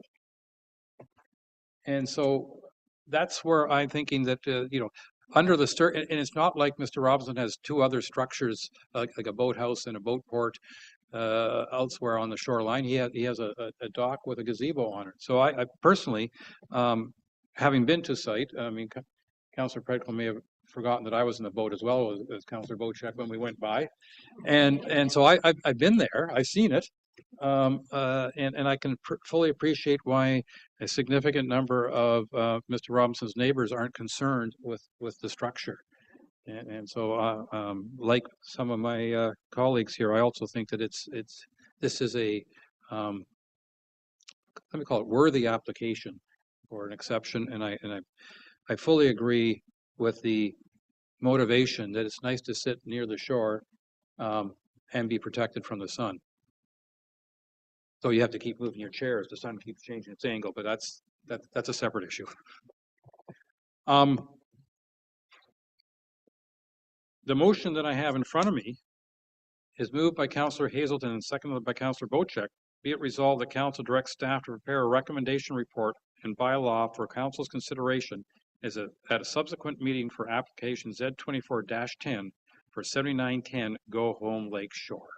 And so that's where I'm thinking that, under the and it's not like Mr. Robinson has two other structures, like a boathouse and a boat port elsewhere on the shoreline. He has a dock with a gazebo on it. So I personally, having been to site, I mean, Councillor Predkel may have forgotten that I was in the boat as well as Councillor Bochek when we went by. And so I've been there, I've seen it. And I can fully appreciate why a significant number of Mr. Robinson's neighbors aren't concerned with the structure. And so, like some of my colleagues here, I also think that this is a let me call it worthy application for an exception. And I fully agree with the motivation that it's nice to sit near the shore and be protected from the sun. So you have to keep moving your chair as the sun keeps changing its angle, but that's a separate issue. The motion that I have in front of me is moved by Councillor Hazelton and seconded by Councillor Bochek. Be it resolved that Council directs staff to prepare a recommendation report and bylaw for Council's consideration at a subsequent meeting for application Z24-10 for 7910 Go Home Lake Shore.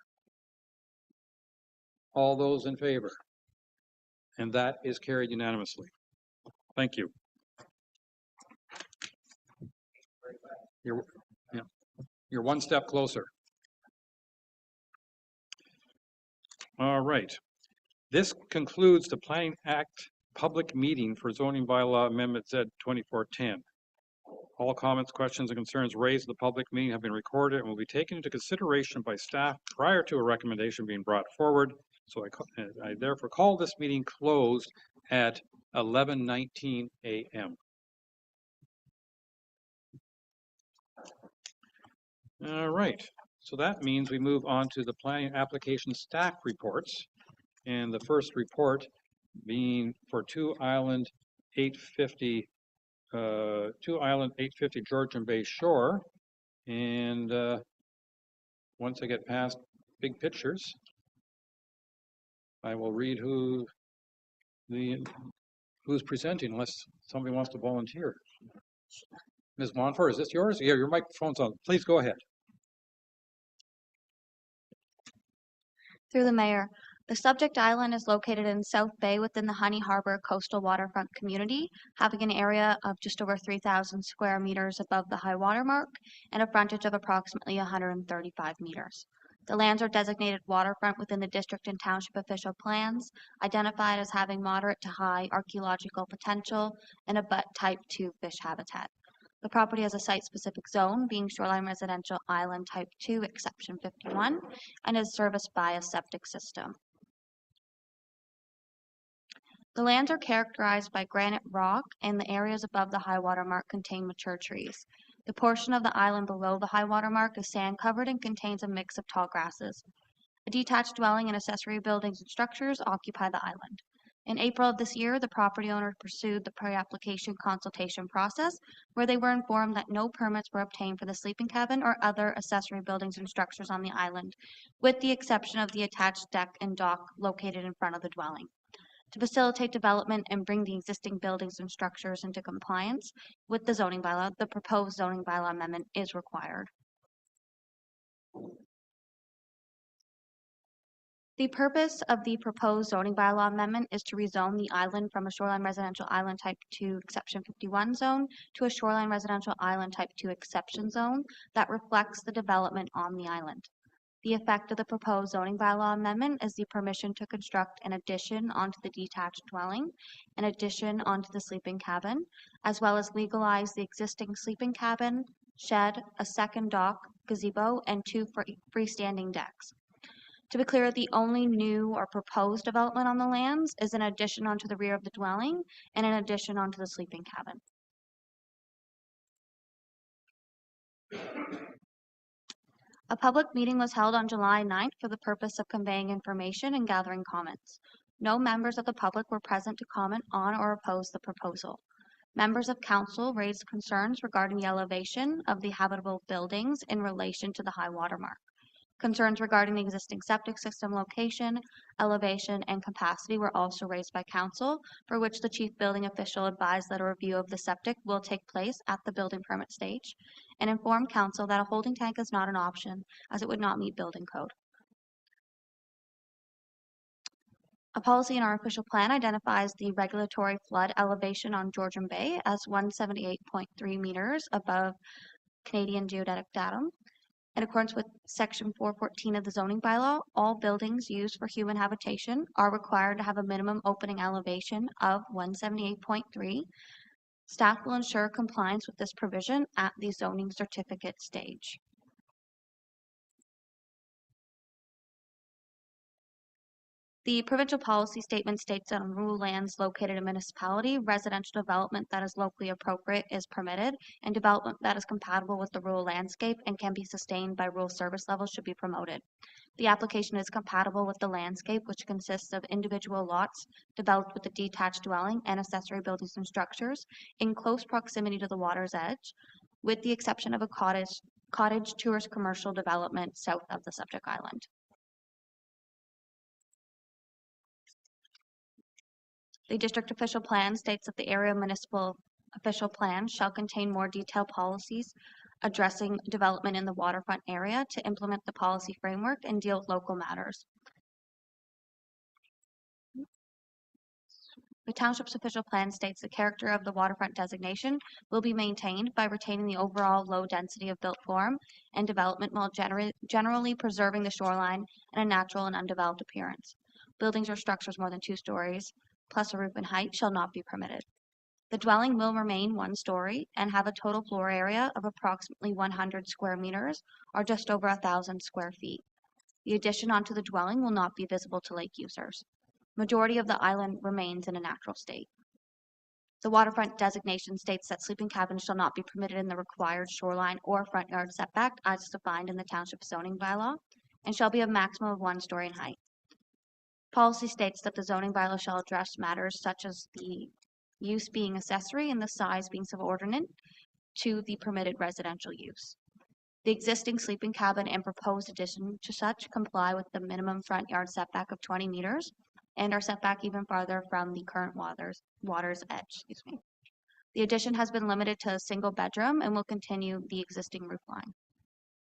All those in favor? And that is carried unanimously. Thank you. You're one step closer. All right. This concludes the Planning Act public meeting for zoning bylaw amendment Z 2410. All comments, questions, and concerns raised at the public meeting have been recorded and will be taken into consideration by staff prior to a recommendation being brought forward. So I therefore call this meeting closed at 11:19 a.m. All right. So that means we move on to the planning application staff reports. And the first report being for 2 Island 850 Georgian Bay Shore. And once I get past big pictures, I will read who's presenting, unless somebody wants to volunteer. Ms. Monfort, is this yours? Yeah, your microphone's on. Please go ahead. Through the mayor. The subject island is located in South Bay within the Honey Harbor coastal waterfront community, having an area of just over 3,000 square meters above the high water mark and a frontage of approximately 135 meters. The lands are designated waterfront within the district and township official plans, identified as having moderate to high archaeological potential and abut type 2 fish habitat. The property has a site-specific zone, being Shoreline Residential Island Type 2, Exception 51, and is serviced by a septic system. The lands are characterized by granite rock, and the areas above the high water mark contain mature trees. The portion of the island below the high water mark is sand-covered and contains a mix of tall grasses. A detached dwelling and accessory buildings and structures occupy the island. In April of this year, the property owner pursued the pre-application consultation process, where they were informed that no permits were obtained for the sleeping cabin or other accessory buildings and structures on the island, with the exception of the attached deck and dock located in front of the dwelling. To facilitate development and bring the existing buildings and structures into compliance with the zoning bylaw, the proposed zoning bylaw amendment is required. The purpose of the proposed zoning bylaw amendment is to rezone the island from a Shoreline Residential Island Type 2 Exception 51 zone to a Shoreline Residential Island Type 2 Exception zone that reflects the development on the island. The effect of the proposed zoning bylaw amendment is the permission to construct an addition onto the detached dwelling, an addition onto the sleeping cabin, as well as legalize the existing sleeping cabin, shed, a second dock, gazebo, and 2 freestanding decks. To be clear, the only new or proposed development on the lands is an addition onto the rear of the dwelling and an addition onto the sleeping cabin. A public meeting was held on July 9th for the purpose of conveying information and gathering comments. No members of the public were present to comment on or oppose the proposal. Members of council raised concerns regarding the elevation of the habitable buildings in relation to the high water mark. Concerns regarding the existing septic system location, elevation, and capacity were also raised by council, for which the chief building official advised that a review of the septic will take place at the building permit stage, and informed council that a holding tank is not an option, as it would not meet building code. A policy in our official plan identifies the regulatory flood elevation on Georgian Bay as 178.3 meters above Canadian geodetic datum. In accordance with Section 414 of the zoning bylaw, all buildings used for human habitation are required to have a minimum opening elevation of 178.3. Staff will ensure compliance with this provision at the zoning certificate stage. The provincial policy statement states that on rural lands located in a municipality, residential development that is locally appropriate is permitted, and development that is compatible with the rural landscape and can be sustained by rural service levels should be promoted. The application is compatible with the landscape, which consists of individual lots developed with a detached dwelling and accessory buildings and structures in close proximity to the water's edge, with the exception of a cottage tourist commercial development south of the subject island. The district official plan states that the area municipal official plan shall contain more detailed policies addressing development in the waterfront area to implement the policy framework and deal with local matters. The township's official plan states the character of the waterfront designation will be maintained by retaining the overall low density of built form and development while generally preserving the shoreline and a natural and undeveloped appearance. Buildings or structures more than 2 stories plus a roof in height shall not be permitted. The dwelling will remain 1 story and have a total floor area of approximately 100 square meters or just over 1,000 square feet. The addition onto the dwelling will not be visible to lake users. Majority of the island remains in a natural state. The waterfront designation states that sleeping cabins shall not be permitted in the required shoreline or front yard setback as defined in the township zoning bylaw and shall be a maximum of 1 story in height. Policy states that the zoning bylaw shall address matters such as the use being accessory and the size being subordinate to the permitted residential use. The existing sleeping cabin and proposed addition to such comply with the minimum front yard setback of 20 meters and are set back even farther from the current water's edge. The addition has been limited to a single bedroom and will continue the existing roof line.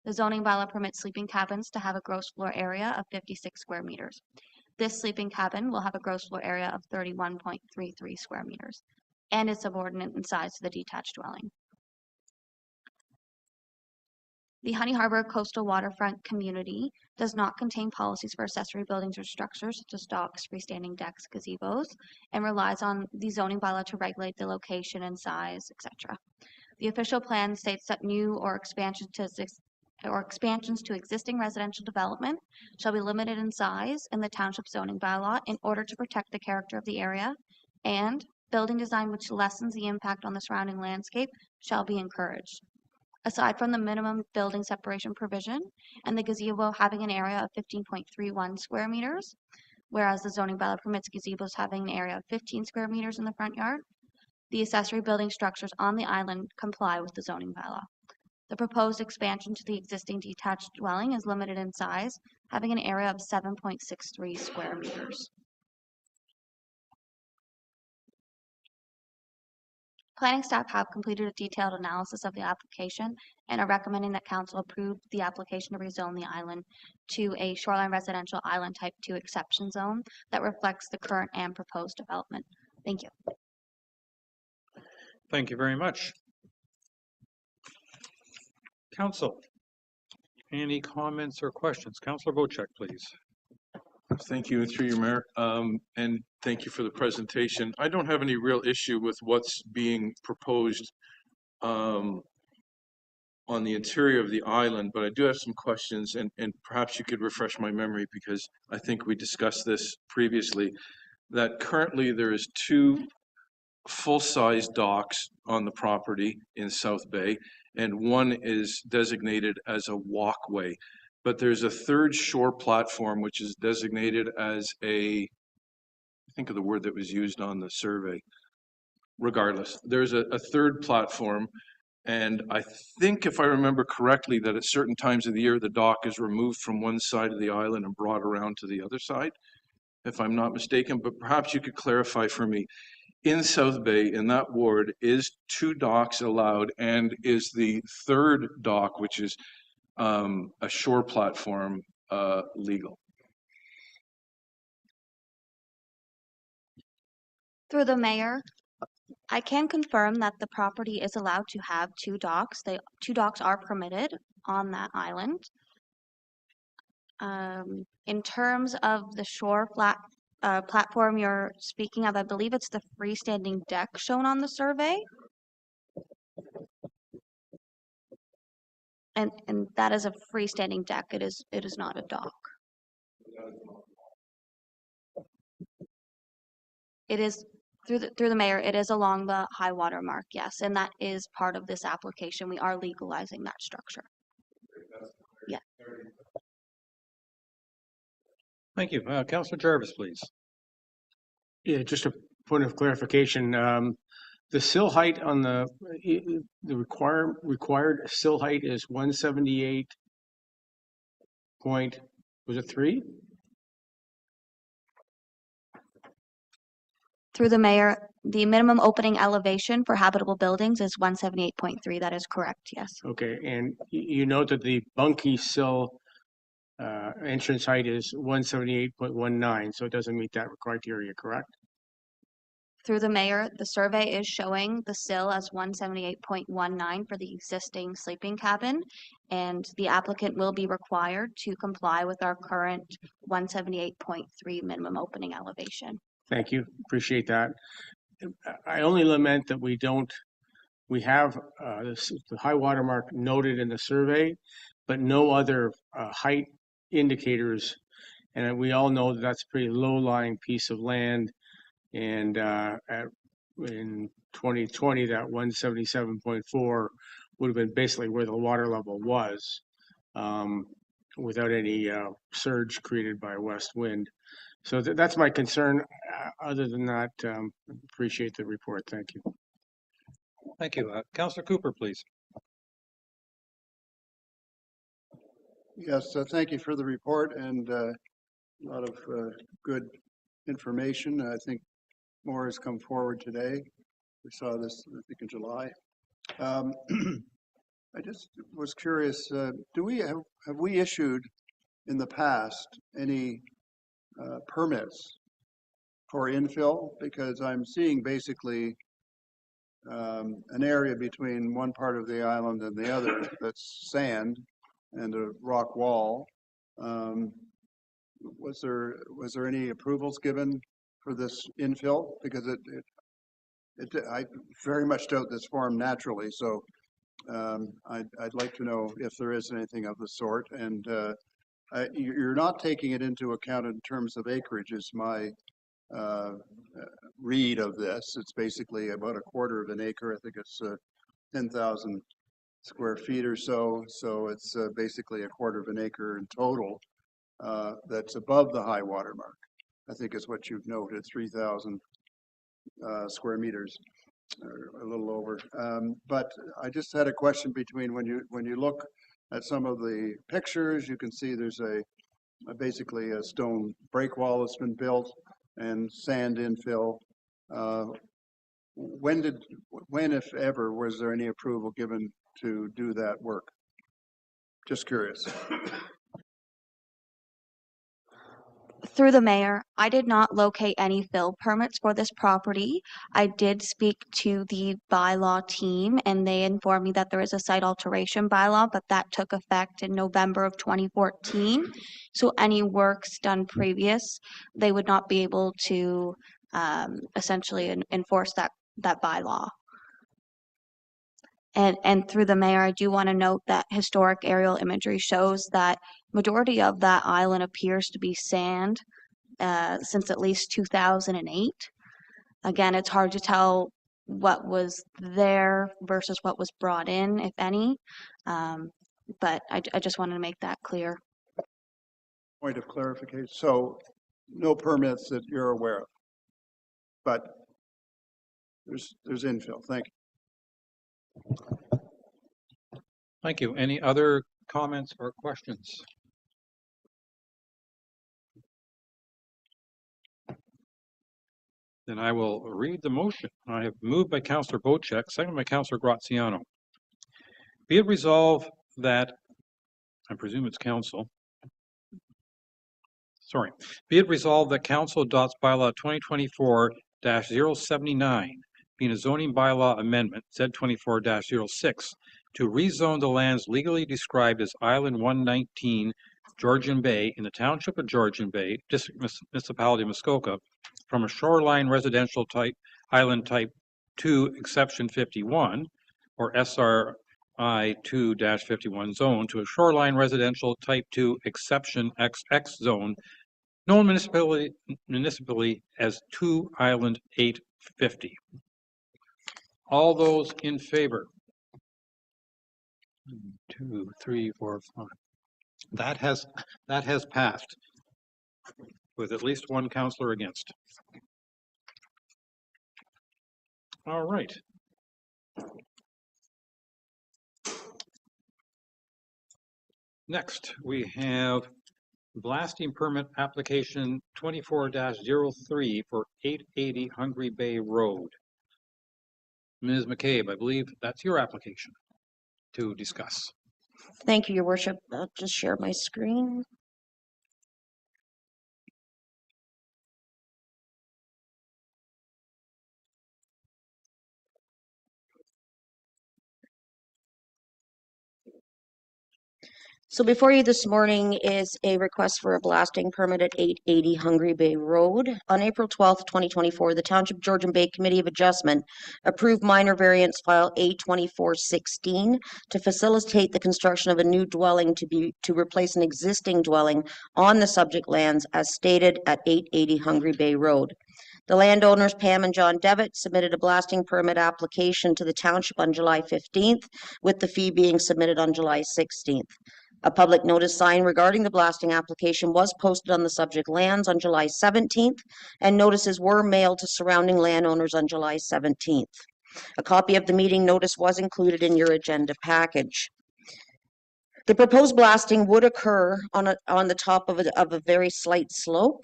The zoning bylaw permits sleeping cabins to have a gross floor area of 56 square meters. This sleeping cabin will have a gross floor area of 31.33 square meters and is subordinate in size to the detached dwelling. The Honey Harbor Coastal Waterfront Community does not contain policies for accessory buildings or structures such as docks, freestanding decks, gazebos, and relies on the zoning bylaw to regulate the location and size, etc. The official plan states that new or expansions to existing residential development shall be limited in size in the township zoning bylaw in order to protect the character of the area, and building design which lessens the impact on the surrounding landscape shall be encouraged. Aside from the minimum building separation provision and the gazebo having an area of 15.31 square meters, whereas the zoning bylaw permits gazebos having an area of 15 square meters in the front yard, the accessory building structures on the island comply with the zoning bylaw. The proposed expansion to the existing detached dwelling is limited in size, having an area of 7.63 square meters. Planning staff have completed a detailed analysis of the application and are recommending that council approve the application to rezone the island to a shoreline residential island type 2 exception zone that reflects the current and proposed development. Thank you. Thank you very much. Council, any comments or questions? Councillor Bochek, please. Thank you, through your mayor, and thank you for the presentation. I don't have any real issue with what's being proposed on the interior of the island, but I do have some questions, and perhaps you could refresh my memory because I think we discussed this previously, that currently there is 2 full-size docks on the property in South Bay, and one is designated as a walkway. But there's a 3rd shore platform which is designated as a, think of the word that was used on the survey. Regardless, there's a 3rd platform, And I think if I remember correctly, that at certain times of the year, the dock is removed from one side of the island and brought around to the other side, if I'm not mistaken, but perhaps you could clarify for me. In South Bay, in that ward, is 2 docks allowed, and is the third dock, which is a shore platform, legal? Through the mayor, I can confirm that the property is allowed to have 2 docks. 2 docks are permitted on that island. In terms of the shore platform you're speaking of, I believe it's the freestanding deck shown on the survey. And that is a freestanding deck. It is not a dock. It is through the mayor, it is along the high water mark, yes, and that is part of this application. We are legalizing that structure. Yeah. Thank you. Councillor Jarvis, please. Yeah, just a point of clarification. The sill height on the required sill height is 178 point, was it 3? Through the mayor, the minimum opening elevation for habitable buildings is 178.3. That is correct, yes. Okay, and you note that the bunkie sill entrance height is 178.19, so it doesn't meet that criteria, correct? Through the mayor, the survey is showing the sill as 178.19 for the existing sleeping cabin, and the applicant will be required to comply with our current 178.3 minimum opening elevation. Thank you, appreciate that. I only lament that we have the high water mark noted in the survey, but no other height indicators. And we all know that that's a pretty low-lying piece of land. And in 2020, that 177.4 would have been basically where the water level was, without any surge created by a west wind. So that's my concern. Other than that, appreciate the report. Thank you. Thank you. Councillor Cooper, please. Yes, thank you for the report and a lot of good information. I think more has come forward today. We saw this, I think, in July. I just was curious, have we issued in the past any permits for infill? Because I'm seeing basically an area between one part of the island and the other that's sand and a rock wall. Was there any approvals given for this infill? Because I very much doubt this formed naturally. So I'd like to know if there is anything of the sort. And you're not taking it into account in terms of acreage, is my read of this. It's basically about a quarter of an acre. I think it's 10,000 square feet or so. So it's basically a quarter of an acre in total that's above the high water mark. I think is what you've noted, 3,000 square meters, or a little over. But I just had a question between when you look at some of the pictures, you can see there's basically a stone break wall that's been built and sand infill. When, if ever, was there any approval given to do that work? Just curious. Through the mayor, I did not locate any fill permits for this property. I did speak to the bylaw team and they informed me that there is a site alteration bylaw, but that took effect in November of 2014. So any works done previous, they would not be able to essentially enforce that bylaw. And through the mayor, I do want to note that historic aerial imagery shows that majority of that island appears to be sand since at least 2008. Again, it's hard to tell what was there versus what was brought in, if any. But I just wanted to make that clear. Point of clarification. So no permits that you're aware of, but there's infill. Thank you. Thank you. Any other comments or questions? Then I will read the motion. I have moved by Councillor Bocek, second by Councillor Graziano. Be it resolved that, I presume it's council. Sorry. Be it resolved that council adopts bylaw 2024-079, being a zoning bylaw amendment, Z24-06, to rezone the lands legally described as Island 119 Georgian Bay in the Township of Georgian Bay, District Municipality of Muskoka, from a shoreline residential type, Island Type 2, Exception 51, or SRI 2-51 zone, to a shoreline residential Type 2, Exception XX zone, known municipally as 2 Island 850. All those in favor? 1, 2, 3, 4, 5. That has passed with at least one councillor against. All right. Next, we have blasting permit application 24-03 for 880 Hungry Bay Road. Ms. McCabe, I believe that's your application to discuss. Thank you, Your Worship. I'll just share my screen. So before you this morning is a request for a blasting permit at 880 Hungry Bay Road. On April 12th, 2024, the Township Georgian Bay Committee of Adjustment approved minor variance file A2416 to facilitate the construction of a new dwelling to replace an existing dwelling on the subject lands as stated at 880 Hungry Bay Road. The landowners, Pam and John Devitt, submitted a blasting permit application to the township on July 15th, with the fee being submitted on July 16th. A public notice sign regarding the blasting application was posted on the subject lands on July 17th, and notices were mailed to surrounding landowners on July 17th. A copy of the meeting notice was included in your agenda package. The proposed blasting would occur on the top of a very slight slope.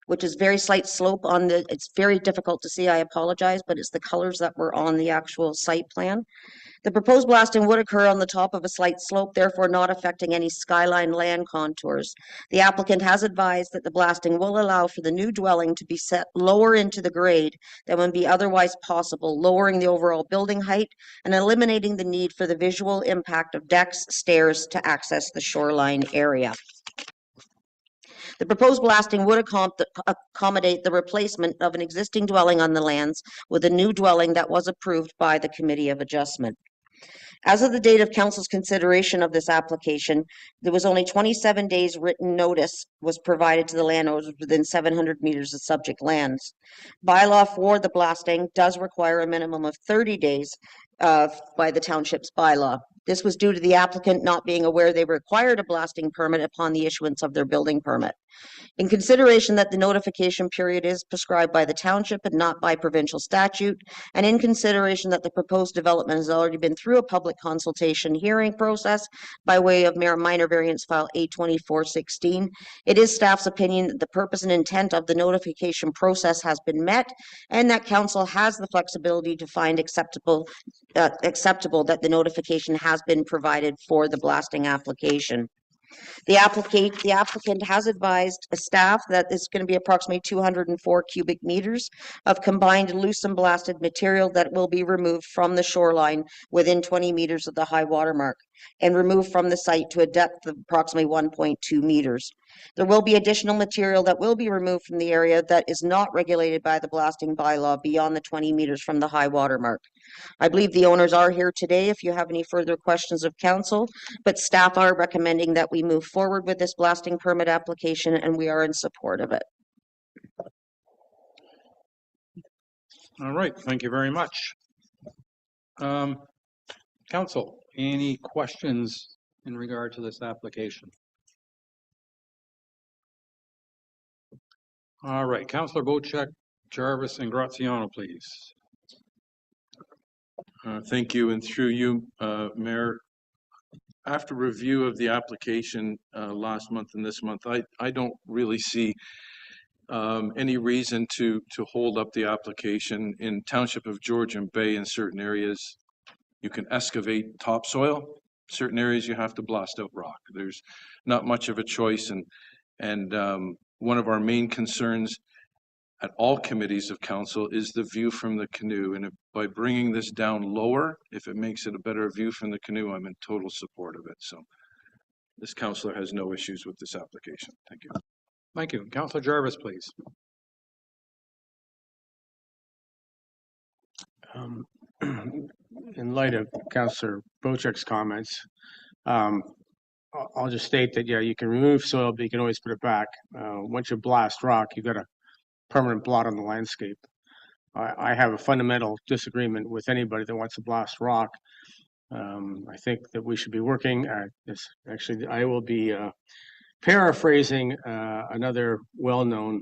Which is very slight slope on the, it's very difficult to see, I apologize, but it's the colors that were on the actual site plan. The proposed blasting would occur on the top of a slight slope, therefore not affecting any skyline land contours. The applicant has advised that the blasting will allow for the new dwelling to be set lower into the grade than would be otherwise possible, lowering the overall building height and eliminating the need for the visual impact of decks, stairs to access the shoreline area. The proposed blasting would accommodate the replacement of an existing dwelling on the lands with a new dwelling that was approved by the Committee of Adjustment. As of the date of Council's consideration of this application, there was only 27 days written notice was provided to the landowners within 700 meters of subject lands. Bylaw for the blasting does require a minimum of 30 days by the township's bylaw. This was due to the applicant not being aware they required a blasting permit upon the issuance of their building permit. In consideration that the notification period is prescribed by the township and not by provincial statute, and in consideration that the proposed development has already been through a public consultation hearing process by way of minor variance file A2416, it is staff's opinion that the purpose and intent of the notification process has been met, and that council has the flexibility to find acceptable that the notification has been provided for the blasting application. The applicant has advised a staff that it's going to be approximately 204 cubic meters of combined loose and blasted material that will be removed from the shoreline within 20 meters of the high water mark and removed from the site to a depth of approximately 1.2 meters. There will be additional material that will be removed from the area that is not regulated by the blasting bylaw beyond the 20 meters from the high water mark. I believe the owners are here today if you have any further questions of council, but staff are recommending that we move forward with this blasting permit application, and we are in support of it. All right, thank you very much. Council, any questions in regard to this application? All right, Councillor Bocek, Jarvis, and Graziano, please. Thank you. And through you, Mayor, after review of the application last month and this month, I don't really see any reason to hold up the application. In Township of Georgian Bay, in certain areas, you can excavate topsoil. Certain areas you have to blast out rock. There's not much of a choice, and one of our main concerns at all committees of council is the view from the canoe. And by bringing this down lower, if it makes it a better view from the canoe, I'm in total support of it. So this councillor has no issues with this application. Thank you. Thank you. Councillor Jarvis, please. In light of Councillor Bochek's comments, I'll just state that, yeah, you can remove soil, but you can always put it back. Once you blast rock, you've got a permanent blot on the landscape. I have a fundamental disagreement with anybody that wants to blast rock. I think that we should be working at this. Actually, I will be paraphrasing another well-known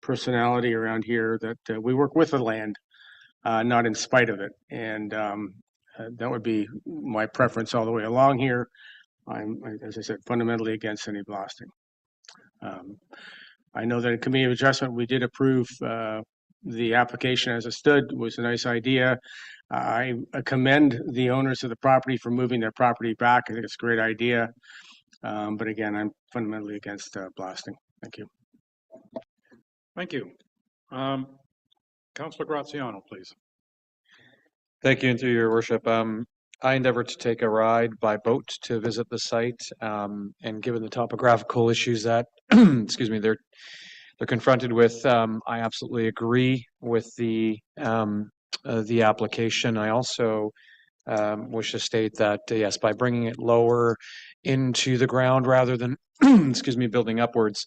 personality around here that we work with the land, not in spite of it. And that would be my preference all the way along here. I'm, as I said, fundamentally against any blasting. I know that in Committee of Adjustment, we did approve the application as it stood. It was a nice idea. I commend the owners of the property for moving their property back. I think it's a great idea. But again, I'm fundamentally against blasting. Thank you. Thank you. Councillor Graziano, please. Thank you, and through your worship. I endeavored to take a ride by boat to visit the site, and given the topographical issues that, excuse me, they're confronted with, I absolutely agree with the application. I also wish to state that yes, by bringing it lower into the ground rather than, excuse me, building upwards,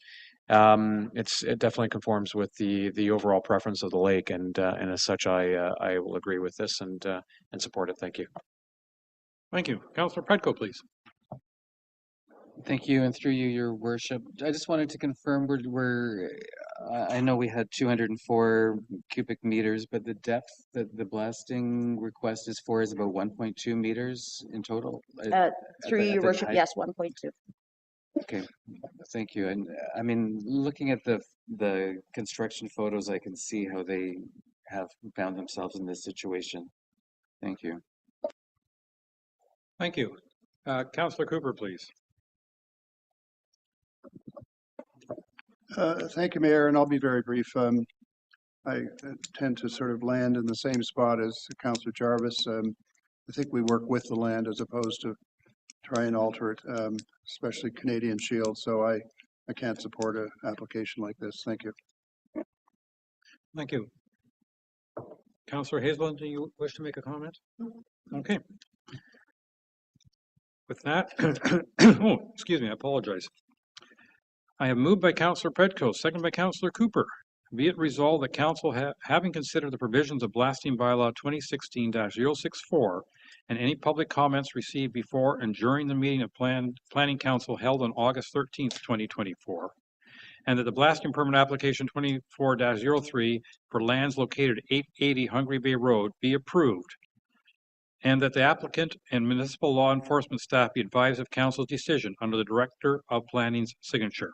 it definitely conforms with the overall preference of the lake, and as such, I will agree with this and support it. Thank you. Thank you. Councillor Petco, please. Thank you, and through you, your worship. I just wanted to confirm I know we had 204 cubic meters, but the depth that the blasting request is for is about 1.2 meters in total? Through you, your worship, yes, 1.2. Okay, thank you. And I mean, looking at the construction photos, I can see how they have found themselves in this situation. Thank you. Thank you. Councillor Cooper, please. Thank you, Mayor, and I'll be very brief. I tend to sort of land in the same spot as Councillor Jarvis. I think we work with the land as opposed to try and alter it, especially Canadian Shield. So I can't support an application like this. Thank you. Thank you. Councillor Hazelton, do you wish to make a comment? Okay. With that, oh, excuse me, I apologize. I have moved by Councillor Petco, second by Councillor Cooper. Be it resolved that Council, having considered the provisions of Blasting Bylaw 2016-064 and any public comments received before and during the meeting of Planning Council held on August 13th, 2024, and that the blasting permit application 24-03 for lands located at 880 Hungry Bay Road be approved, and that the applicant and municipal law enforcement staff be advised of Council's decision under the Director of Planning's signature.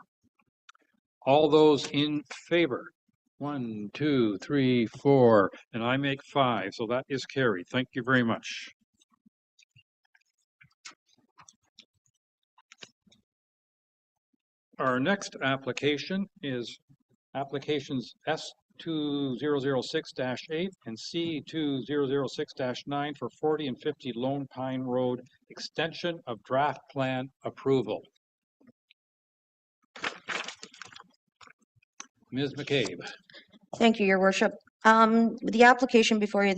All those in favor? 1, 2, 3, 4, and I make 5, so that is carried. Thank you very much. Our next application is applications S2006-8 and C2006-9 for 40 and 50 Lone Pine Road extension of draft plan approval. Ms. McCabe. Thank you, Your Worship. The application before you,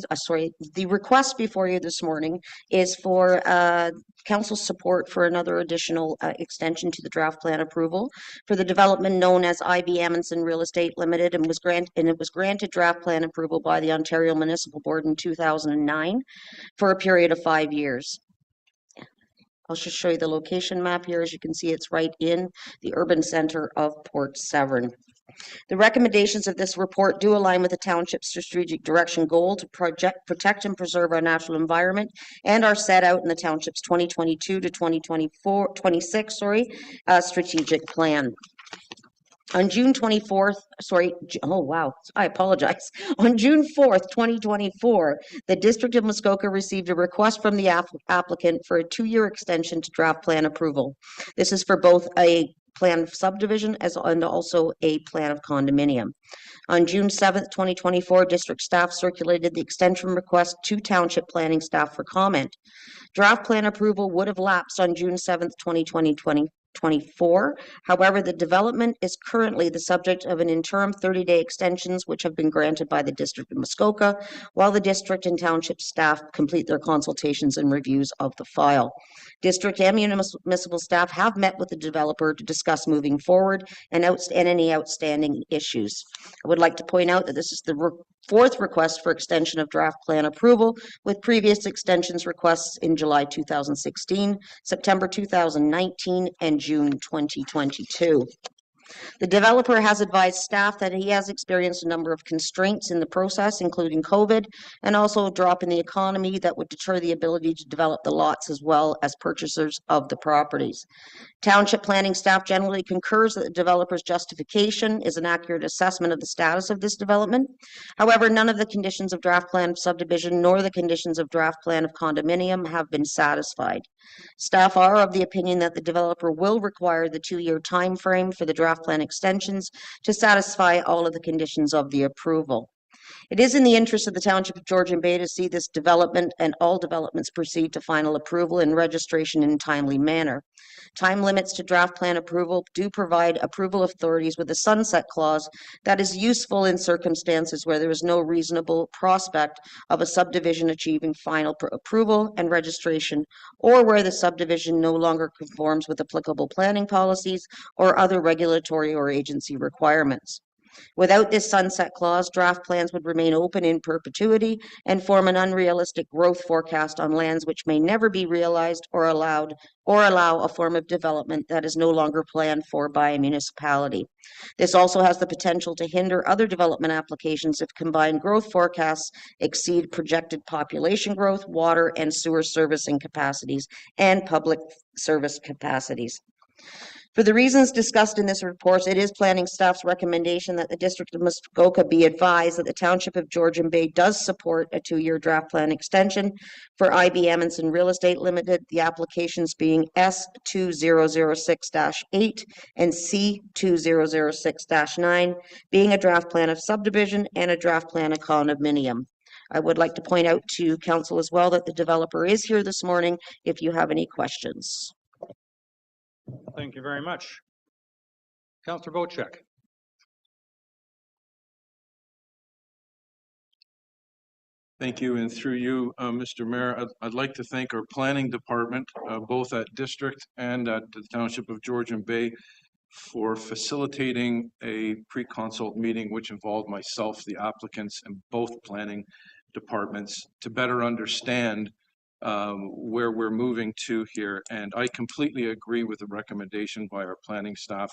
the request before you this morning is for Council's support for another additional extension to the draft plan approval for the development known as IB Amonsen Real Estate Limited, and it was granted draft plan approval by the Ontario Municipal Board in 2009 for a period of 5 years. I'll just show you the location map here. As you can see, it's right in the urban center of Port Severn. The recommendations of this report do align with the township's strategic direction goal to protect and preserve our natural environment and are set out in the township's 2022 to 26 strategic plan. On June 24th, I apologize. On June 4th, 2024, the District of Muskoka received a request from the applicant for a 2-year extension to draft plan approval. This is for both a plan of subdivision and also a plan of condominium. On June 7th, 2024, district staff circulated the extension request to township planning staff for comment. Draft plan approval would have lapsed on June 7th, 2024. However, the development is currently the subject of an interim 30-day extensions which have been granted by the District of Muskoka while the district and township staff complete their consultations and reviews of the file. District and municipal staff have met with the developer to discuss moving forward and any outstanding issues. I would like to point out that this is the fourth request for extension of draft plan approval, with previous extensions requests in July 2016, September 2019, and June 2022. The developer has advised staff that he has experienced a number of constraints in the process, including COVID, and also a drop in the economy that would deter the ability to develop the lots as well as purchasers of the properties. Township planning staff generally concurs that the developer's justification is an accurate assessment of the status of this development. However, none of the conditions of draft plan of subdivision nor the conditions of draft plan of condominium have been satisfied. Staff are of the opinion that the developer will require the 2-year time frame for the draft plan extensions to satisfy all of the conditions of the approval. It is in the interest of the Township of Georgian Bay to see this development and all developments proceed to final approval and registration in a timely manner. Time limits to draft plan approval do provide approval authorities with a sunset clause that is useful in circumstances where there is no reasonable prospect of a subdivision achieving final approval and registration, or where the subdivision no longer conforms with applicable planning policies or other regulatory or agency requirements. Without this sunset clause, draft plans would remain open in perpetuity and form an unrealistic growth forecast on lands which may never be realized or allow a form of development that is no longer planned for by a municipality. This also has the potential to hinder other development applications if combined growth forecasts exceed projected population growth, water and sewer servicing capacities, and public service capacities. For the reasons discussed in this report, it is planning staff's recommendation that the District of Muskoka be advised that the Township of Georgian Bay does support a 2-year draft plan extension for IB Amonsen Real Estate Limited, the applications being S2006-8 and C2006-9, being a draft plan of subdivision and a draft plan of condominium. I would like to point out to Council as well that the developer is here this morning if you have any questions. Thank you very much. Councillor Bocek. Thank you, and through you, Mr. Mayor, I'd like to thank our planning department, both at District and at the Township of Georgian Bay, for facilitating a pre-consult meeting which involved myself, the applicants, and both planning departments to better understand where we're moving to here. And I completely agree with the recommendation by our planning staff.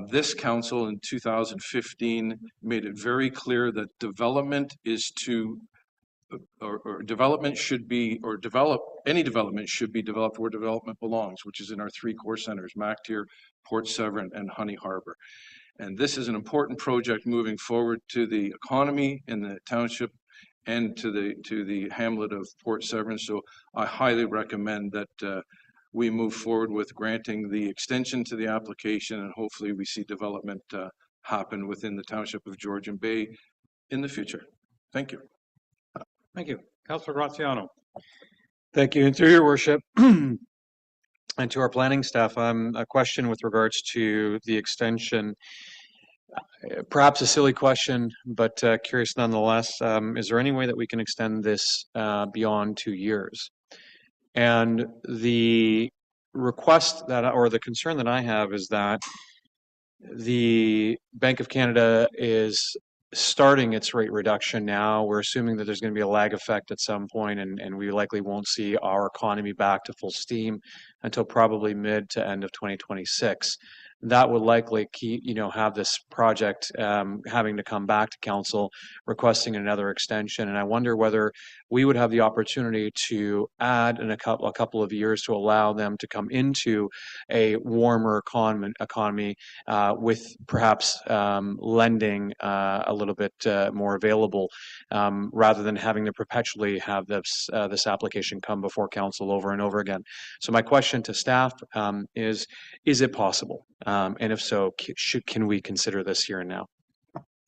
This council in 2015 made it very clear that development is to, or development should be, or any development should be developed where development belongs, which is in our 3 core centers, MacTier, Port Severn, and Honey Harbor. And this is an important project moving forward to the economy in the township and to the hamlet of Port Severn. So I highly recommend that we move forward with granting the extension to the application, and hopefully we see development happen within the Township of Georgian Bay in the future. Thank you. Thank you. Councillor Graziano. Thank you. And through your worship and to our planning staff, a question with regards to the extension. Perhaps a silly question, but curious nonetheless. Is there any way that we can extend this beyond 2 years? And the request that, or the concern that I have, is that the Bank of Canada is starting its rate reduction now. We're assuming that there's going to be a lag effect at some point, and we likely won't see our economy back to full steam until probably mid to end of 2026. that would likely keep, have this project having to come back to council requesting another extension. And I wonder whether we would have the opportunity to add in a couple of years to allow them to come into a warmer economy with perhaps lending a little bit more available, rather than having to perpetually have this application come before council over and over again. So my question to staff is it possible? And if so, can we consider this here and now?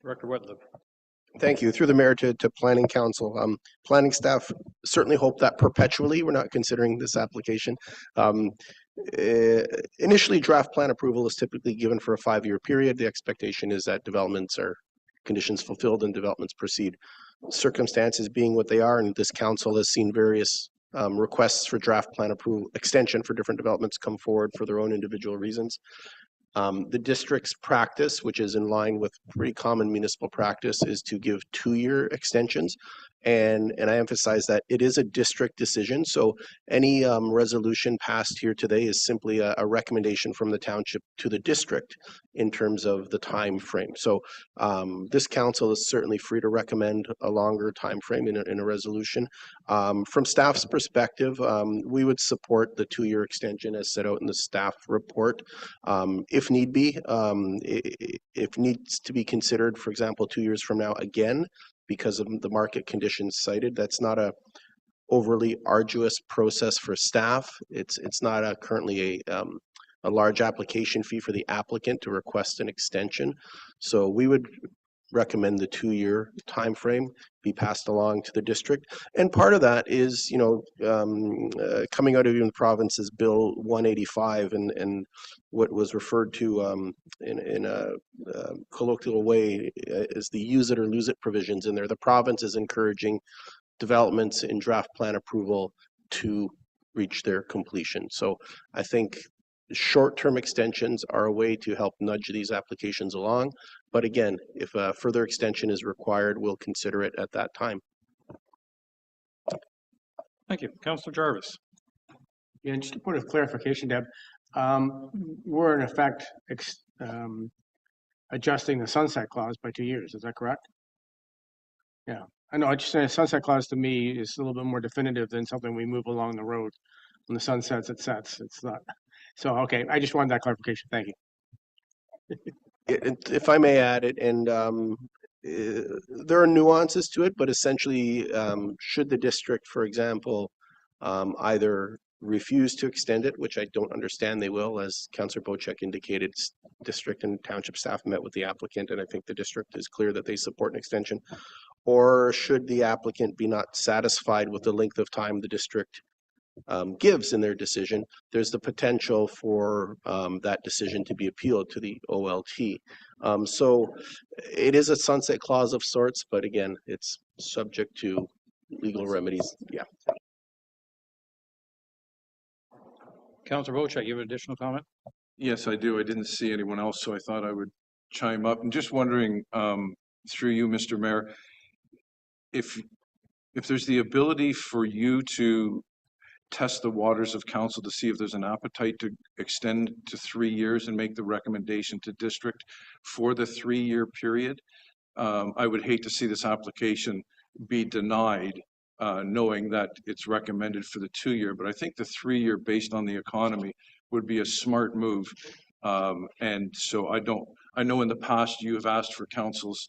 Director Whitliff. Thank you. Through the mayor to planning council. Planning staff certainly hope that perpetually we're not considering this application. Initially, draft plan approval is typically given for a 5-year period. The expectation is that developments are conditions fulfilled and developments proceed. Circumstances being what they are, and this council has seen various requests for draft plan approval extension for different developments come forward for their own individual reasons. The district's practice, which is in line with pretty common municipal practice, is to give 2-year extensions. And I emphasize that it is a district decision. So any resolution passed here today is simply a recommendation from the township to the district in terms of the time frame. So this council is certainly free to recommend a longer time frame in a resolution. From staff's perspective, we would support the 2-year extension as set out in the staff report. If need be, if needs to be considered, for example, 2 years from now again, because of the market conditions cited, that's not a overly arduous process for staff. It's not currently a large application fee for the applicant to request an extension. So we would recommend the 2-year time frame be passed along to the district. And part of that is, coming out of even the province's Bill 185 and what was referred to in a colloquial way is the use it or lose it provisions in there. The province is encouraging developments in draft plan approval to reach their completion. So I think short-term extensions are a way to help nudge these applications along. But again, if a further extension is required, we'll consider it at that time. Thank you. Councillor Jarvis. Yeah, just a point of clarification, Deb. We're in effect adjusting the sunset clause by 2 years. Is that correct? Yeah, I know. I just say a sunset clause to me is a little bit more definitive than something we move along the road. When the sun sets, it sets. It's not. So, okay, I just wanted that clarification. Thank you. If I may add it, and there are nuances to it, but essentially, should the district, for example, either refuse to extend it, which I don't understand they will, as Councillor Bocek indicated, district and township staff met with the applicant, and I think the district is clear that they support an extension, or should the applicant be not satisfied with the length of time the district gives in their decision, there's the potential for that decision to be appealed to the OLT. So it is a sunset clause of sorts, but again, it's subject to legal remedies. Yeah. Councillor Bocek, you have an additional comment? Yes, I do. I didn't see anyone else, so I thought I would chime up. I'm just wondering, through you, Mr. Mayor, if there's the ability for you to test the waters of council to see if there's an appetite to extend to 3 years and make the recommendation to district for the 3-year period. I would hate to see this application be denied, knowing that it's recommended for the 2-year, but I think the 3-year based on the economy would be a smart move. And so I know in the past you have asked for council's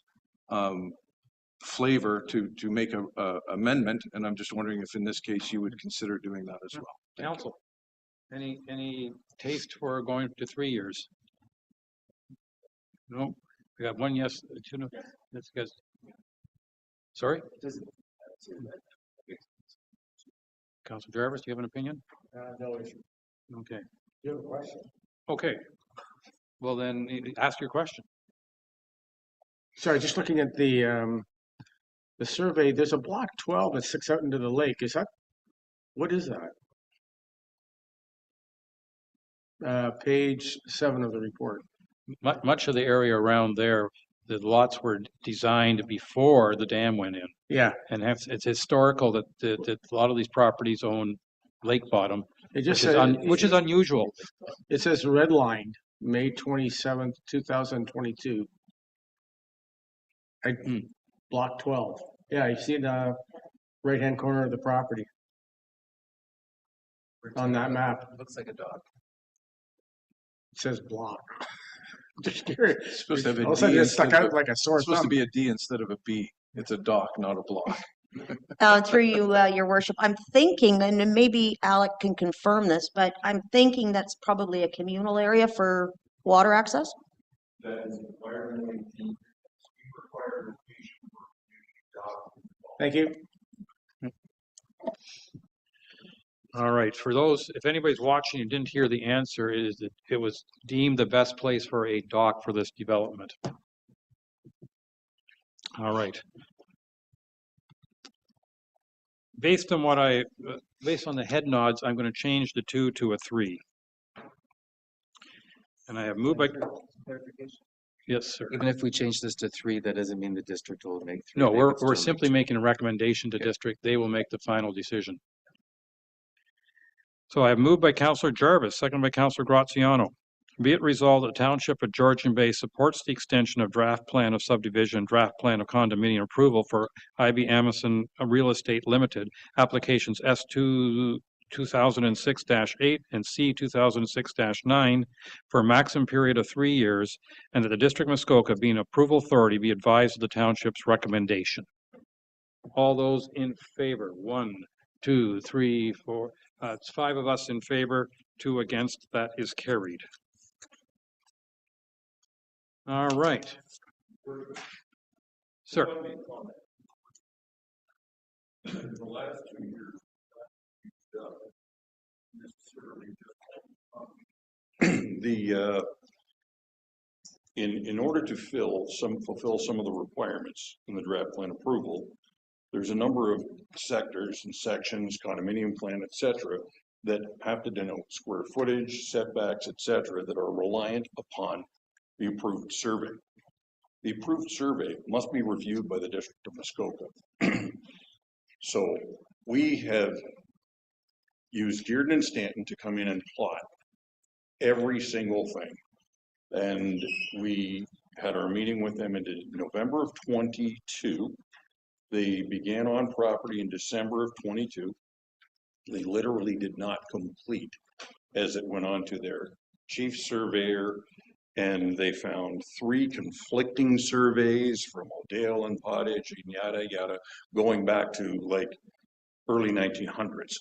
flavor to make a amendment, and I'm just wondering if in this case you would consider doing that as well. Council, any taste for going to 3 years? No, we got 1 yes, 2 no. That's good. Sorry? Councilor Jarvis, do you have an opinion? No issue. Okay. You have a question? Okay. Well then, ask your question. Sorry, just looking at the survey, there's a block 12 that sticks out into the lake. What is that? Page 7 of the report. Much of the area around there, the lots were designed before the dam went in. Yeah. And it's historical that a lot of these properties own lake bottom, It just which is unusual. It says redlined. May 27th, 2022. Block 12. Yeah, you see the right-hand corner of the property on that map. Looks like a dog. It says block. Just curious. It's supposed to have a All of a sudden D it stuck instead of out like a sore It's supposed to thumb. be a D instead of a B. It's a dock, not a block. Through you, your worship, I'm thinking, and then maybe Alec can confirm this, but I'm thinking that's probably a communal area for water access. That is environmentally deep. Required location for Thank you. All right, for those, if anybody's watching and didn't hear the answer, is that it was deemed the best place for a dock for this development. All right. Based on based on the head nods, I'm going to change the 2 to a 3. And I have moved by. Yes, sir. Even if we change this to 3, that doesn't mean the district will make 3. No, They we're would still simply make making a recommendation to district. They will make the final decision. So I have moved by Councillor Jarvis, seconded by Councillor Graziano. Be it resolved that the Township of Georgian Bay supports the extension of draft plan of subdivision, draft plan of condominium approval for IB Amonsen Real Estate Limited, applications S2 2006-8 and C 2006-9 for a maximum period of 3 years, and that the District of Muskoka, being approval authority, be advised of the Township's recommendation. All those in favor? 1, 2, 3, 4. It's 5 of us in favor, 2 against. That is carried. All right. Sir. the last 2 years, necessarily in order to fulfill some of the requirements in the draft plan approval, there's a number of sectors and sections, condominium plan, et cetera, that have to denote square footage, setbacks, et cetera, that are reliant upon the approved survey. The approved survey must be reviewed by the District of Muskoka. So we have used Dearden and Stanton to come in and plot every single thing. And we had our meeting with them in November of 22. They began on property in December of 22. They literally did not complete as it went on to their chief surveyor, and they found 3 conflicting surveys from O'Dale and Pottage and yada yada, going back to like early 1900s.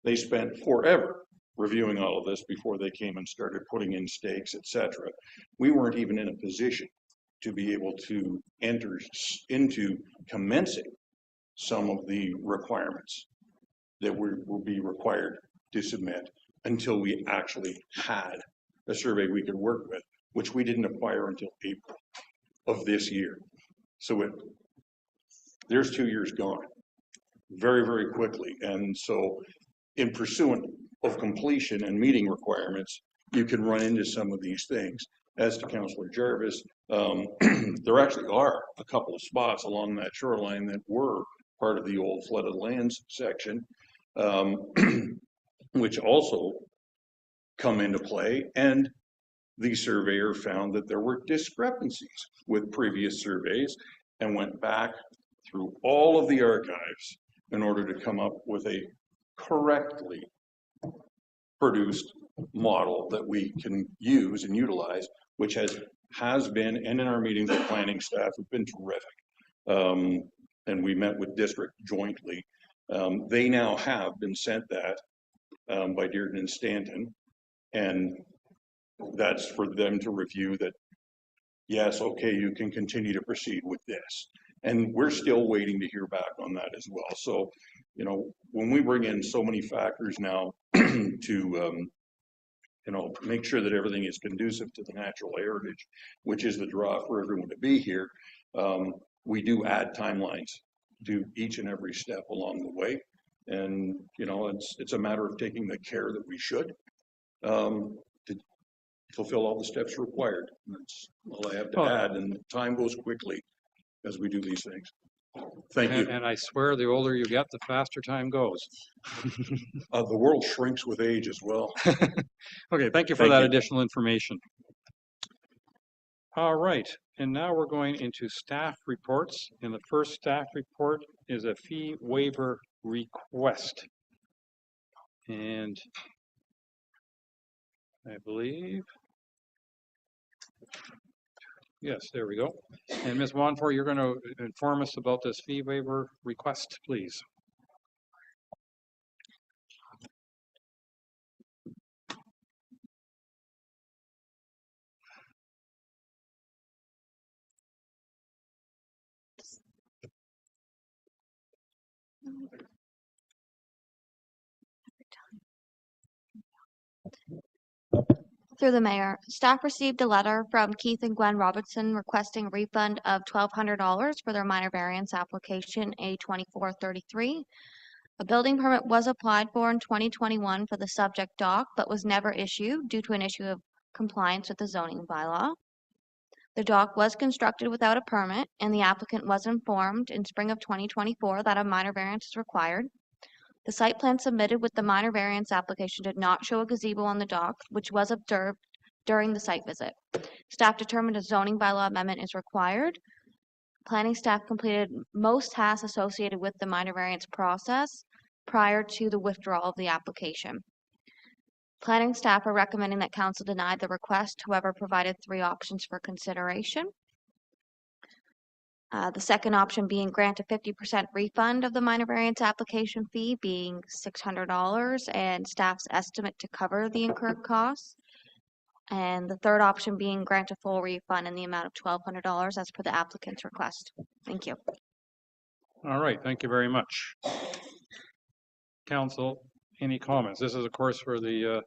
They spent forever reviewing all of this before they came and started putting in stakes, etc. We weren't even in a position to be able to enter into commencing some of the requirements that will be required to submit until we actually had a survey we could work with, which we didn't acquire until April of this year. So there's 2 years gone very, very quickly. And so in pursuant of completion and meeting requirements, you can run into some of these things. As to Councillor Jarvis, there actually are a couple of spots along that shoreline that were part of the old flooded lands section, which also come into play. And the surveyor found that there were discrepancies with previous surveys and went back through all of the archives in order to come up with a correctly produced model that we can use and utilize, which has been, and in our meetings with planning staff, have been terrific. And we met with district jointly. They now have been sent that by Dearden and Stanton, and that's for them to review that, yes, okay, you can continue to proceed with this. And we're still waiting to hear back on that as well. So, you know, when we bring in so many factors now to, you know, make sure that everything is conducive to the natural heritage, which is the draw for everyone to be here, we do add timelines to each and every step along the way. And, you know, it's a matter of taking the care that we should to fulfill all the steps required. That's all I have to add, and time goes quickly as we do these things. Thank you. And I swear, the older you get, the faster time goes. The world shrinks with age as well. Okay, thank you for that additional information. All right, and now we're going into staff reports, and the first staff report is a fee waiver request. And I believe, yes, there we go. And Ms. Wanfor, you're going to inform us about this fee waiver request, please. Through the mayor, staff received a letter from Keith and Gwen Robertson requesting a refund of $1,200 for their minor variance application A2433. A building permit was applied for in 2021 for the subject dock, but was never issued due to an issue of compliance with the zoning bylaw. The dock was constructed without a permit, and the applicant was informed in spring of 2024 that a minor variance is required. The site plan submitted with the minor variance application did not show a gazebo on the dock, which was observed during the site visit. Staff determined a zoning bylaw amendment is required. Planning staff completed most tasks associated with the minor variance process prior to the withdrawal of the application. Planning staff are recommending that council deny the request, however, provided 3 options for consideration. The second option being grant a 50% refund of the minor variance application fee, being $600, and staff's estimate to cover the incurred costs. And the third option being grant a full refund in the amount of $1,200 as per the applicant's request. Thank you. All right, thank you very much. Council, any comments? This is, of course, for the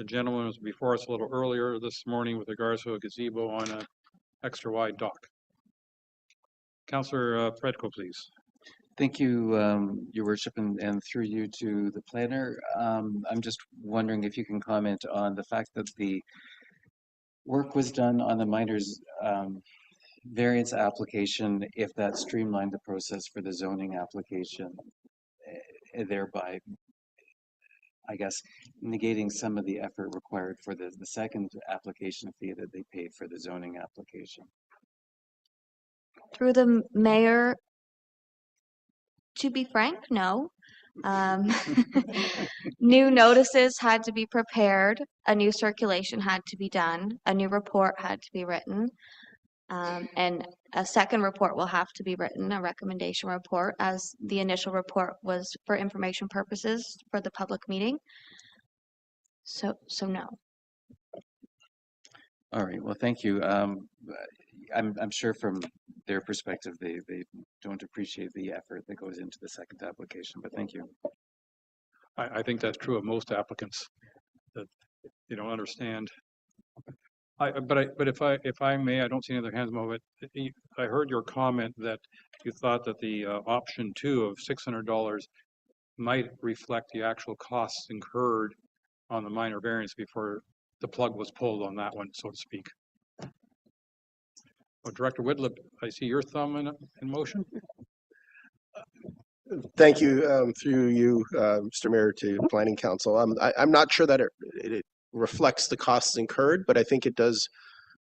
gentleman who was before us a little earlier this morning with regards to a gazebo on an extra wide dock. Councillor Predko, please. Thank you, Your Worship, and through you to the planner. I'm just wondering if you can comment on the fact that the work was done on the minor's variance application, if that streamlined the process for the zoning application, thereby, I guess, negating some of the effort required for the second application fee that they paid for the zoning application. Through the mayor, to be frank, no. New notices had to be prepared, a new circulation had to be done, a new report had to be written, and a second report will have to be written, a recommendation report, as the initial report was for information purposes for the public meeting. So no. All right, well, thank you. I'm sure from their perspective, they don't appreciate the effort that goes into the second application, but thank you. I think that's true of most applicants, that they don't understand. But if I may, I don't see any other hands move it. I heard your comment that you thought that the option 2 of $600 might reflect the actual costs incurred on the minor variance before the plug was pulled on that one, so to speak. Well, Director Whitlip, I see your thumb in motion. Thank you, through you, Mr. Mayor, to Planning Council. I'm not sure that it reflects the costs incurred, but I think it does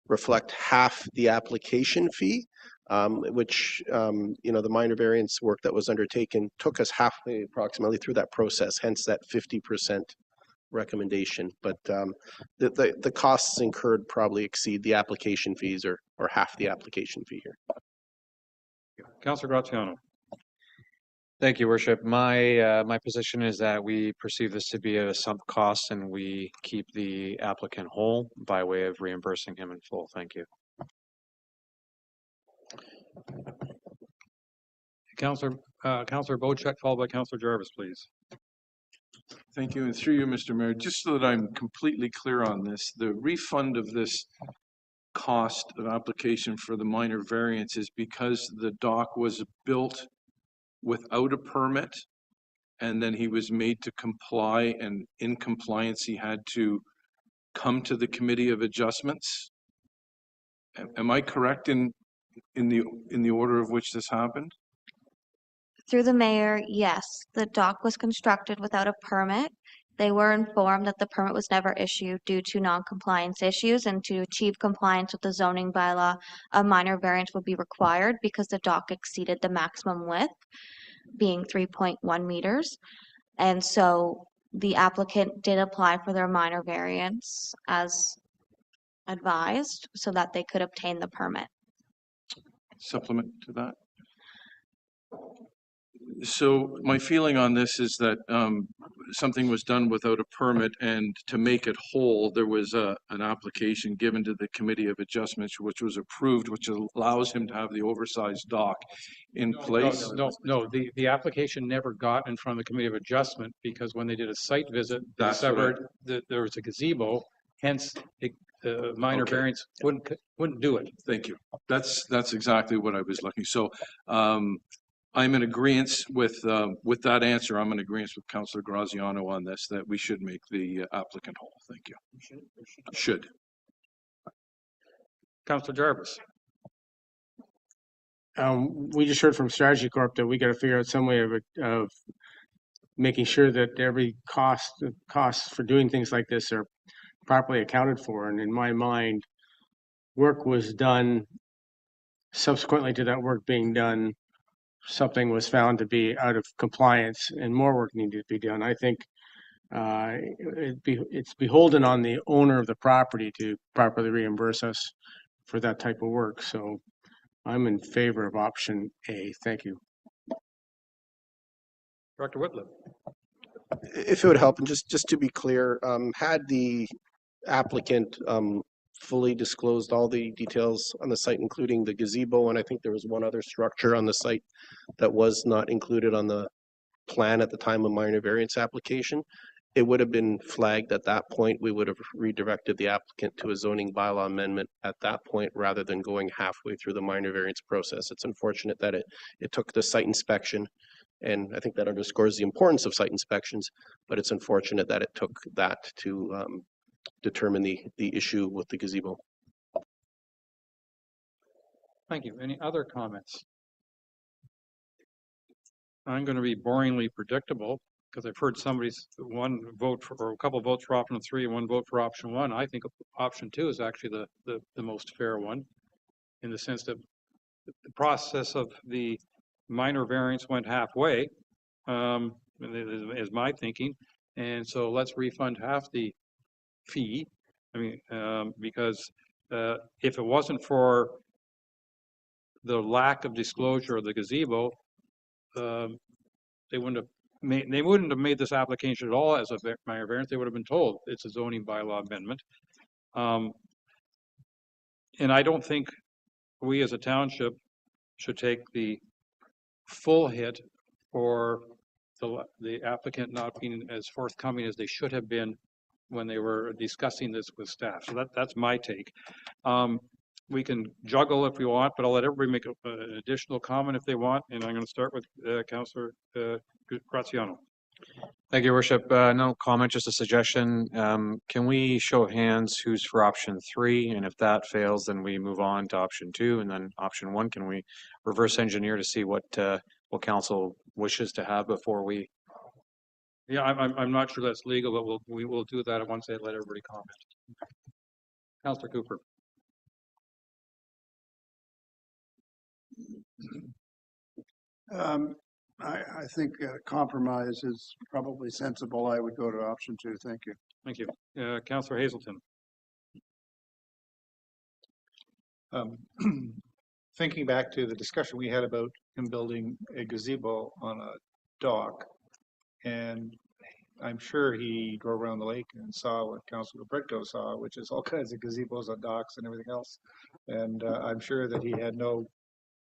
reflect half the application fee, which, the minor variance work that was undertaken took us halfway approximately through that process, hence that 50% recommendation. But the costs incurred probably exceed the application fees or half the application fee here. Councillor Graziano. Thank you, Worship. My position is that we perceive this to be a sunk cost and we keep the applicant whole by way of reimbursing him in full. Thank you. Councillor Bochek, followed by Councillor Jarvis, please. Thank you. And through you, Mr. Mayor, just so that I'm completely clear on this, the refund of this cost of application for the minor variance is because the dock was built without a permit, and then he was made to comply, and in compliance he had to come to the Committee of Adjustments. Am I correct in the order of which this happened? Through the mayor, yes, the dock was constructed without a permit. They were informed that the permit was never issued due to non-compliance issues, and to achieve compliance with the zoning bylaw, a minor variance would be required because the dock exceeded the maximum width, being 3.1 meters. And so the applicant did apply for their minor variance as advised so that they could obtain the permit. Supplement to that? So my feeling on this is that something was done without a permit, and to make it whole, there was an application given to the Committee of Adjustments, which was approved, which allows him to have the oversized dock in place. No, the application never got in front of the Committee of Adjustment because when they did a site visit, they That's what I- discovered that there was a gazebo, hence the minor Okay. variance wouldn't do it. Thank you. That's exactly what I was looking. So I'm in agreement with that answer. I'm in agreement with Councillor Graziano on this, that we should make the applicant whole. Thank you. Should. Councillor Jarvis. We just heard from Strategy Corp that we got to figure out some way of making sure that every costs for doing things like this are properly accounted for. And in my mind, work was done. Subsequently to that work being done, something was found to be out of compliance and more work needed to be done. I think it's beholden on the owner of the property to properly reimburse us for that type of work. So I'm in favor of option A. Thank you. Director Whitlam. If it would help, and just to be clear, had the applicant fully disclosed all the details on the site, including the gazebo, and I think there was one other structure on the site that was not included on the plan at the time of minor variance application, it would have been flagged at that point. We would have redirected the applicant to a zoning bylaw amendment at that point rather than going halfway through the minor variance process. It's unfortunate that it took the site inspection, and I think that underscores the importance of site inspections, but it's unfortunate that it took that to determine the issue with the gazebo. Thank you. Any other comments? I'm going to be boringly predictable because I've heard somebody's one vote for, or a couple of votes for option 3 and one vote for option 1. I think option 2 is actually the most fair one, in the sense that the process of the minor variance went halfway, is my thinking. And so let's refund half the fee. I mean, because if it wasn't for the lack of disclosure of the gazebo, they wouldn't have made this application at all as a minor variance. They would have been told it's a zoning bylaw amendment. And I don't think we as a township should take the full hit for the applicant not being as forthcoming as they should have been when they were discussing this with staff. So that's my take. We can juggle if we want, but I'll let everybody make an additional comment if they want. And I'm going to start with Councillor Graziano. Thank you, Your Worship. No comment, just a suggestion. Can we show of hands who's for option 3? And if that fails, then we move on to option 2 and then option 1. Can we reverse engineer to see what council wishes to have before we? Yeah, I'm not sure that's legal, but we will do that once I let everybody comment. Councillor Cooper. I think compromise is probably sensible. I would go to option 2. Thank you. Thank you. Councillor Hazelton. Thinking back to the discussion we had about him building a gazebo on a dock, and I'm sure he drove around the lake and saw what Councillor Bretko saw, which is all kinds of gazebos on docks and everything else. And I'm sure that he had no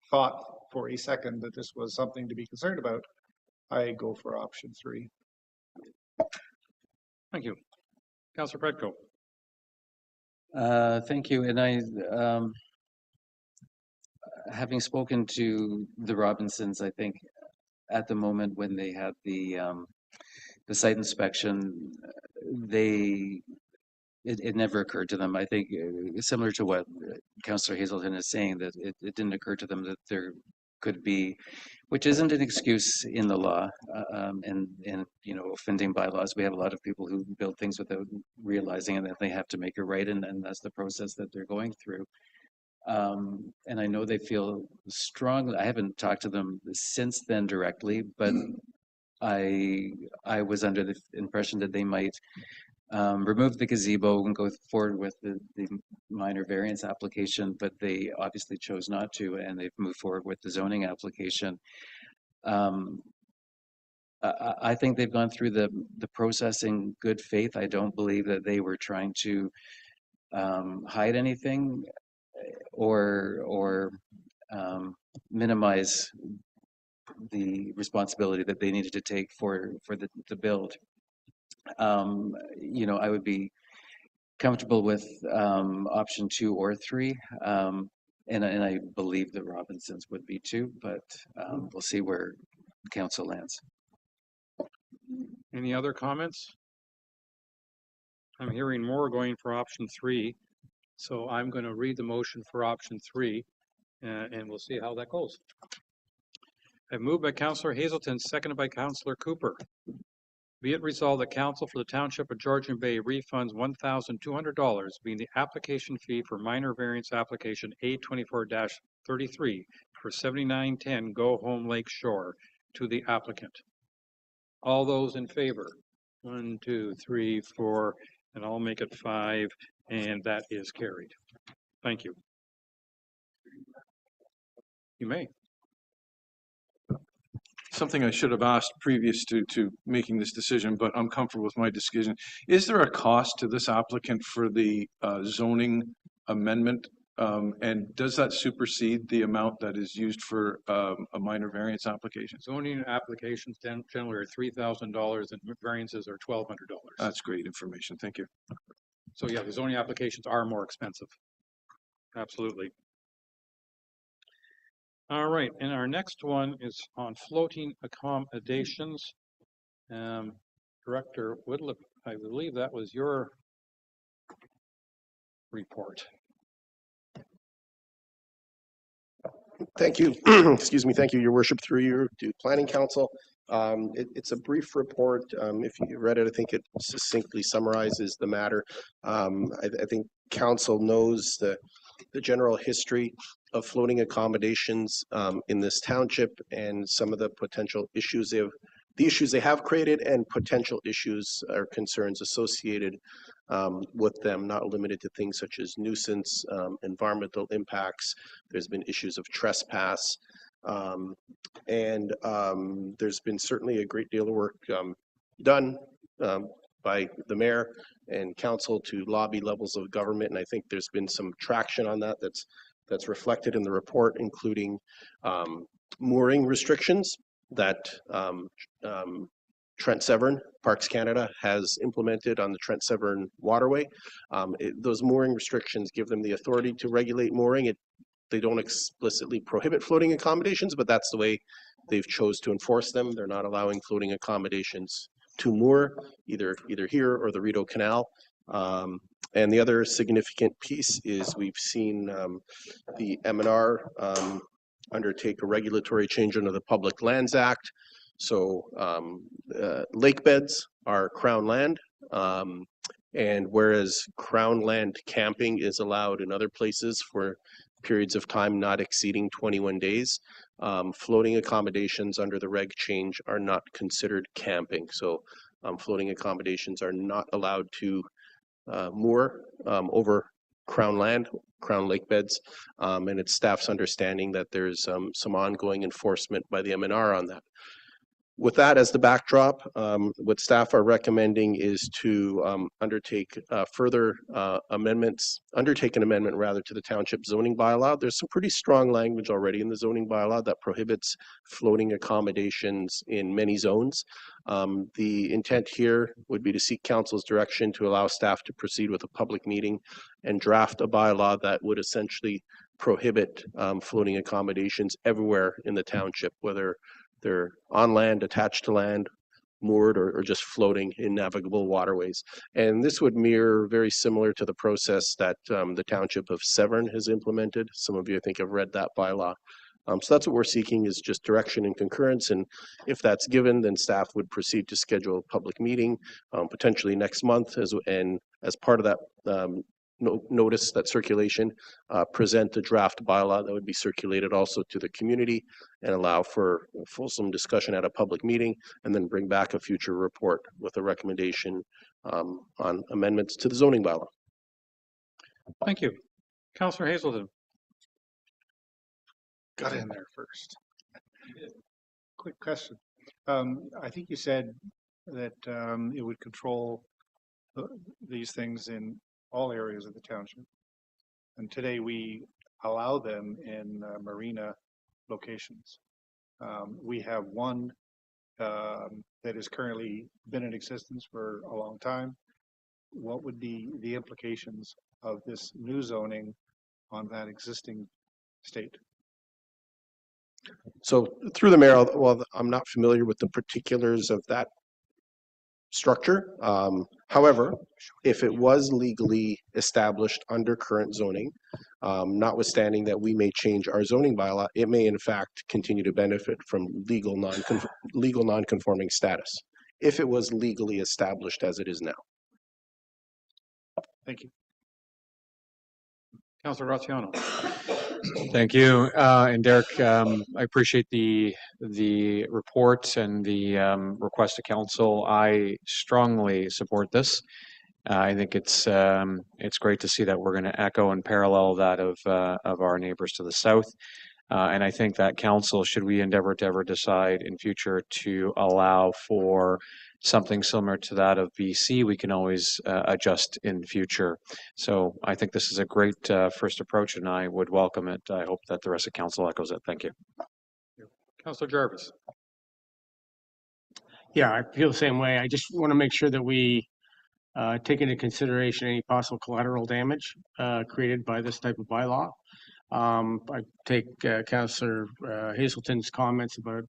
thought for a second that this was something to be concerned about. I go for option 3. Thank you. Councillor Bretko. Thank you. And I, having spoken to the Robinsons, I think at the moment when they had the site inspection, it never occurred to them. I think similar to what Councillor Hazelton is saying, that it didn't occur to them that there could be which isn't an excuse in the law, and you know, offending bylaws. We have a lot of people who build things without realizing it, that they have to make it right, and that's the process that they're going through. And I know they feel strongly. I haven't talked to them since then directly, but I was under the impression that they might remove the gazebo and go forward with the minor variance application, but they obviously chose not to, and they've moved forward with the zoning application. I think they've gone through the process in good faith. I don't believe that they were trying to hide anything or minimize the responsibility that they needed to take for the build. You know, I would be comfortable with option 2 or 3, and I believe the Robinsons would be too, but we'll see where council lands. Any other comments? I'm hearing more going for option 3, so I'm going to read the motion for option 3, and we'll see how that goes. I've moved by Councillor Hazelton, seconded by Councillor Cooper. Be it resolved that Council for the Township of Georgian Bay refunds $1,200, being the application fee for minor variance application A24-33 for 7910 Go Home Lake Shore to the applicant. All those in favor? 1, 2, 3, 4, and I'll make it 5, and that is carried. Thank you. You may. Something I should have asked previous to making this decision, but I'm comfortable with my decision. Is there a cost to this applicant for the zoning amendment? And does that supersede the amount that is used for a minor variance application? Zoning applications generally are $3,000 and variances are $1,200. That's great information. Thank you. So yeah, the zoning applications are more expensive. Absolutely. All right, and our next one is on floating accommodations. Director Woodlip, I believe that was your report. Thank you. Excuse me. Thank you, Your Worship, through you to Planning Council. It's a brief report. If you read it, I think it succinctly summarizes the matter. I think Council knows the general history of floating accommodations in this township and some of the potential issues they have created and potential issues or concerns associated with them, not limited to things such as nuisance, environmental impacts. There's been issues of trespass, and there's been certainly a great deal of work done by the mayor and council to lobby levels of government, and I think there's been some traction on that that's reflected in the report, including mooring restrictions that Trent Severn Parks Canada has implemented on the Trent Severn waterway. Those mooring restrictions give them the authority to regulate mooring. They don't explicitly prohibit floating accommodations, but that's the way they've chose to enforce them. They're not allowing floating accommodations to moor either here or the Rideau Canal. And the other significant piece is we've seen the M&R undertake a regulatory change under the Public Lands Act. So lake beds are Crown land, and whereas Crown land camping is allowed in other places for periods of time not exceeding 21 days, floating accommodations under the reg change are not considered camping. So floating accommodations are not allowed to moor over Crown land, Crown lake beds, and it's staff's understanding that there's some ongoing enforcement by the MNR on that. With that as the backdrop, what staff are recommending is to undertake further amendments, undertake an amendment rather to the township zoning bylaw. There's some pretty strong language already in the zoning bylaw that prohibits floating accommodations in many zones. The intent here would be to seek council's direction to allow staff to proceed with a public meeting and draft a bylaw that would essentially prohibit floating accommodations everywhere in the township, whether they're on land, attached to land, moored, or just floating in navigable waterways. And this would mirror very similar to the process that the township of Severn has implemented. Some of you, I think, have read that bylaw So that's what we're seeking, is just direction and concurrence. And if that's given, then staff would proceed to schedule a public meeting, potentially next month, and as part of that notice, that circulation, present a draft bylaw that would be circulated also to the community and allow for fulsome discussion at a public meeting, and then bring back a future report with a recommendation on amendments to the zoning bylaw. Thank you. Councillor Hazelton. Got in there first. Quick question. I think you said that it would control these things in all areas of the township. And today we allow them in marina locations. We have one that has currently been in existence for a long time. What would be the implications of this new zoning on that existing state? So through the mayor, well, I'm not familiar with the particulars of that structure. However, if it was legally established under current zoning, notwithstanding that we may change our zoning bylaw, it may in fact continue to benefit from legal non-conforming status, if it was legally established as it is now. Thank you. Councillor Graziano. Thank you. And Derek, I appreciate the report and the request to council. I strongly support this. I think it's great to see that we're going to echo and parallel that of our neighbors to the south. And I think that council, should we endeavor to ever decide in future to allow for something similar to that of BC, we can always adjust in future. So I think this is a great first approach, and I would welcome it. I hope that the rest of council echoes it. Thank you. Councillor Jarvis. Yeah, I feel the same way. I just want to make sure that we take into consideration any possible collateral damage created by this type of bylaw. I take Councillor Hazelton's comments about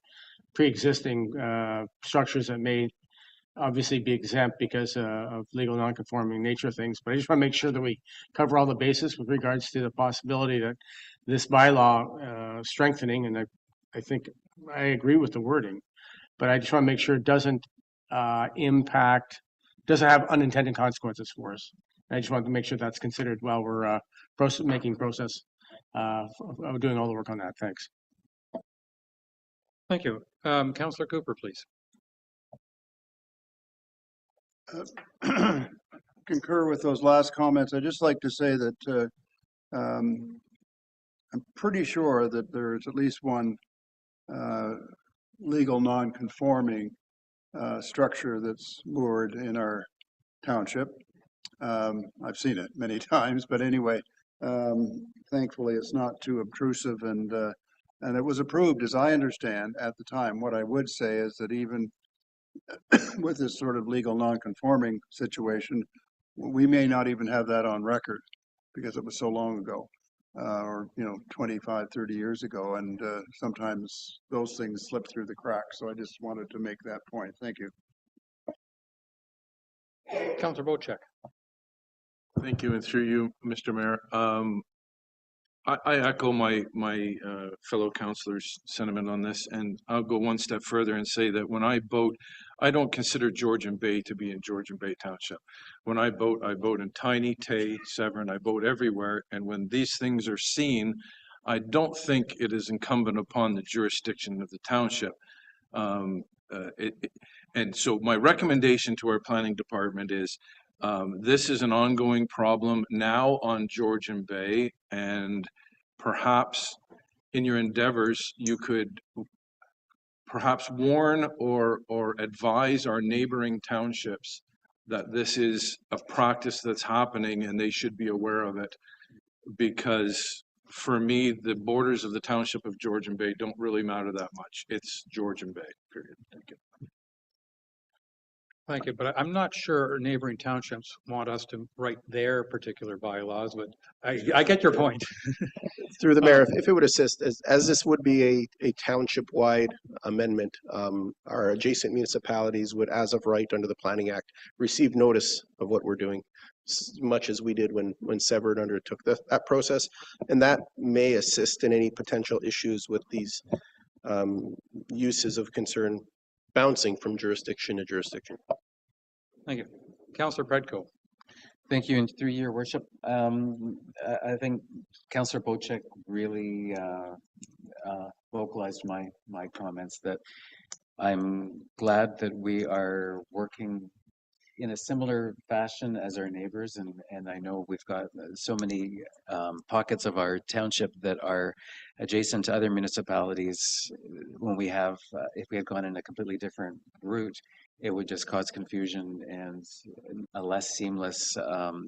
pre-existing structures that may obviously be exempt because of legal non-conforming nature of things. But I just want to make sure that we cover all the bases with regards to the possibility that this bylaw strengthening, and I think I agree with the wording, but I just want to make sure it doesn't doesn't have unintended consequences for us. I just want to make sure that's considered while we're doing all the work on that. Thanks. Thank you. Councillor Cooper, please. Concur with those last comments. I'd just like to say that I'm pretty sure that there's at least one legal non-conforming structure that's moored in our township. I've seen it many times, but anyway, thankfully it's not too obtrusive, and it was approved, as I understand, at the time. What I would say is that even with this sort of legal non-conforming situation, we may not even have that on record because it was so long ago, or 25, 30 years ago, and sometimes those things slip through the cracks. So I just wanted to make that point. Thank you. Councillor Bocek. Thank you, and through you, Mr. Mayor. I echo my fellow councillors' sentiment on this, and I'll go one step further and say that when I vote, I don't consider Georgian Bay to be in Georgian Bay Township. When I vote in Tiny, Tay, Severn, I vote everywhere, and when these things are seen, I don't think it is incumbent upon the jurisdiction of the township. And so my recommendation to our planning department is this is an ongoing problem now on Georgian Bay, and perhaps in your endeavors, you could perhaps warn or advise our neighboring townships that this is a practice that's happening and they should be aware of it. Because for me, the borders of the township of Georgian Bay don't really matter that much. It's Georgian Bay, period. Thank you. Thank you, but I'm not sure neighboring townships want us to write their particular bylaws, but I get your point. Through the mayor, if it would assist, as this would be a township-wide amendment, our adjacent municipalities would, as of right under the Planning Act, receive notice of what we're doing. much as we did when Severn undertook that process. And that may assist in any potential issues with these uses of concern bouncing from jurisdiction to jurisdiction. Thank you. Councillor Predko. Thank you, and through your worship, I think Councillor Bocek really vocalized my comments that I'm glad that we are working in a similar fashion as our neighbors, and I know we've got so many pockets of our township that are adjacent to other municipalities. When we have, if we had gone in a completely different route, it would just cause confusion and a less seamless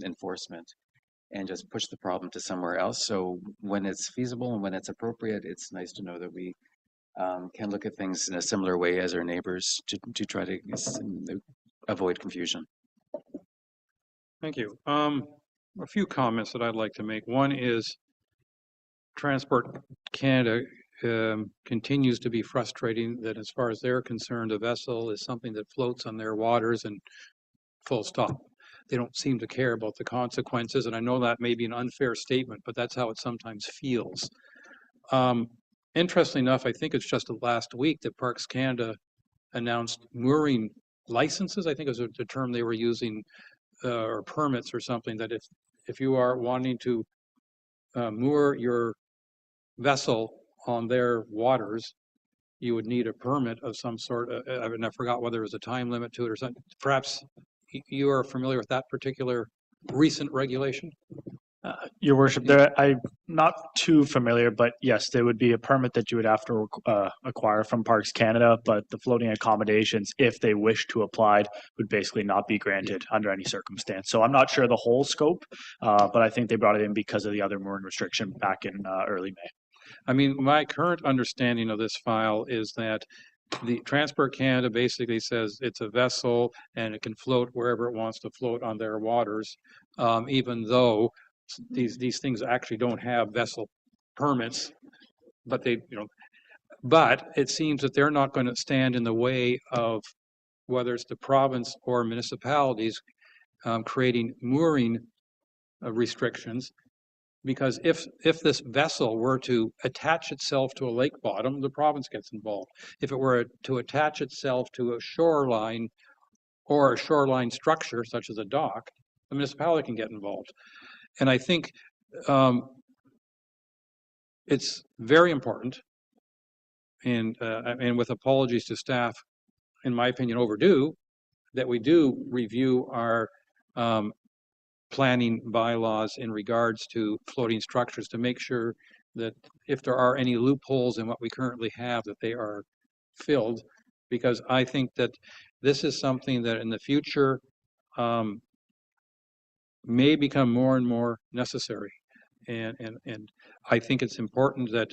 enforcement, and just push the problem to somewhere else. So when it's feasible and when it's appropriate, it's nice to know that we can look at things in a similar way as our neighbors to try to avoid confusion. Thank you. A few comments that I'd like to make. One is Transport Canada continues to be frustrating that as far as they're concerned, a vessel is something that floats on their waters and full stop. They don't seem to care about the consequences, and I know that may be an unfair statement, but that's how it sometimes feels. Interestingly enough, I think it's just last week that Parks Canada announced mooring licenses. I think it was the term they were using, or permits or something, that if you are wanting to moor your vessel on their waters, you would need a permit of some sort. I forgot whether there was a time limit to it or something. Perhaps you are familiar with that particular recent regulation? Your worship, I'm not too familiar, but yes, there would be a permit that you would have to acquire from Parks Canada, but the floating accommodations, if they wish to apply, would basically not be granted under any circumstance. So I'm not sure the whole scope, but I think they brought it in because of the other mooring restriction back in early May. I mean, my current understanding of this file is that the Transport Canada basically says it's a vessel and it can float wherever it wants to float on their waters, even though these things actually don't have vessel permits, but but it seems that they're not going to stand in the way of whether it's the province or municipalities creating mooring restrictions. Because if this vessel were to attach itself to a lake bottom, the province gets involved. If it were to attach itself to a shoreline or a shoreline structure, such as a dock, the municipality can get involved. And I think it's very important, and with apologies to staff, in my opinion, overdue, that we do review our planning bylaws in regards to floating structures to make sure that if there are any loopholes in what we currently have, that they are filled, because I think that this is something that in the future may become more and more necessary. And I think it's important that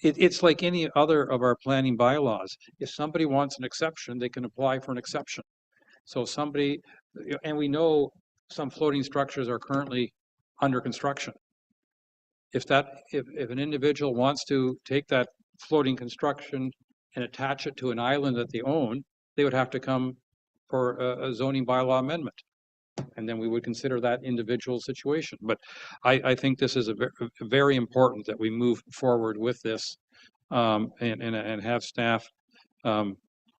it's like any other of our planning bylaws. If somebody wants an exception, they can apply for an exception. So somebody, and we know some floating structures are currently under construction. If an individual wants to take that floating construction and attach it to an island that they own, they would have to come for a zoning bylaw amendment. And then we would consider that individual situation. But I think this is very important that we move forward with this and have staff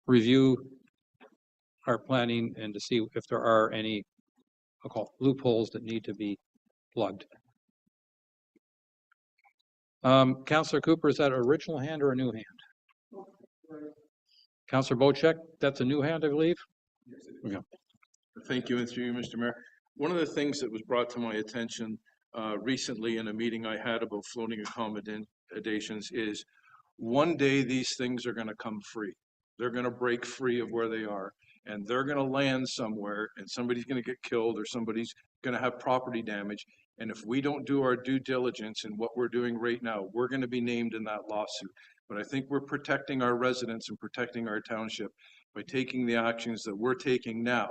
review our planning and to see if there are any, I'll call it, loopholes that need to be plugged. Councillor Cooper, is that an original hand or a new hand? Councillor Bocek, that's a new hand, I believe? Okay. Thank you, and through you, Mr. Mayor. One of the things that was brought to my attention recently in a meeting I had about floating accommodations is one day these things are going to come free. They're going to break free of where they are, and they're going to land somewhere, and somebody's going to get killed or somebody's going to have property damage. And if we don't do our due diligence in what we're doing right now, we're going to be named in that lawsuit. But I think we're protecting our residents and protecting our township by taking the actions that we're taking now,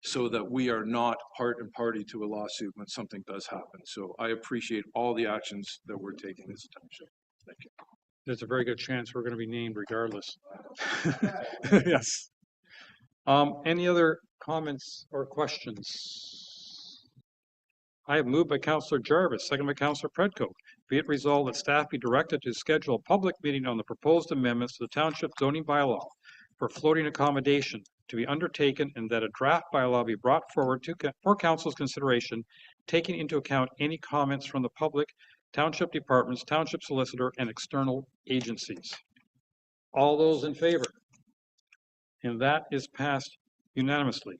so that we are not part and party to a lawsuit when something does happen. So I appreciate all the actions that we're taking as a township. Thank you. There's a very good chance we're going to be named regardless. Yes. Any other comments or questions? I have moved by Councillor Jarvis, second by Councillor Predko. Be it resolved that staff be directed to schedule a public meeting on the proposed amendments to the township zoning bylaw for floating accommodation to be undertaken, and that a draft bylaw be brought forward for council's consideration, taking into account any comments from the public, township departments, township solicitor, and external agencies. All those in favor? And that is passed unanimously.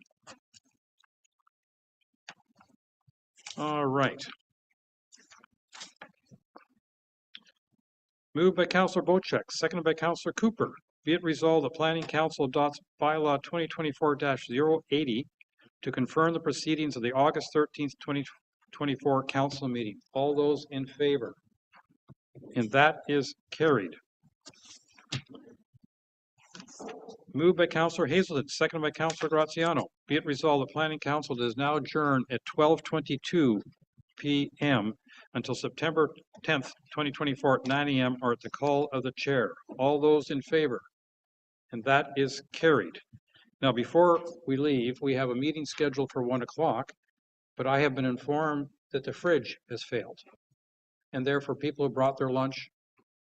All right. Moved by Councillor Bocheck, seconded by Councillor Cooper. Be it resolved that Planning Council adopts bylaw 2024-080 to confirm the proceedings of the August 13th, 2024 council meeting. All those in favor? And that is carried. Moved by Councillor Hazelton, seconded by Councillor Graziano. Be it resolved the Planning Council does now adjourn at 12:22 p.m. until September 10th, 2024 at 9 a.m. or at the call of the chair. All those in favor? And that is carried. Now, before we leave, we have a meeting scheduled for 1 o'clock, but I have been informed that the fridge has failed. And therefore, people who brought their lunch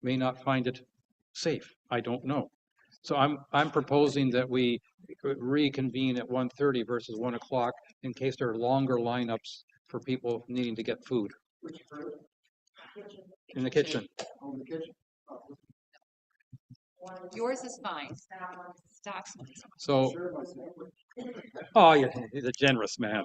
may not find it safe. I don't know. So I'm proposing that we reconvene at 1:30 versus 1 o'clock in case there are longer lineups for people needing to get food. In the kitchen. Yours is fine. Staff's. So, oh, yeah, he's a generous man.